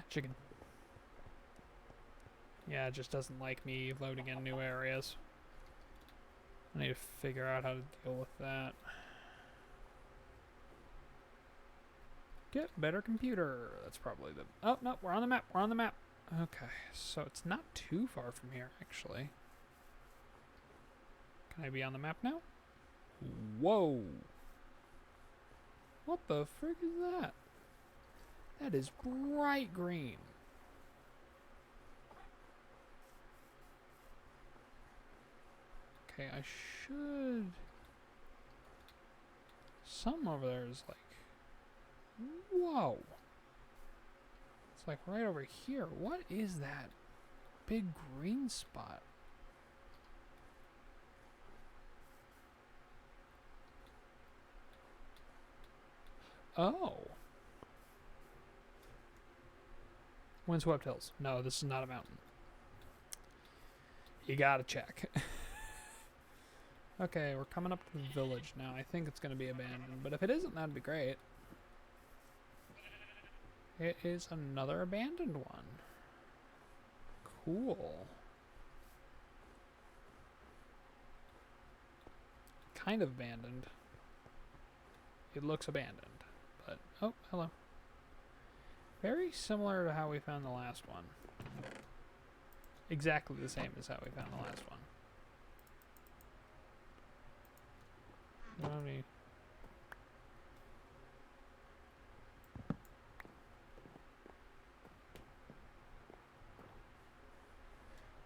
Chicken. Yeah, it just doesn't like me loading in new areas. I need to figure out how to deal with that. Get better computer. That's probably the... Oh, no, we're on the map. We're on the map. Okay, so it's not too far from here, actually. Can I be on the map now? Whoa. What the frick is that? That is bright green. Okay, I should... Something over there is like... Whoa. It's like right over here. What is that big green spot? Oh. Windswept Hills. No, this is not a mountain. You gotta check. Okay, we're coming up to the village now. I think it's gonna be abandoned, but if it isn't, that'd be great. It is another abandoned one. Cool. Kind of abandoned. It looks abandoned, but... Oh, hello. Very similar to how we found the last one. Exactly the same as how we found the last one. Brownie.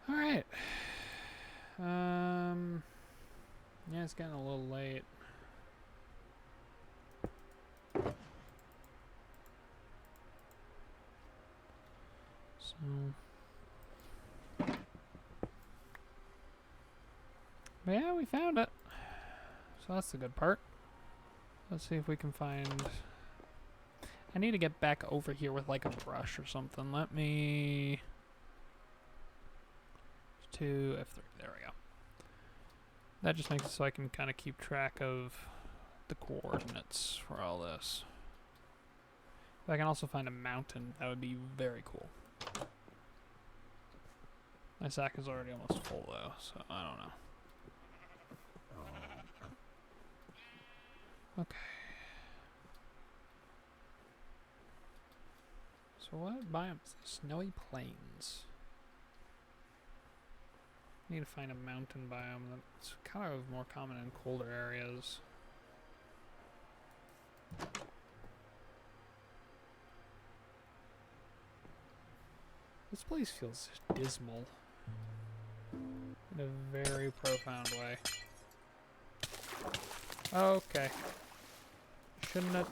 Alright. Yeah, it's getting a little late. So... But yeah, we found it. So that's the good part. Let's see if we can find... I need to get back over here with like a brush or something. Let me... to F3. There we go. That just makes it so I can kind of keep track of the coordinates for all this. If I can also find a mountain, that would be very cool. My sack is already almost full though, so I don't know. Okay. So what biome is this? Snowy plains. Need to find a mountain biome that's kind of more common in colder areas. This place feels dismal in a very profound way. Okay. Shouldn't have...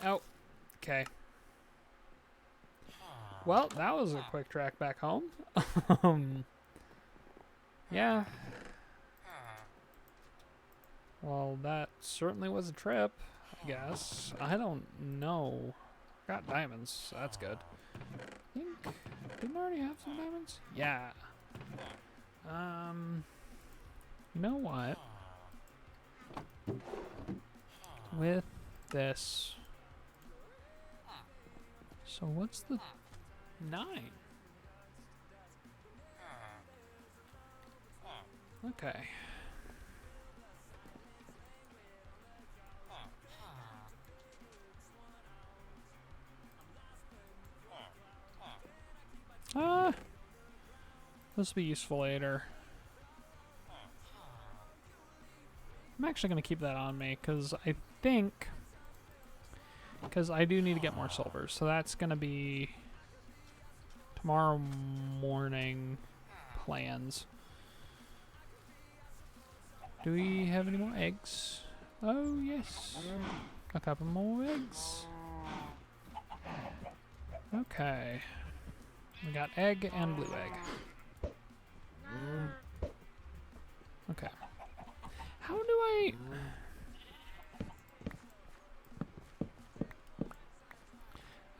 Oh. Okay. Well, that was a quick track back home. Yeah. Well, that certainly was a trip, I guess. I don't know. Got diamonds, so that's good. I think... Didn't I already have some diamonds? Yeah. You know what? With this... So what's the 9? Okay. This will be useful later. I'm actually going to keep that on me because I think... Because I do need to get more silver. So that's going to be tomorrow morning plans. Do we have any more eggs? Oh, yes. A couple more eggs. Okay. We got egg and blue egg. Okay. How do I...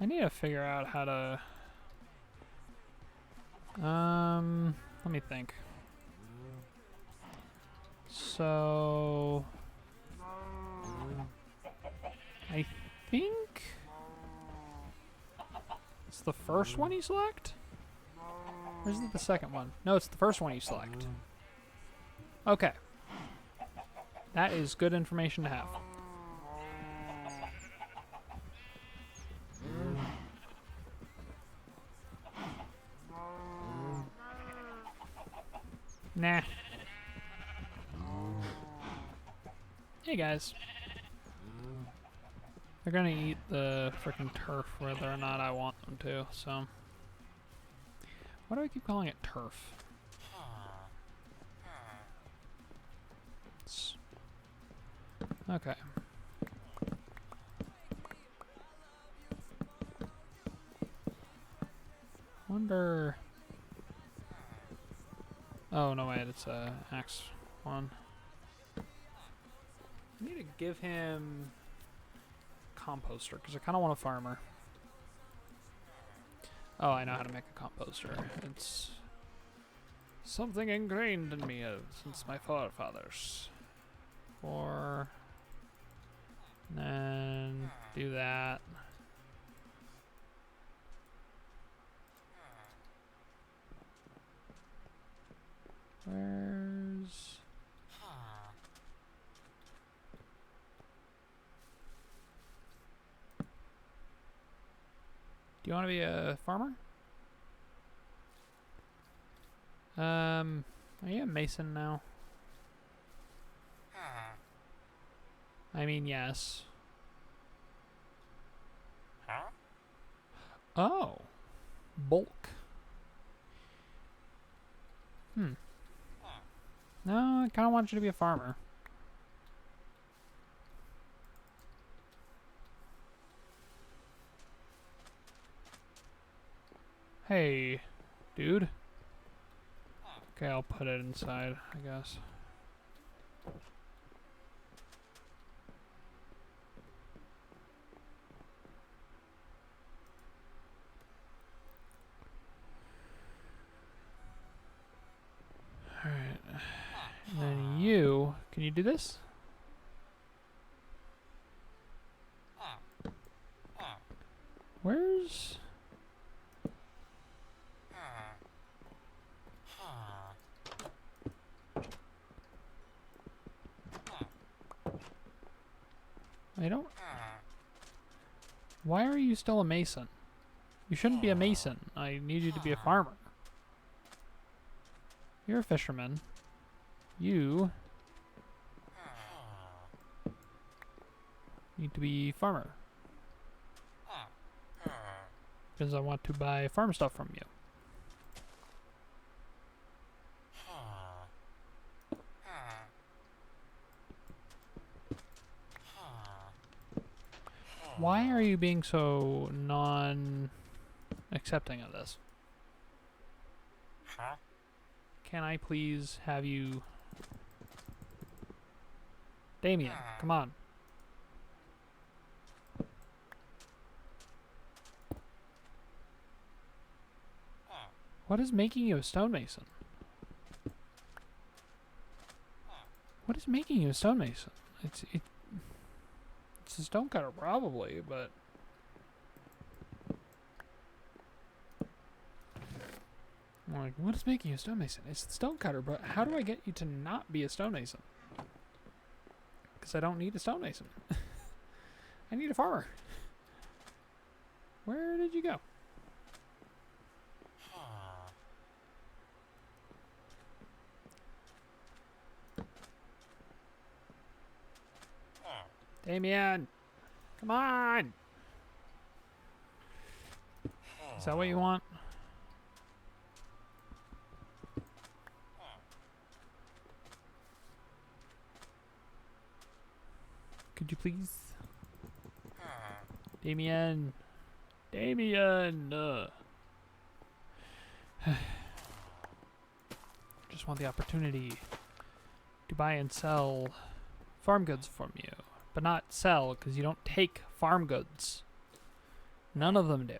I need to figure out how to... let me think. So... I think... It's the first one you select? Or is it the second one? No, it's the first one you select. Okay. That is good information to have. Nah. Hey guys. They're gonna eat the frickin' turf whether or not I want them to, so. Why do I keep calling it turf? It's... Okay. Wonder... Oh, no wait, it's a axe one. I need to give him composter, because I kind of want a farmer. Oh, I know how to make a composter. It's something ingrained in me since my forefathers. And then do that. Where's... Do you want to be a farmer? Are you a mason now? I mean, yes. Oh. Bulk. No, I kind of want you to be a farmer. Hey, dude. Okay, I'll put it inside, I guess. Alright. And then you, can you do this? Where's... I don't... Why are you still a mason? You shouldn't be a mason. I need you to be a farmer. You're a fisherman. You need to be farmer. Because I want to buy farm stuff from you. Why are you being so non-accepting of this? Huh? Can I please have you... Damien, come on. What is making you a stonemason? What is making you a stonemason? It's a stonecutter probably, but... I'm like, what is making you a stonemason? It's the stonecutter, but how do I get you to not be a stonemason? Because I don't need a stonemason. I need a farmer. Where did you go? Damien! Come on! Is that what you want? Could you please? Damien! Damien! Just want the opportunity to buy and sell farm goods from you. But not sell, because you don't take farm goods. None of them do.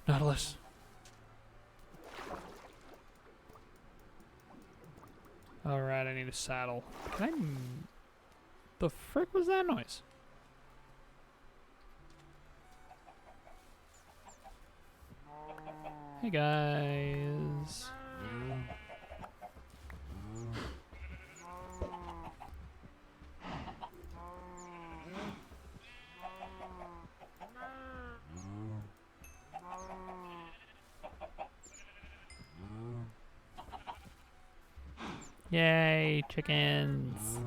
Nautilus. Alright, I need a saddle. Can I... The frick was that noise? Hey guys. Yay, chickens.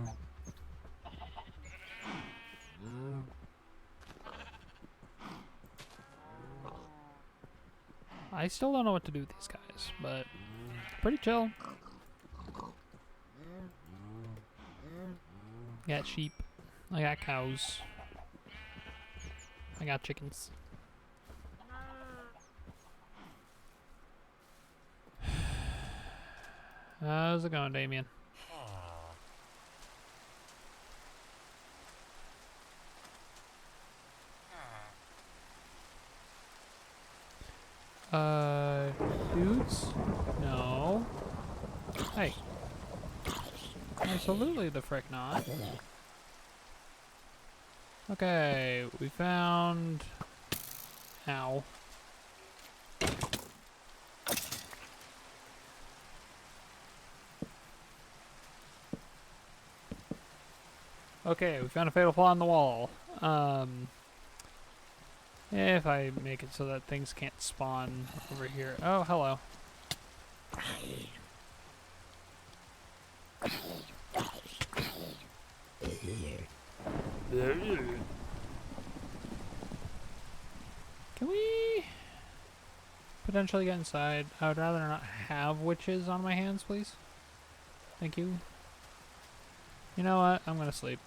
I still don't know what to do with these guys, but pretty chill. I got sheep. I got cows. I got chickens. How's it going, Damien? Dudes? No. Hey. Absolutely the frick not. Okay, we found... Ow. Okay, we found a fatal flaw in the wall. If I make it so that things can't spawn over here. Oh, hello. Can we potentially get inside? I would rather not have witches on my hands, please. Thank you. You know what? I'm gonna sleep.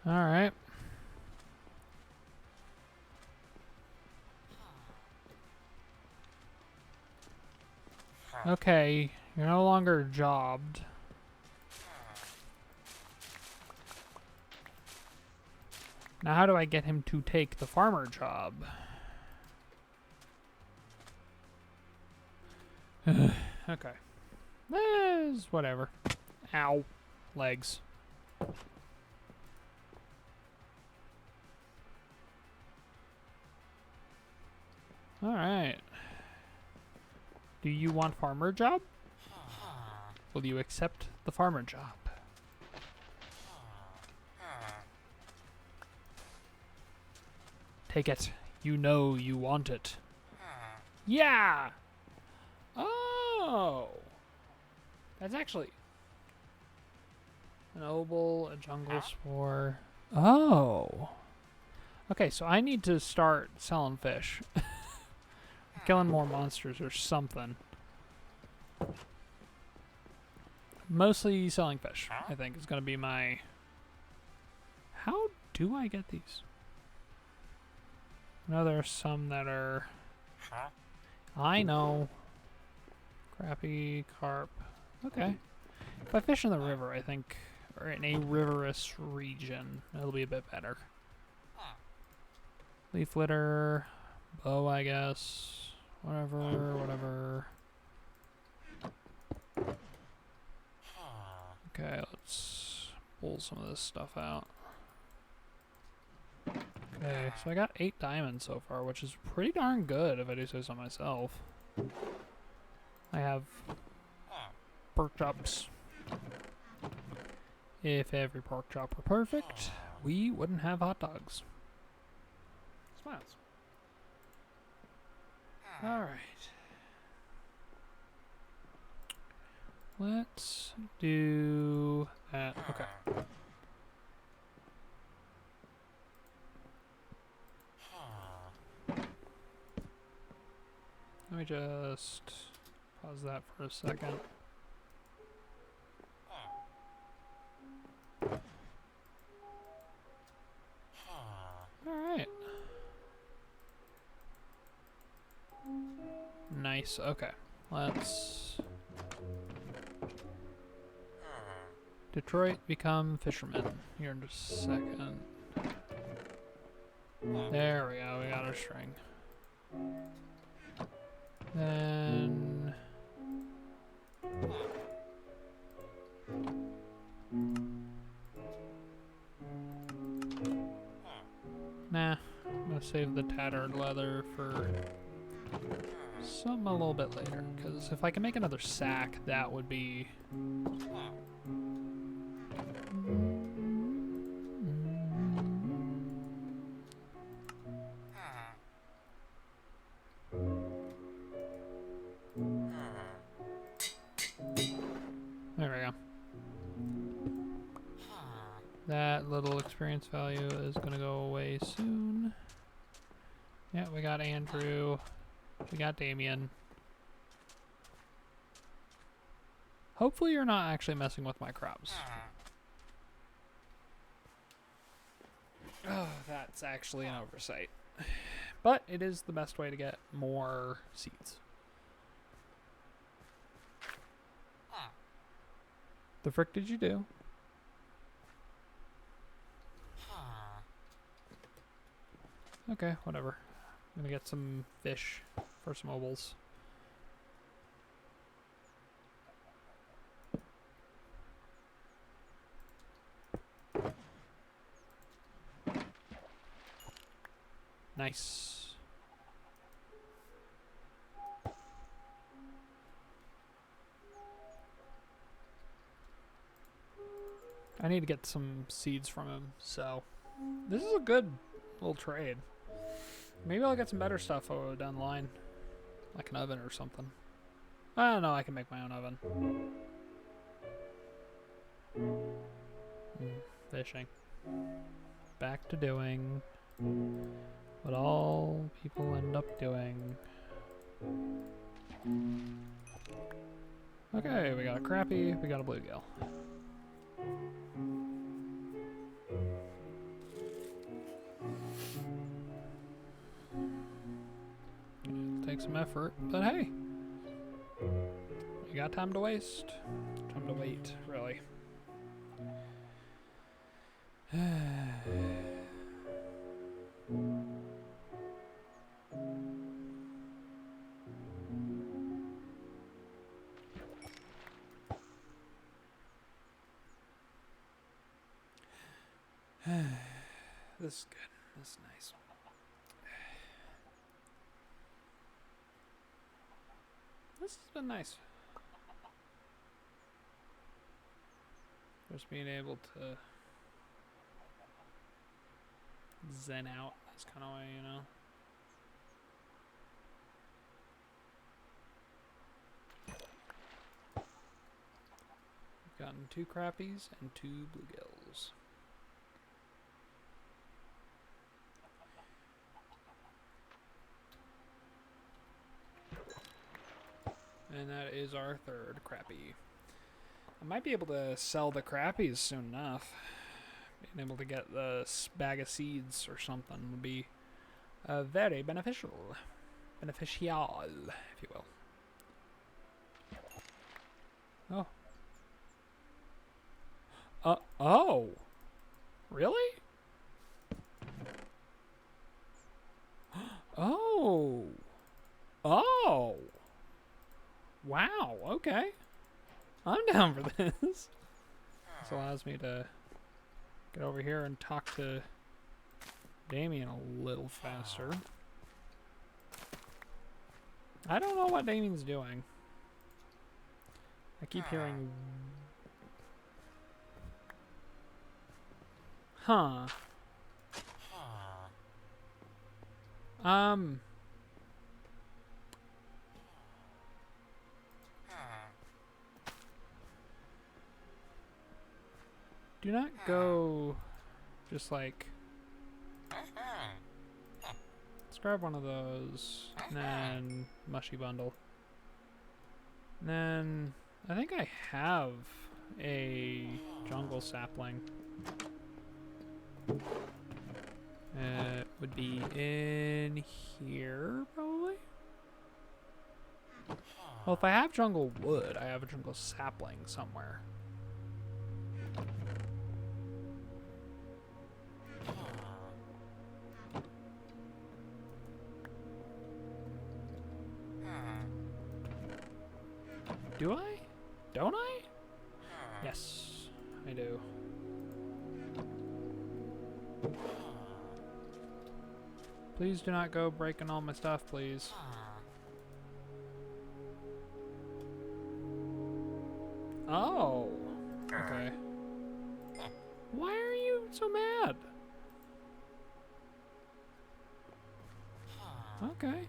Alright. Okay, you're no longer jobbed. Now how do I get him to take the farmer job? Okay. Whatever. Ow. Legs. Alright. Do you want farmer job? Will you accept the farmer job? Take it. You know you want it. Yeah! Oh! That's actually An obel, a jungle spore. Oh. Okay, so I need to start selling fish. Killing more monsters or something. Mostly selling fish, I think, is going to be my... How do I get these? I know there are some that are... I know. Crappie, carp. Okay. If I fish in the river, I think, or in a riverous region, it'll be a bit better. Leaf litter, bow, I guess. Whatever. Okay, let's pull some of this stuff out. Okay, so I got 8 diamonds so far, which is pretty darn good if I do say so myself. I have pork chops. If every pork chop were perfect, we wouldn't have hot dogs. Smiles. Alright. Let's do that. Okay. Let me just pause that for a second. Alright. Nice. Okay. Let's... Detroit become fishermen here in just a second. There we go. We got our string. Then... Nah. I'm gonna save the tattered leather for something a little bit later, because if I can make another sack, that would be... There we go. That little experience value is going to go away soon. Yeah, we got Andrew. We got Damien. Hopefully you're not actually messing with my crops. Oh, that's actually an oversight. But it is the best way to get more seeds. The frick did you do? Okay, whatever. I'm gonna get some fish for some mobiles. Nice. I need to get some seeds from him, so this is a good little trade. Maybe I'll get some better stuff down the line, like an oven or something. I don't know, I can make my own oven. Fishing. Back to doing what all people end up doing. Okay, we got a crappie, we got a bluegill. Take some effort, but hey, you got time to waste. Time to wait, really. This is good. This is nice. This has been nice. Just being able to zen out. That's kind of way, you know. We've gotten 2 crappies and 2 bluegills. And that is our 3rd crappie. I might be able to sell the crappies soon enough. Being able to get the bag of seeds or something would be very beneficial. Beneficial, if you will. Oh. Oh. Really? Oh. Oh. Wow, okay. I'm down for this. This allows me to get over here and talk to Damien a little faster. I don't know what Damien's doing. I keep hearing... Huh. Do not go just like... Let's grab one of those, and then mushy bundle. And then I think I have a jungle sapling. It would be in here, probably? Well, if I have jungle wood, I have a jungle sapling somewhere. Do I? Don't I? Yes, I do. Please do not go breaking all my stuff, please. Oh. Okay. Why are you so mad? Okay.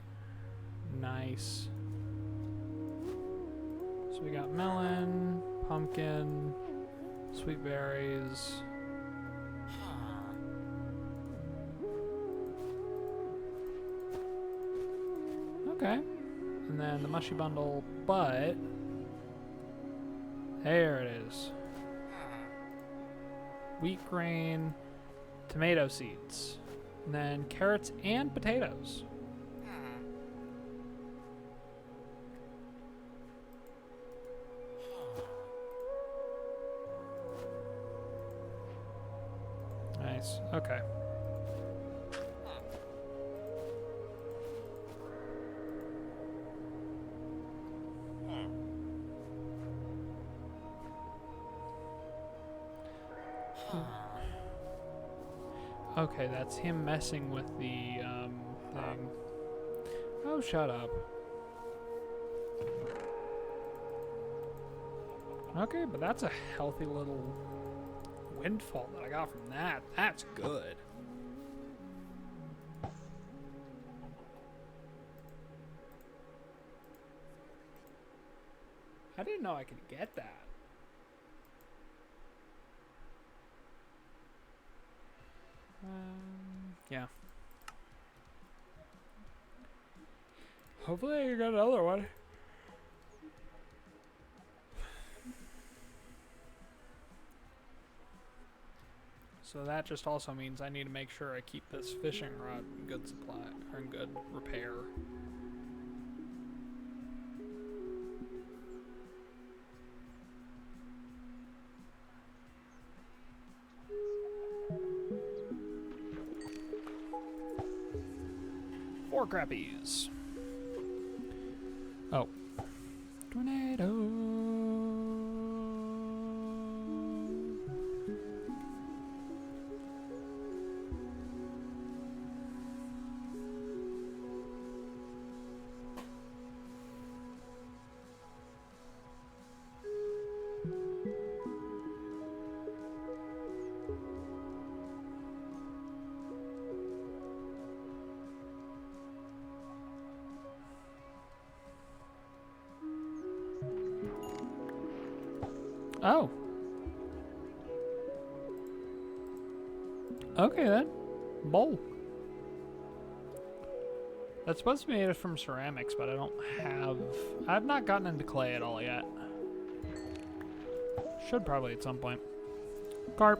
Nice. So we got melon, pumpkin, sweet berries. Okay. And then the mushy bundle, but there it is. Wheat grain, tomato seeds, and then carrots and potatoes. Nice. Okay. Okay, that's him messing with the thing. Oh, shut up. Okay, but that's a healthy little windfall that I got from that. That's good. I didn't know I could get that. Yeah. Hopefully I can get another one. So that just also means I need to make sure I keep this fishing rod in good supply, or in good repair. Four crappies. Oh. Tornado. Oh, Okay then. Bowl. That's supposed to be made from ceramics, but I've not gotten into clay at all yet. Should probably at some point. Carp.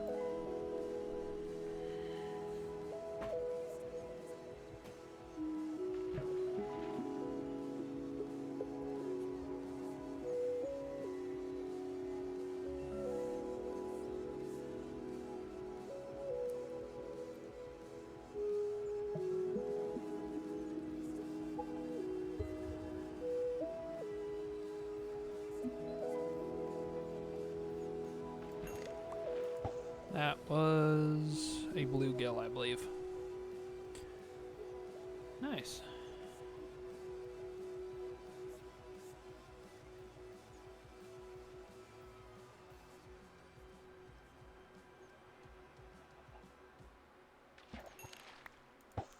That was a bluegill, I believe. Nice.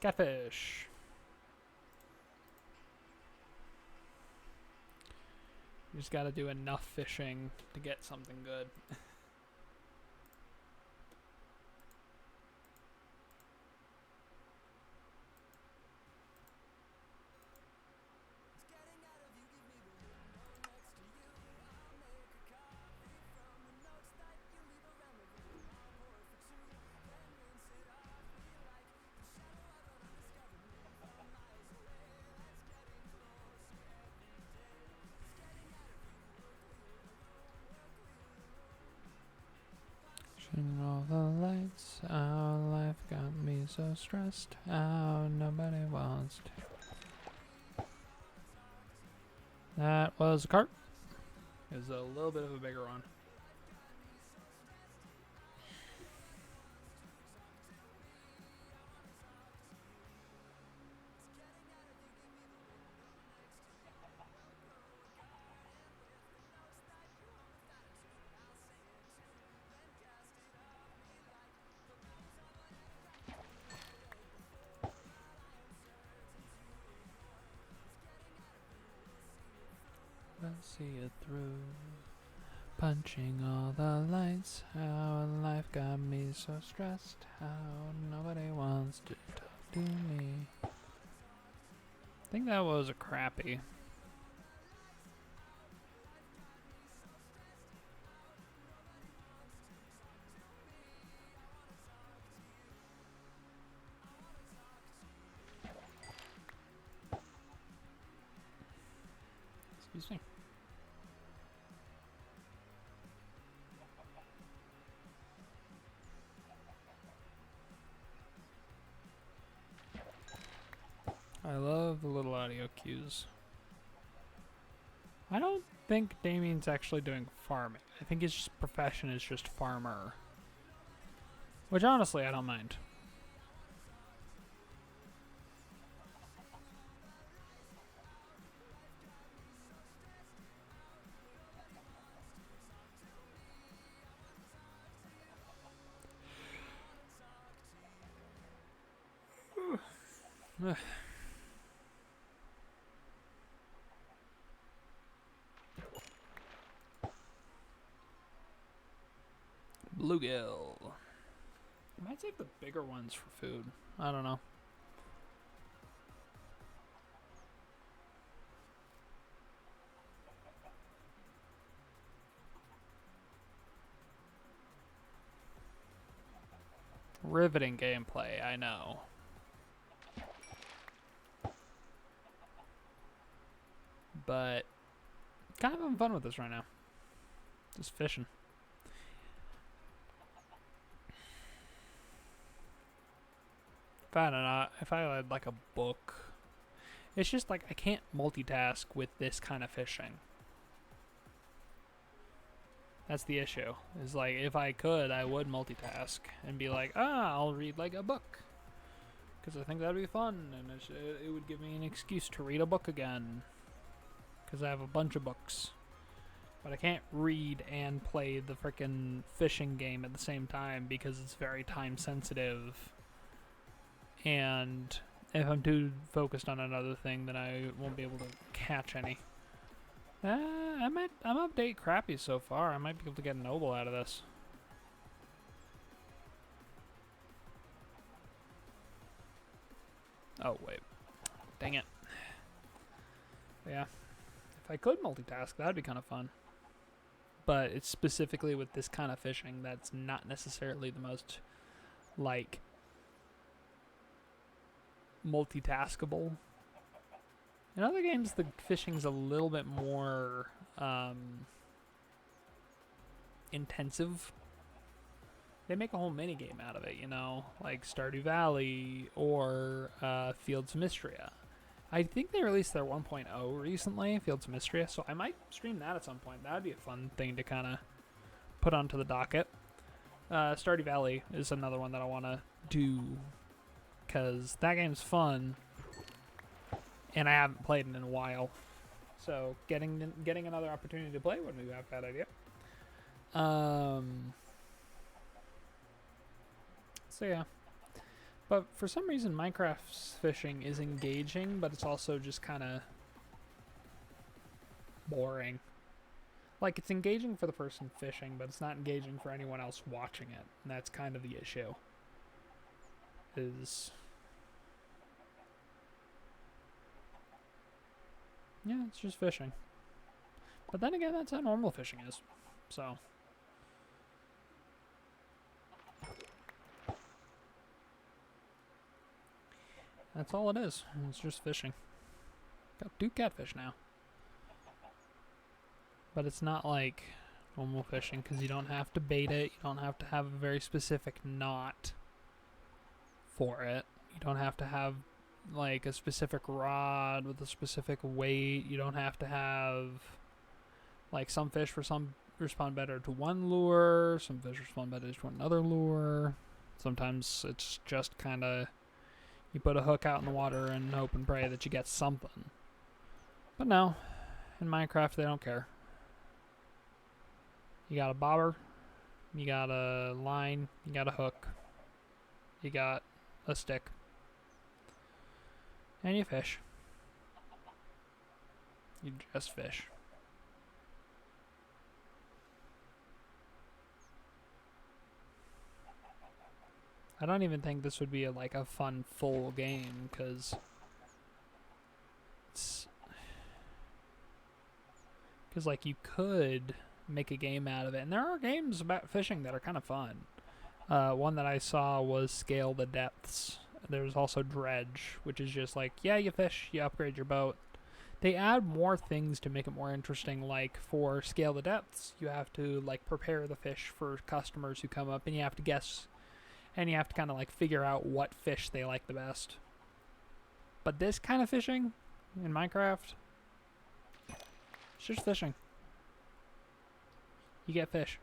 Catfish. You just gotta do enough fishing to get something good. All the lights, our life got me so stressed out, nobody wants to. That was a carp. It was a little bit of a bigger one. Let's see it through. Punching all the lights. How life got me so stressed. How nobody wants to talk to me. I think that was a crappie. Excuse me. I love the little audio cues. I don't think Damien's actually doing farming. I think his profession is just farmer. Which honestly, I don't mind. Bluegill. I might save the bigger ones for food. I don't know. Riveting gameplay, I know. But kind of having fun with this right now. Just fishing. If I had like a book, it's just like I can't multitask with this kind of fishing. That's the issue. Is like if I could, I would multitask and be like, I'll read like a book, because I think that'd be fun, and it would give me an excuse to read a book again, because I have a bunch of books. But I can't read and play the frickin' fishing game at the same time because it's very time sensitive. And if I'm too focused on another thing, then I won't be able to catch any. I'm update crappy so far. I might be able to get a noble out of this. Oh, wait. Dang it. Yeah. If I could multitask, that'd be kind of fun. But it's specifically with this kind of fishing that's not necessarily the most, like, multitaskable. In other games, the fishing's a little bit more intensive. They make a whole mini game out of it, you know, like Stardew Valley or Fields of Mystria. I think they released their 1.0 recently, Fields of Mystria, so I might stream that at some point. That'd be a fun thing to kind of put onto the docket. Stardew Valley is another one that I want to do because that game's fun, and I haven't played it in a while. So getting another opportunity to play wouldn't be a bad idea. So yeah. But for some reason, Minecraft's fishing is engaging, but it's also just kind of boring. Like, it's engaging for the person fishing, but it's not engaging for anyone else watching it. And that's kind of the issue. Yeah, it's just fishing. But then again, that's how normal fishing is. So... that's all it is. It's just fishing. Got 2 catfish now. But it's not like normal fishing because you don't have to bait it. You don't have to have a very specific knot for it. You don't have to have like a specific rod with a specific weight. You don't have to have like some fish respond better to one lure. Some fish respond better to another lure. Sometimes it's just kind of you put a hook out in the water and hope and pray that you get something. But no, in Minecraft they don't care. You got a bobber, you got a line, you got a hook, you got a stick, and you fish. You just fish. I don't even think this would be like a fun full game because like you could make a game out of it, and there are games about fishing that are kind of fun. One that I saw was Scale the Depths. There's also Dredge, which is just like, yeah, you fish, you upgrade your boat. They add more things to make it more interesting, like for Scale the Depths, you have to like prepare the fish for customers who come up, and you have to guess, and you have to kind of like figure out what fish they like the best. But this kind of fishing in Minecraft, it's just fishing. You get fish.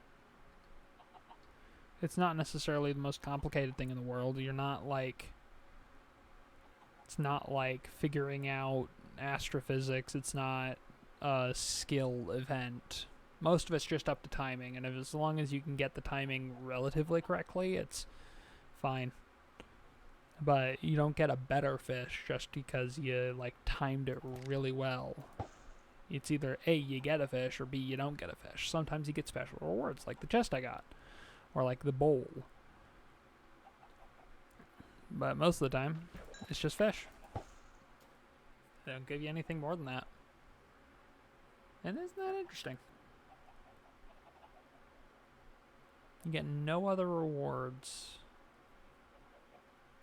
It's not necessarily the most complicated thing in the world. You're not like... it's not like figuring out astrophysics. It's not a skill event. Most of it's just up to timing, and as long as you can get the timing relatively correctly, it's fine. But you don't get a better fish just because you like timed it really well. It's either A, you get a fish, or B, you don't get a fish. Sometimes you get special rewards, like the chest I got, or like the bowl. But most of the time, it's just fish. They don't give you anything more than that. And isn't that interesting? You get no other rewards.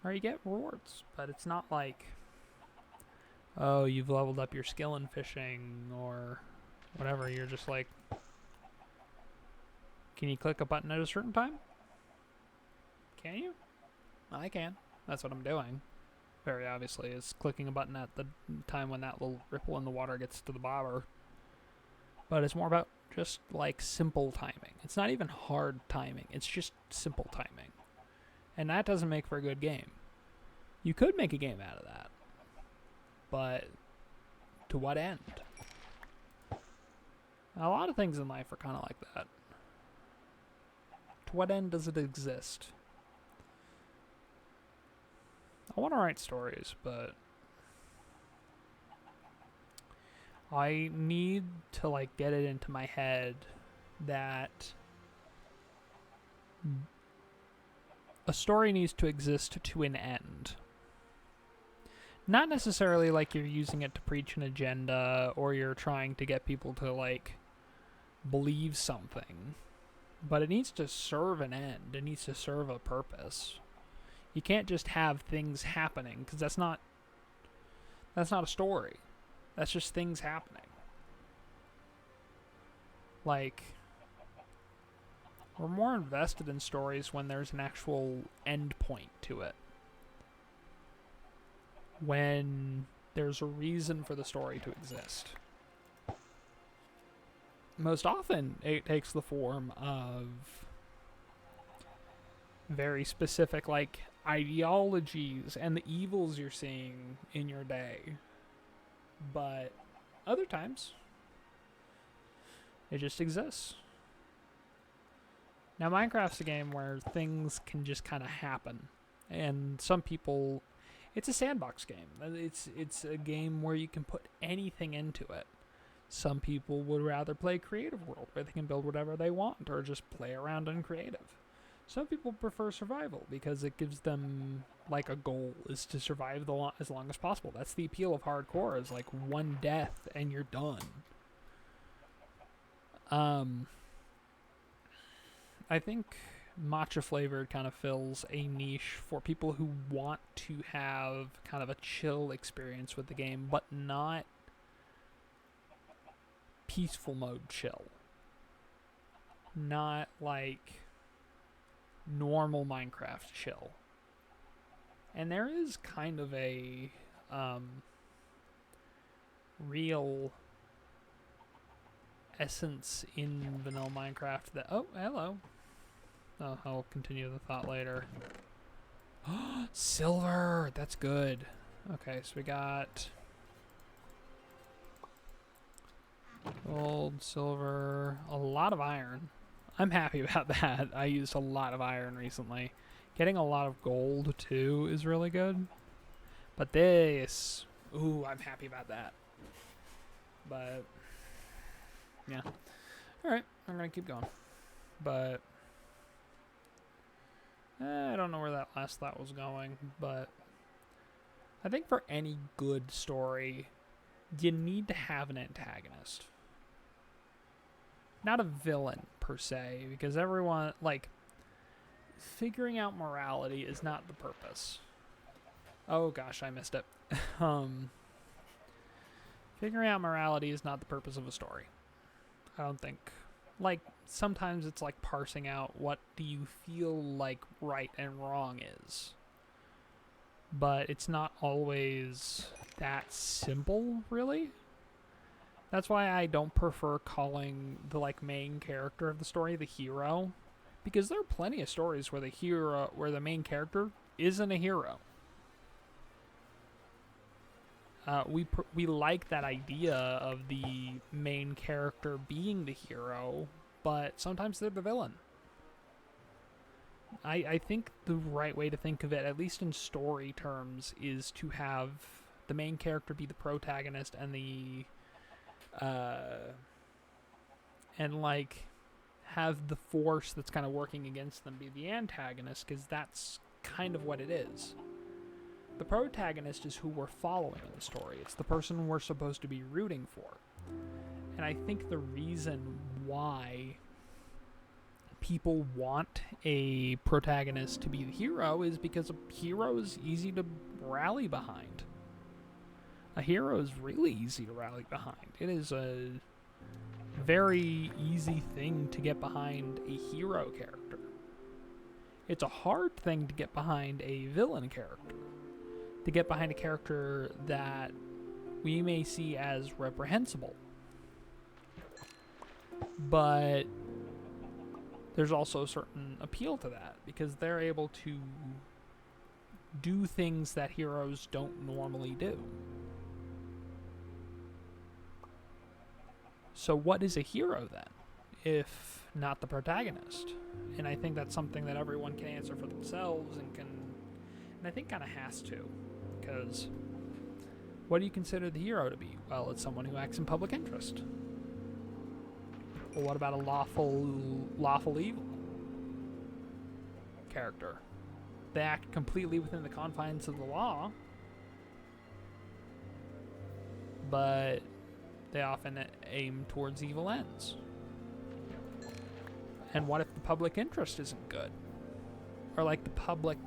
Or you get rewards, but it's not like, oh, you've leveled up your skill in fishing or whatever. You're just like, can you click a button at a certain time? Can you? I can. That's what I'm doing. Very obviously, is clicking a button at the time when that little ripple in the water gets to the bobber. But it's more about just like simple timing. It's not even hard timing. It's just simple timing. And that doesn't make for a good game. You could make a game out of that. But to what end? A lot of things in life are kind of like that. To what end does it exist? I want to write stories, but I need to like get it into my head that a story needs to exist to an end. Not necessarily like you're using it to preach an agenda or you're trying to get people to, like, believe something. But it needs to serve an end. It needs to serve a purpose. You can't just have things happening, because that's not a story. That's just things happening. Like, we're more invested in stories when there's an actual end point to it. When there's a reason for the story to exist. Most often, it takes the form of very specific, like, ideologies and the evils you're seeing in your day. But other times, it just exists. Now, Minecraft's a game where things can just kind of happen. And some people... It's a sandbox game. It's a game where you can put anything into it. Some people would rather play creative world, where they can build whatever they want, or just play around in creative. Some people prefer survival, because it gives them, like, a goal, is to survive as long as possible. That's the appeal of hardcore, is, like, one death, and you're done. I think matcha flavored kind of fills a niche for people who want to have kind of a chill experience with the game, but not peaceful mode chill. Not like normal Minecraft chill. And there is kind of a real essence in vanilla Minecraft that... Oh, hello. Oh, I'll continue the thought later. Silver! That's good. Okay, so we got gold, silver, a lot of iron. I'm happy about that. I used a lot of iron recently. Getting a lot of gold, too, is really good. But this... Ooh, I'm happy about that. But... yeah. Alright, I'm gonna keep going. But... I don't know where that last thought was going, but... I think for any good story, you need to have an antagonist. Not a villain, per se, because everyone, like... Figuring out morality is not the purpose. Oh gosh, I missed it. Figuring out morality is not the purpose of a story. I don't think. Like, sometimes it's like parsing out what do you feel like right and wrong is. But it's not always that simple, really. That's why I don't prefer calling the, like, main character of the story the hero. Because there are plenty of stories where the main character isn't a hero. We like that idea of the main character being the hero, but sometimes they're the villain. I think the right way to think of it, at least in story terms, is to have the main character be the protagonist and have the force that's kind of working against them be the antagonist, because that's kind of what it is. The protagonist is who we're following in the story. It's the person we're supposed to be rooting for. And I think the reason why people want a protagonist to be the hero is because a hero is easy to rally behind. A hero is really easy to rally behind. It is a very easy thing to get behind a hero character. It's a hard thing to get behind a villain character. To get behind a character that we may see as reprehensible. But there's also a certain appeal to that, because they're able to do things that heroes don't normally do. So what is a hero then, if not the protagonist? And I think that's something that everyone can answer for themselves and I think kind of has to. Because what do you consider the hero to be? Well, it's someone who acts in public interest. Well, what about a lawful evil character? They act completely within the confines of the law, but they often aim towards evil ends. And what if the public interest isn't good? Or like the public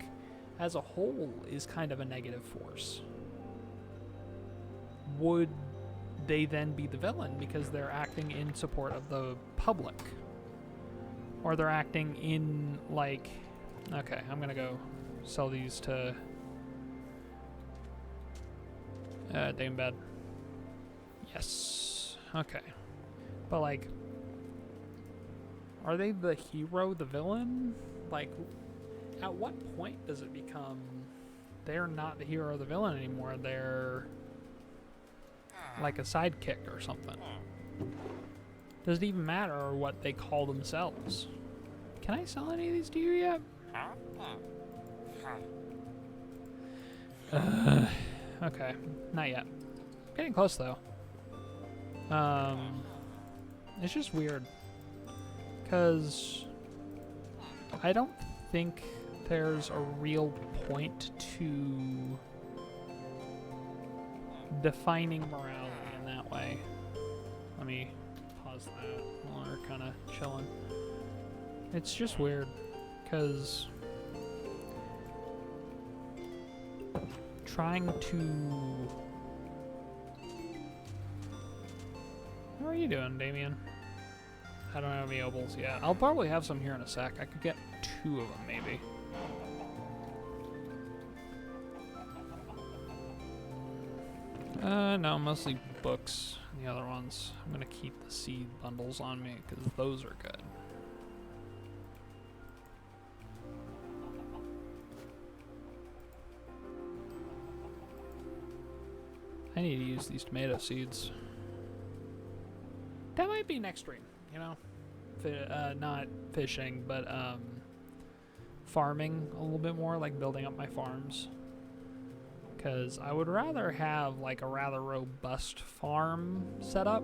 as a whole is kind of a negative force? Would they then be the villain because they're acting in support of the public? Or they're acting in, like... Okay, I'm gonna go sell these to... Damebed. Yes. Okay. But, like... Are they the hero, the villain? Like, at what point does it become... They're not the hero or the villain anymore, they're... like a sidekick or something. Does it even matter what they call themselves? Can I sell any of these to you yet? Okay, not yet. Getting close though. It's just weird. Because I don't think there's a real point to defining morality in that way. Let me pause that while we're kind of chilling. It's just weird, because trying to... How are you doing, Damien? I don't have any opals yet. I'll probably have some here in a sec. I could get 2 of them, maybe. No, mostly books. The other ones, I'm gonna keep the seed bundles on me, because those are good. I need to use these tomato seeds. That might be next stream, you know? Not fishing, but farming a little bit more, like building up my farms. Because I would rather have like a rather robust farm setup.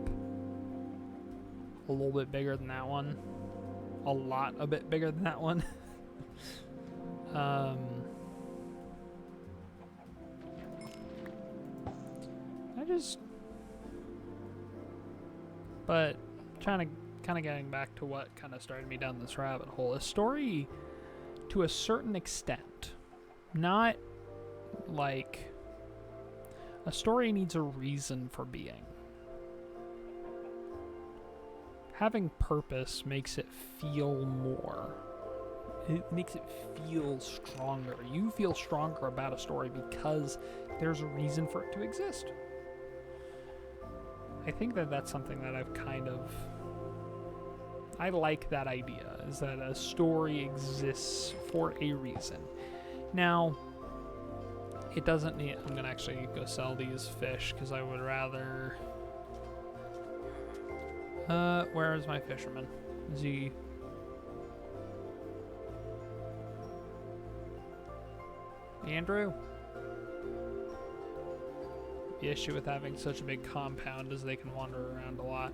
A little bit bigger than that one. A bit bigger than that one. But kind of getting back to what kind of started me down this rabbit hole. A story, to a certain extent, not like a story needs a reason for being. Having purpose makes it feel more. It makes it feel stronger. You feel stronger about a story because there's a reason for it to exist. I think that that's something that I've kind of... I like that idea, is that a story exists for a reason. Now, it doesn't need... I'm going to actually go sell these fish, because I would rather... where is my fisherman? Is he... Andrew? The issue with having such a big compound is they can wander around a lot.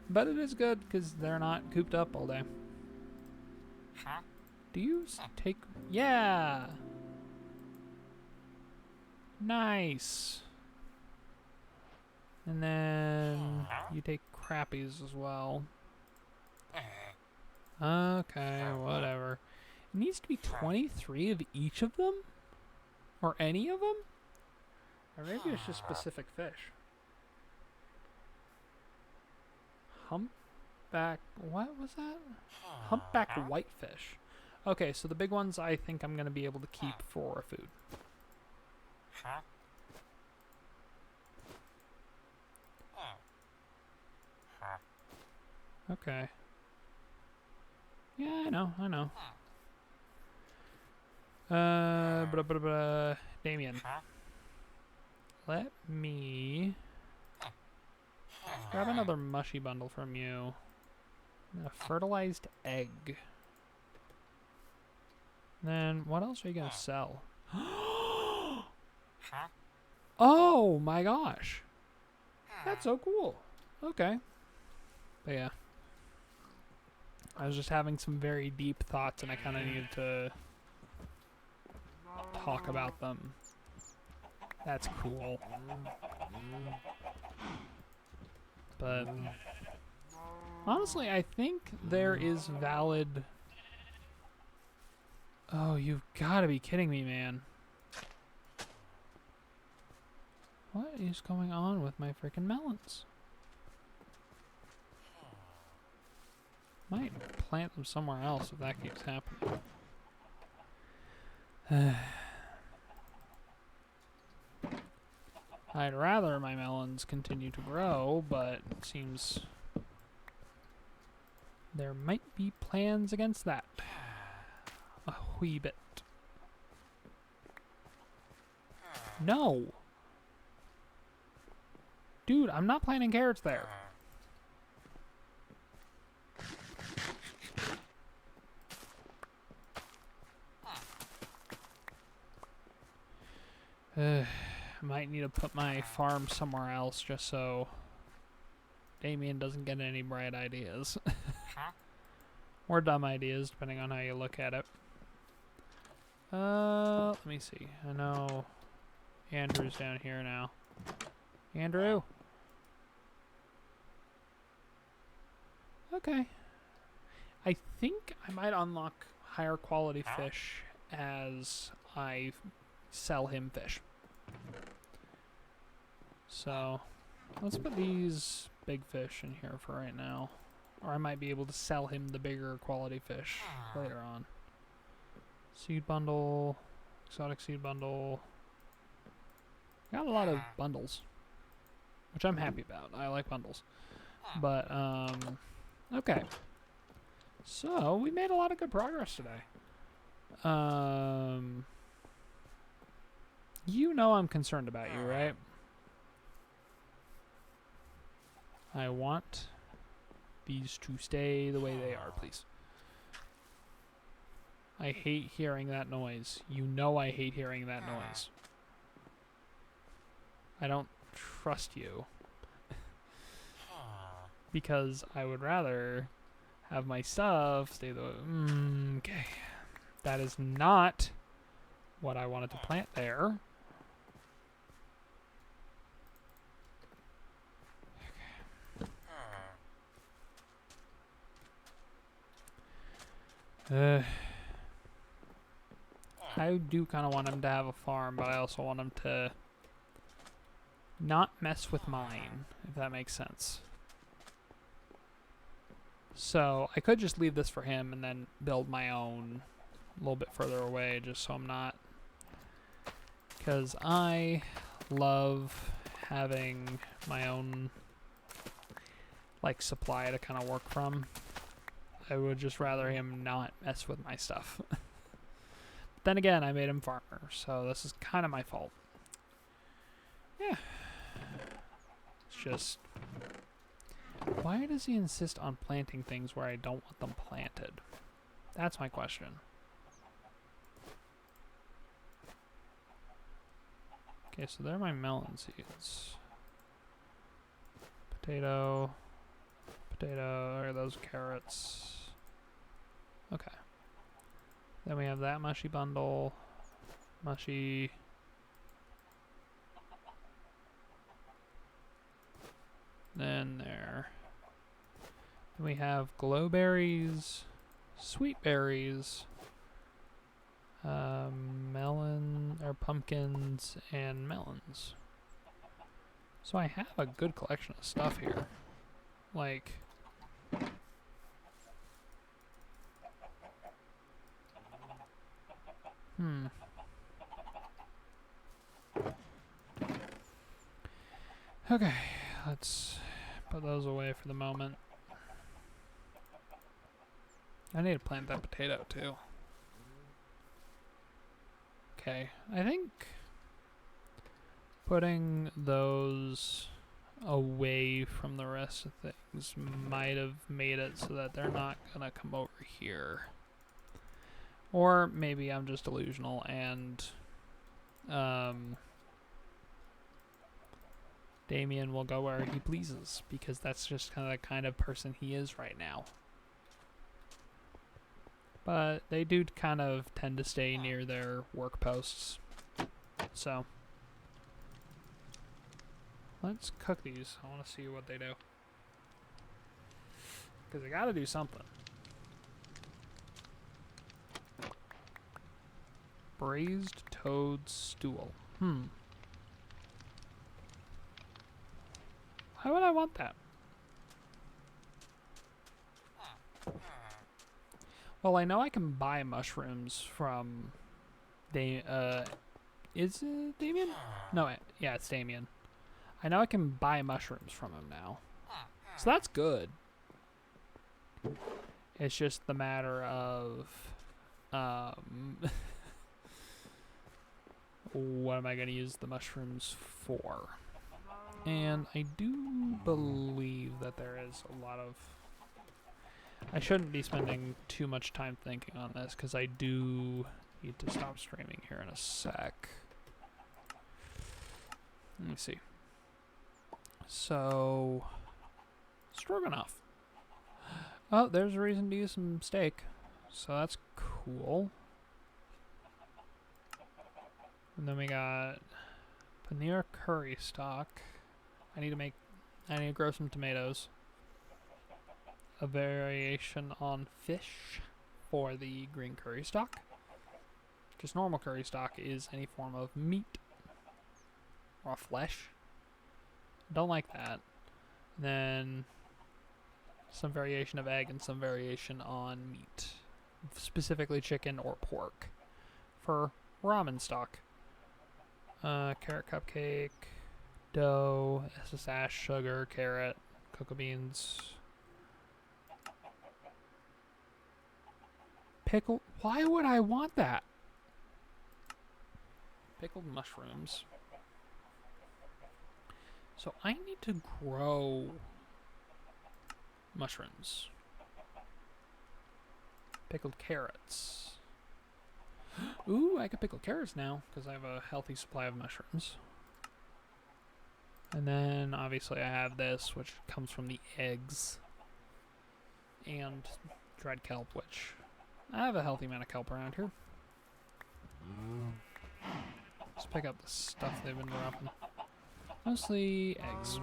But it is good because they're not cooped up all day. Do you take... Yeah! Nice! And then you take crappies as well. Okay, whatever. It needs to be 23 of each of them? Or any of them? Or maybe it's just specific fish. Humpback... What was that? Humpback whitefish. Okay, so the big ones I think I'm going to be able to keep for food. Okay. Yeah, I know. Damien. Let me grab another mushy bundle from you. A fertilized egg. Then what else are you gonna sell? Oh my gosh. That's so cool. Okay. But yeah. I was just having some very deep thoughts and I kind of needed to talk about them. That's cool. But honestly, I think there is valid... Oh, you've got to be kidding me, man. What is going on with my freaking melons? Might plant them somewhere else if that keeps happening. I'd rather my melons continue to grow, but it seems there might be plans against that. A wee bit. No! Dude, I'm not planting carrots there. I might need to put my farm somewhere else just so Damien doesn't get any bright ideas. Or dumb ideas, depending on how you look at it. Let me see. I know Andrew's down here now. Andrew? Okay. I think I might unlock higher quality fish as I sell him fish. So, let's put these big fish in here for right now. Or I might be able to sell him the bigger quality fish later on. Seed bundle, exotic seed bundle. Got a lot of bundles, which I'm happy about. I like bundles. But, okay. So, we made a lot of good progress today. You know I'm concerned about you, right? I want these to stay the way they are, please. I hate hearing that noise. You know I hate hearing that noise. I don't trust you. Because I would rather have my stuff stay the way... okay. That is not what I wanted to plant there. I do kind of want him to have a farm, but I also want him to not mess with mine, if that makes sense. So I could just leave this for him and then build my own a little bit further away, just so I'm not... Because I love having my own, like, supply to kind of work from. I would just rather him not mess with my stuff. Then again, I made him farmer, so this is kind of my fault. Yeah. It's just... Why does he insist on planting things where I don't want them planted? That's my question. Okay, so there are my melon seeds. Potato. Potato. Are those carrots? Okay. Then we have that mushy bundle. Mushy. Then there. Then we have glowberries, sweet berries, melon or pumpkins, and melons. So I have a good collection of stuff here. Like, okay, let's put those away for the moment. I need to plant that potato too. Okay, I think putting those away from the rest of things might have made it so that they're not gonna come over here. Or maybe I'm just delusional and Damien will go where he pleases, because that's just kind of the kind of person he is right now. But they do kind of tend to stay near their work posts. So, Let's cook these. I want to see what they do. Because I got to do something. Braised toad stool. Why would I want that? Well, I know I can buy mushrooms from... is it Damien? No, yeah, it's Damien. I know I can buy mushrooms from him now. So that's good. It's just the matter of... what am I going to use the mushrooms for? And I do believe that there is a lot of... I shouldn't be spending too much time thinking on this, because I do need to stop streaming here in a sec. Let me see. So... Stroganoff. Oh, there's a reason to use some steak. So that's cool. And then we got paneer curry stock. I need to grow some tomatoes. A variation on fish for the green curry stock. Just normal curry stock is any form of meat or flesh. Don't like that. And then some variation of egg and some variation on meat. Specifically chicken or pork. For ramen stock. Carrot cupcake, dough, SSH, sugar, carrot, cocoa beans. Pickle. Why would I want that? Pickled mushrooms. So I need to grow mushrooms. Pickled carrots. Ooh, I can pickle carrots now because I have a healthy supply of mushrooms. And then obviously I have this, which comes from the eggs. And dried kelp, which I have a healthy amount of kelp around here. Let's pick up the stuff they've been dropping. Mostly eggs.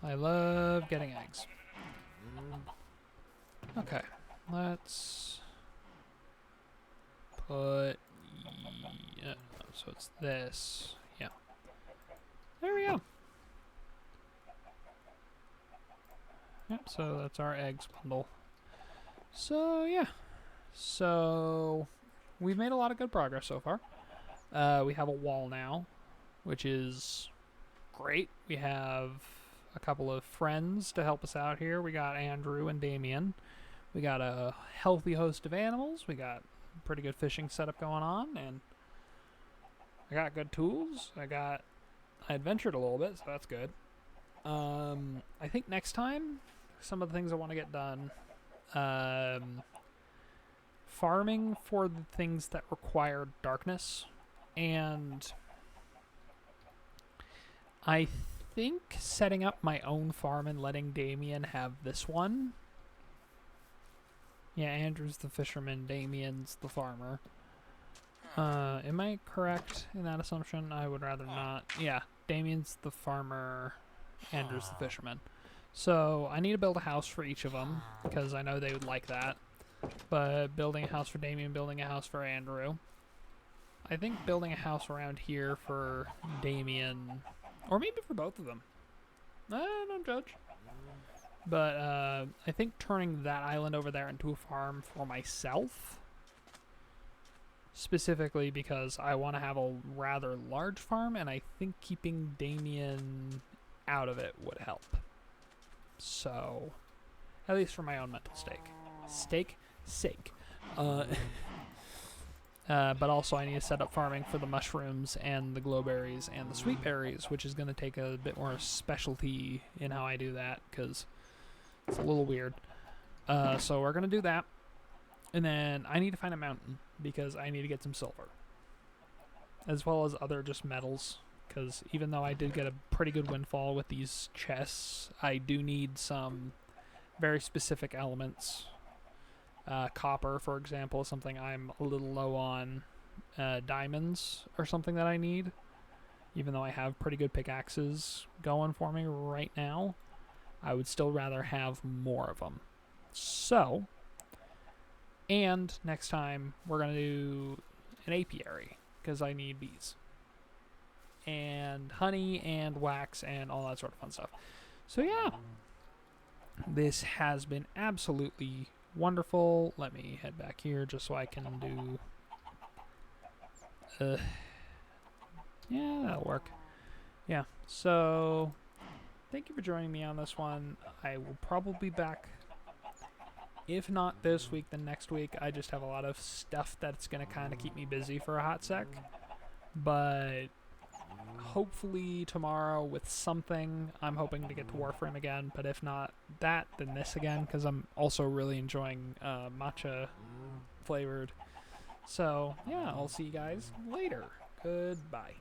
I love getting eggs. Okay, let's put... yeah, so it's this. Yeah. There we go. Yep, so that's our eggs bundle. So, yeah. So, we've made a lot of good progress so far. We have a wall now, which is great. We have a couple of friends to help us out here. We got Andrew and Damien. We got a healthy host of animals. We got a pretty good fishing setup going on, and I got good tools. I adventured a little bit, so that's good. I think next time, some of the things I want to get done, farming for the things that require darkness, and I think setting up my own farm and letting Damien have this one. Yeah, Andrew's the fisherman, Damien's the farmer. Am I correct in that assumption? I would rather not. Yeah, Damien's the farmer, Andrew's the fisherman. So I need to build a house for each of them, because I know they would like that. But building a house for Damien, building a house for Andrew. I think building a house around here for Damien, or maybe for both of them. Don't judge. But I think turning that island over there into a farm for myself, specifically because I want to have a rather large farm, and I think keeping Damien out of it would help. So, at least for my own mental sake. But also I need to set up farming for the mushrooms and the glowberries and the sweet berries, which is going to take a bit more specialty in how I do that, because it's a little weird. So we're going to do that. And then I need to find a mountain, because I need to get some silver. As well as other just metals, because even though I did get a pretty good windfall with these chests, I do need some very specific elements. Copper, for example, is something I'm a little low on. Diamonds are something that I need. Even though I have pretty good pickaxes going for me right now, I would still rather have more of them. So, and next time we're going to do an apiary, because I need bees. And honey and wax and all that sort of fun stuff. So yeah, this has been absolutely wonderful. Let me head back here just so I can do... yeah, that'll work. Yeah, so thank you for joining me on this one. I will probably be back, if not this week, then next week. I just have a lot of stuff that's going to kind of keep me busy for a hot sec. But hopefully tomorrow with something. I'm hoping to get to Warframe again, but if not that, then this again, because I'm also really enjoying matcha flavored. So yeah, I'll see you guys later. Goodbye.